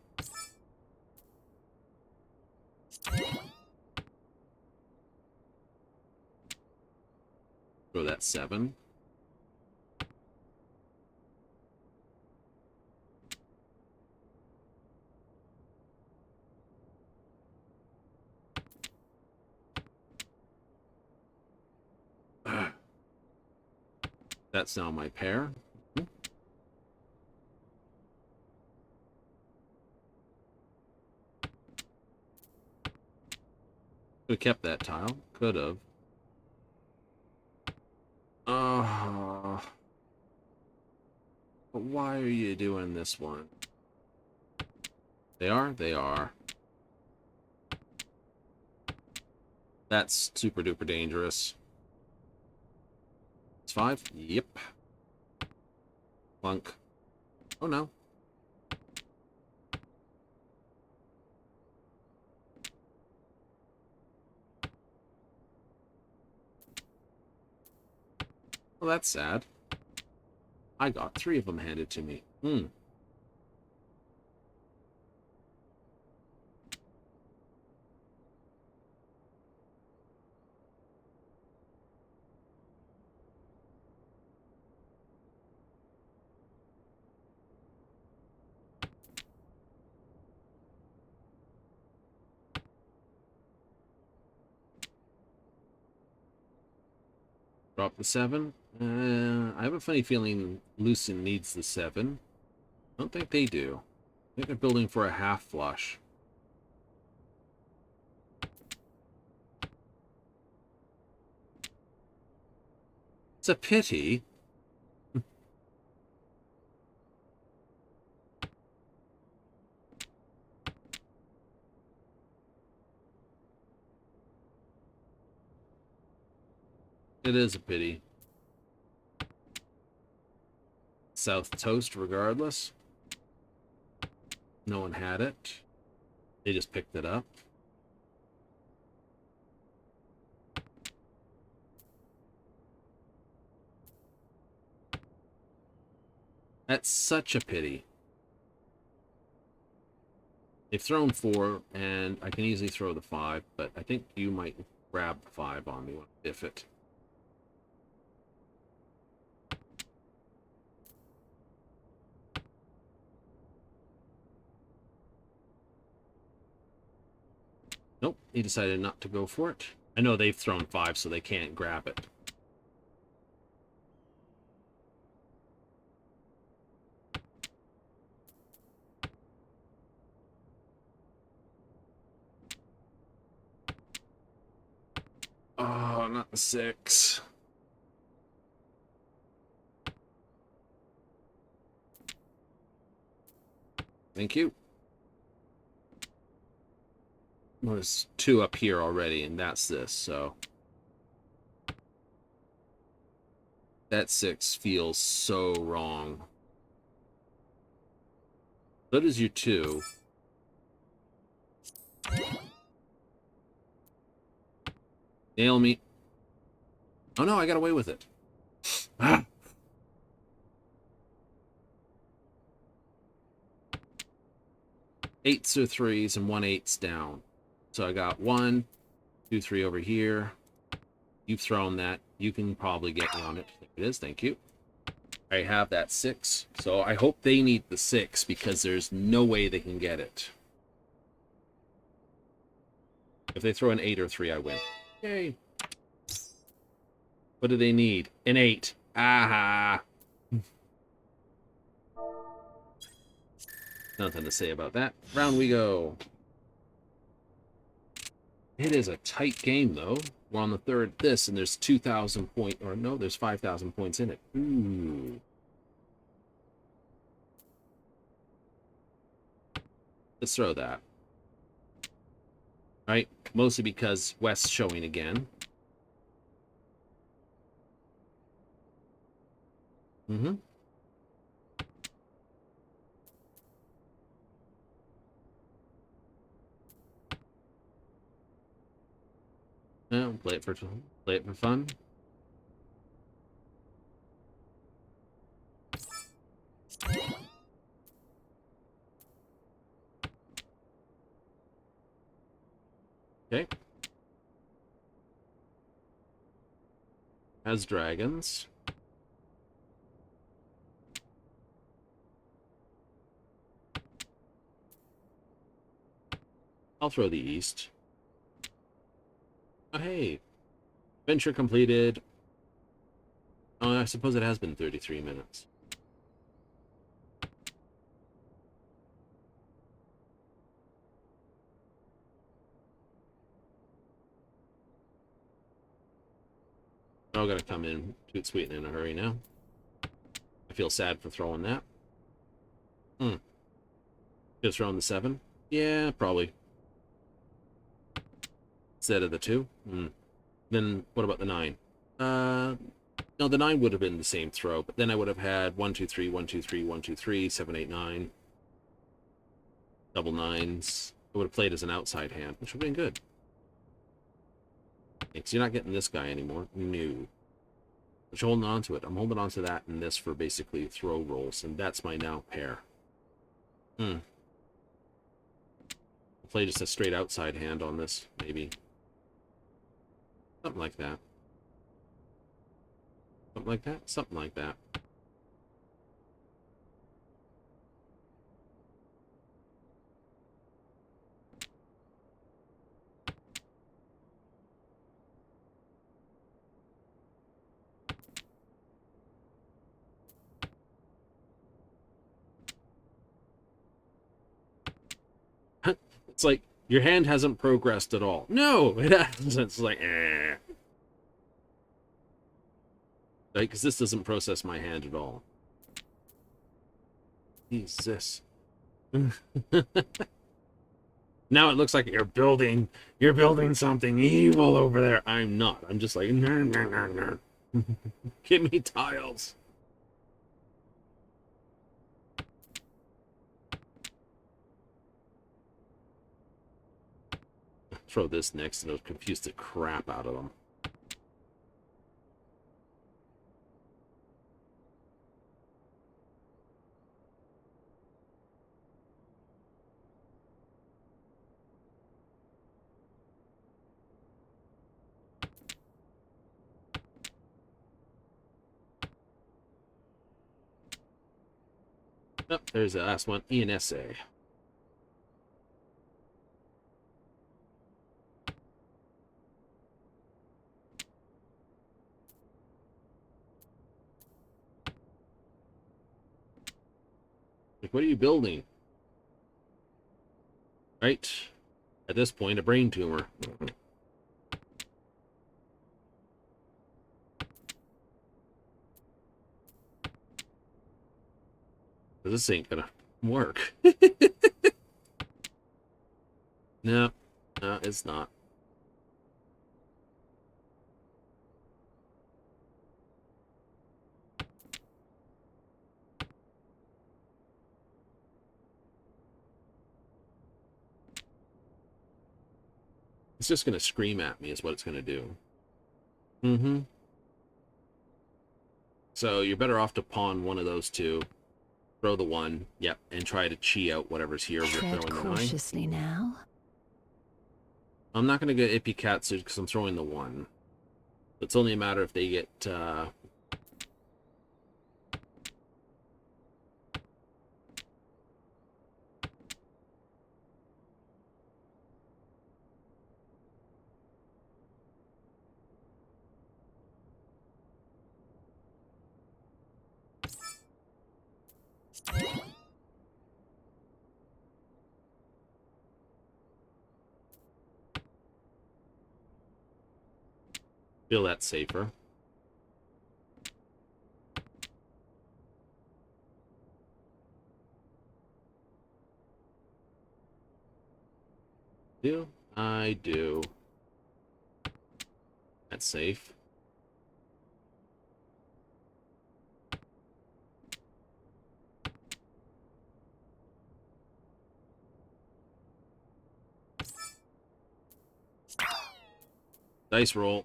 [SPEAKER 1] Throw that 7. That's now my pair. Could have kept that tile. Could have. But why are you doing this one? They are? They are. That's super duper dangerous. It's 5? Yep. Plunk. Oh no. Well, that's sad. I got 3 of them handed to me. Drop the 7. I have a funny feeling Lucien needs the 7. I don't think they do. I think they're building for a half flush. It's a pity. It is a pity. South toast regardless. No one had it. They just picked it up. That's such a pity. They've thrown 4, and I can easily throw the 5, but I think you might grab the 5 on me if it. Nope, he decided not to go for it. I know they've thrown 5, so they can't grab it. Oh, not the 6. Thank you. Well, there's 2 up here already, and that's this, so. That 6 feels so wrong. So does your 2. Nail me. Oh no, I got away with it. Ah. Eights or threes and 1/8's down. So I got 1, 2, 3 over here. You've thrown that. You can probably get me on it. There it is. Thank you. I have that 6. So I hope they need the 6 because there's no way they can get it. If they throw an 8 or 3, I win. Yay. What do they need? An 8. Aha. Nothing to say about that. Round we go. It is a tight game, though. We're on the third this, and there's 2,000 point, or no, there's 5,000 points in it. Ooh. Let's throw that. Right? Mostly because West's showing again. Mm-hmm. Yeah, play it for fun. Okay. Has dragons. I'll throw the east. Oh, hey. Venture completed. Oh, I suppose it has been 33 minutes. Oh, gotta come in toot sweet in a hurry now. I feel sad for throwing that. Just throwing the 7? Yeah, probably. Instead of the 2? Then what about the 9? No, the 9 would have been the same throw, but then I would have had 1, 2, 3, 1, 2, 3, 1, 2, 3, 7, 8, 9. Double 9s. I would have played as an outside hand, which would have been good. Because you're not getting this guy anymore. No. But you're holding on to it. I'm holding on to that and this for basically throw rolls, and that's my now pair. I'll play just a straight outside hand on this, maybe. Something like that. Something like that? Something like that. It's like, your hand hasn't progressed at all. No, it hasn't. It's like, eh. Right? Because this doesn't process my hand at all. Jesus. Now it looks like you're building something evil over there. I'm not. I'm just like, nah, nah, nah, nah. Give me tiles. Throw this next and it'll confuse the crap out of them. Oh, there's the last one. ENSA. Like, what are you building? Right? At this point, a brain tumor. This ain't gonna work. No, no, it's not. It's just going to scream at me is what it's going to do. Mm-hmm. So you're better off to pawn one of those two. Throw the 1. Yep. And try to chi out whatever's here. You're
[SPEAKER 4] Tread
[SPEAKER 1] throwing the 9.
[SPEAKER 4] cautiously now.
[SPEAKER 1] I'm not going to get Ipikatsu because I'm throwing the 1. It's only a matter if they get... feel that safer. Do? I do. That's safe. Dice roll.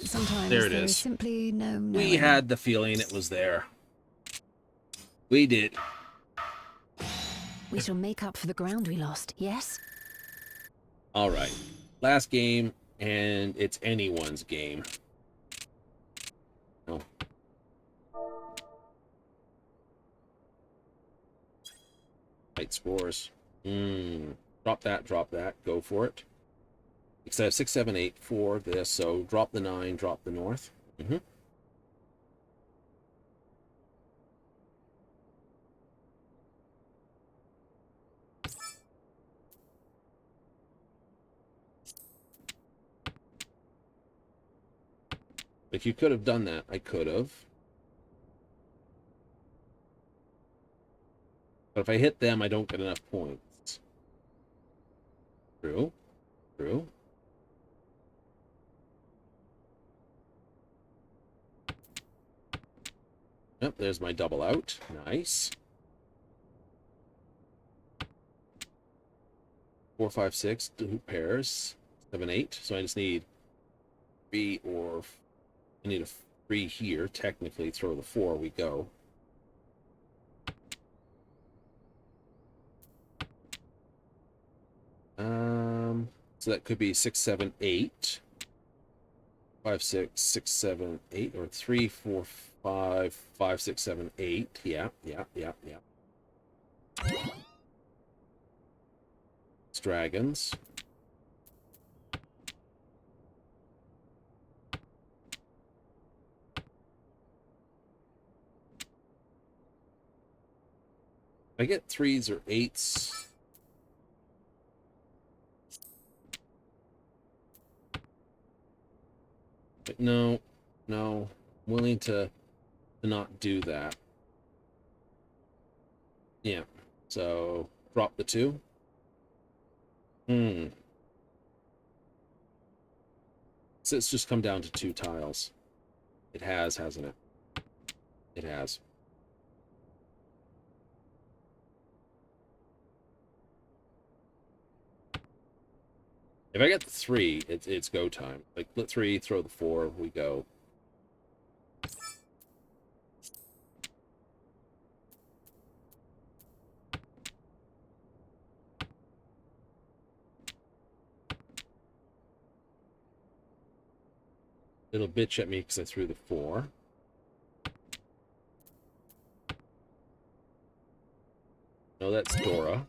[SPEAKER 4] Sometimes
[SPEAKER 1] There it
[SPEAKER 4] there
[SPEAKER 1] is.
[SPEAKER 4] is simply no knowing.
[SPEAKER 1] We had the feeling it was there. We did.
[SPEAKER 4] We shall make up for the ground we lost, yes?
[SPEAKER 1] All right. Last game, and it's anyone's game. Oh. Light scores. Drop that. Go for it. Because I have 6, 7, 8 for this, so drop the 9, drop the north. Like, you could have done that. I could have. But if I hit them, I don't get enough points. True. True. Yep, there's my double out. Nice. 4, 5, 6, 2 pairs. 7, 8. So I just need 3 or... I need a 3 here. Technically, throw the 4. We go. So that could be 6, 7, 8. 5, 6, 6, 7, 8, or 3, 4, 5, 5, 6, 7, 8. Yeah. It's dragons. If I get 3s or 8s. But no. I'm willing to not do that. Yeah. So drop the 2. So it's just come down to 2 tiles. It has, hasn't it? It has. If I get the 3, it's go time. Like, let 3, throw the 4, we go. It'll bitch at me because I threw the 4. No, that's Dora.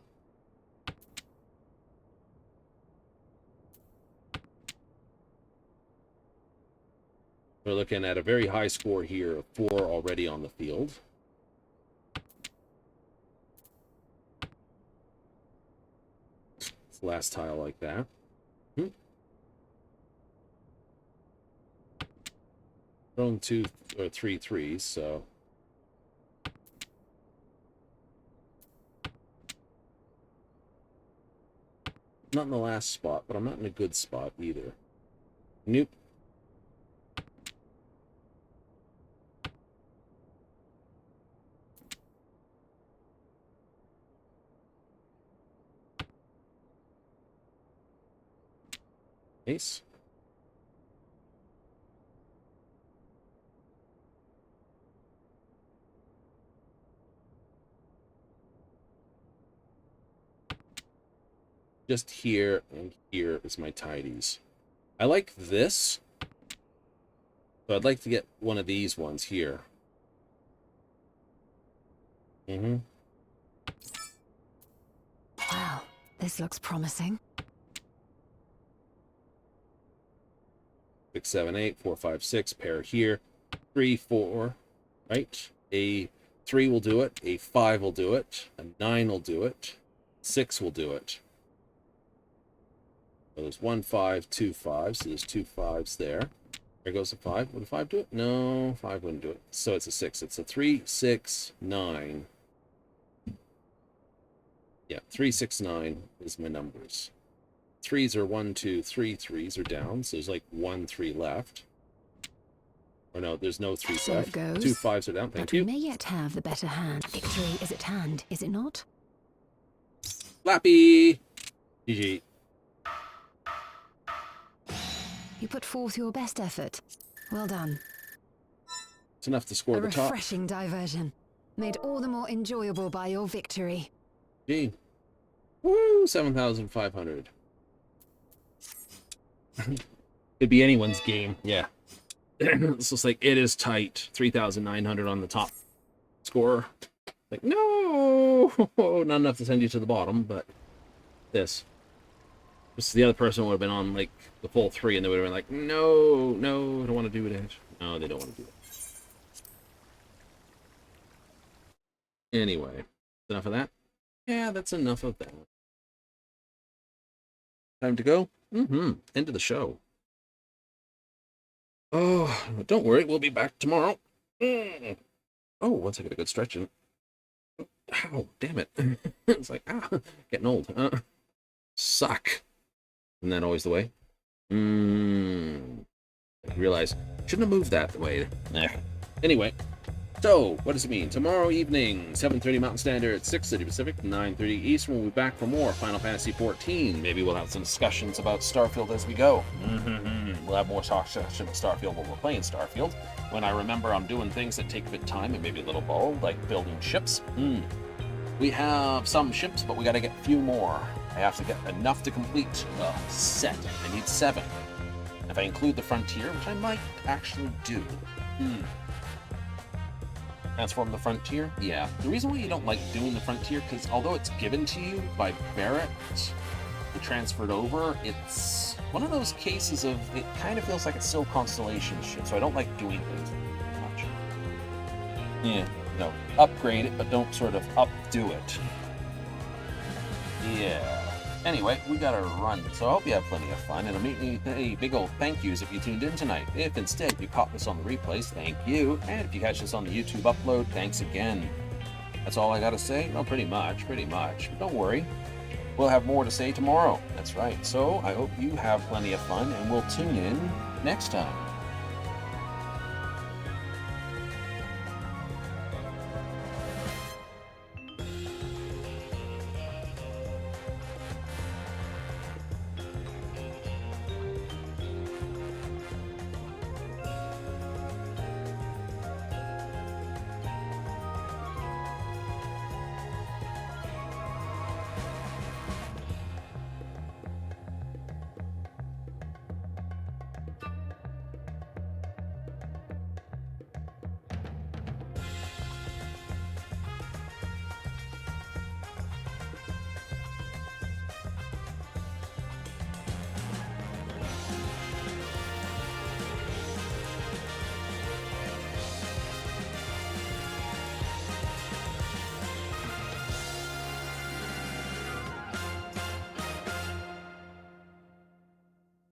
[SPEAKER 1] We're looking at a very high score here of 4 already on the field. It's the last tile like that. Thrown 2 or 3 3s, so... Not in the last spot, but I'm not in a good spot either. Nope. Ace. Just here and here is my tidies. I like this. So I'd like to get one of these ones here.
[SPEAKER 4] Wow, this looks promising.
[SPEAKER 1] 6, 7, 8, 4, 5, 6, pair here. 3, 4, right? A 3 will do it. A 5 will do it. A 9 will do it. 6 will do it. So there's 1 5, 2 5. So there's 2 5s there. There goes a 5. Would a 5 do it? No, 5 wouldn't do it. So it's a 6. It's a 3, 6, 9. Yeah, 3, 6, 9 is my numbers. 3s are 1, 2, 3 3s are down. So there's like 1 3 left. Or no, there's no 3
[SPEAKER 4] So
[SPEAKER 1] left.
[SPEAKER 4] it goes.
[SPEAKER 1] 2 5s are down. Thank
[SPEAKER 4] But
[SPEAKER 1] you.
[SPEAKER 4] we may yet have the better hand. Victory is at hand, is it not?
[SPEAKER 1] Flappy! GG.
[SPEAKER 4] You put forth your best effort. Well done.
[SPEAKER 1] It's enough to score
[SPEAKER 4] A
[SPEAKER 1] the top.
[SPEAKER 4] refreshing diversion. Made all the more enjoyable by your victory.
[SPEAKER 1] Gee. Woo! 7,500. Could be anyone's game. Yeah. It's just like, it is tight. 3,900 on the top scorer. Like, no! Not enough to send you to the bottom, but this. The other person would have been on, like, the full 3, and they would have been like, no, I don't want to do it. No, they don't want to do it. Anyway, enough of that? Yeah, that's enough of that. Time to go? End of the show. Oh, don't worry, we'll be back tomorrow. Oh, once I get a good stretch in. Ow, damn it. It's like, getting old. Suck. Isn't that always the way? I realize, shouldn't have moved that way. Anyway, so, what does it mean? Tomorrow evening, 7:30 Mountain Standard, 6:30 Pacific, 9:30 Eastern, we'll be back for more Final Fantasy XIV. Maybe we'll have some discussions about Starfield as we go. We'll have more discussion of Starfield while we're playing Starfield. When I remember I'm doing things that take a bit of time and maybe a little bold, like building ships. We have some ships, but we gotta get a few more. I have to get enough to complete the set. I need 7. If I include the Frontier, which I might actually do. Transform the Frontier? Yeah. The reason why you don't like doing the Frontier, because although it's given to you by Barrett, and transferred over, it's one of those cases of, it kind of feels like it's still Constellation shit, so I don't like doing things much. Yeah, no. Upgrade it, but don't sort of updo it. Yeah. Anyway, we gotta run, so I hope you have plenty of fun, and a big old thank yous if you tuned in tonight. If instead you caught this on the replays, thank you, and if you catch this on the YouTube upload, thanks again. That's all I gotta say? Well, pretty much. But don't worry, we'll have more to say tomorrow. That's right, so I hope you have plenty of fun, and we'll tune in next time.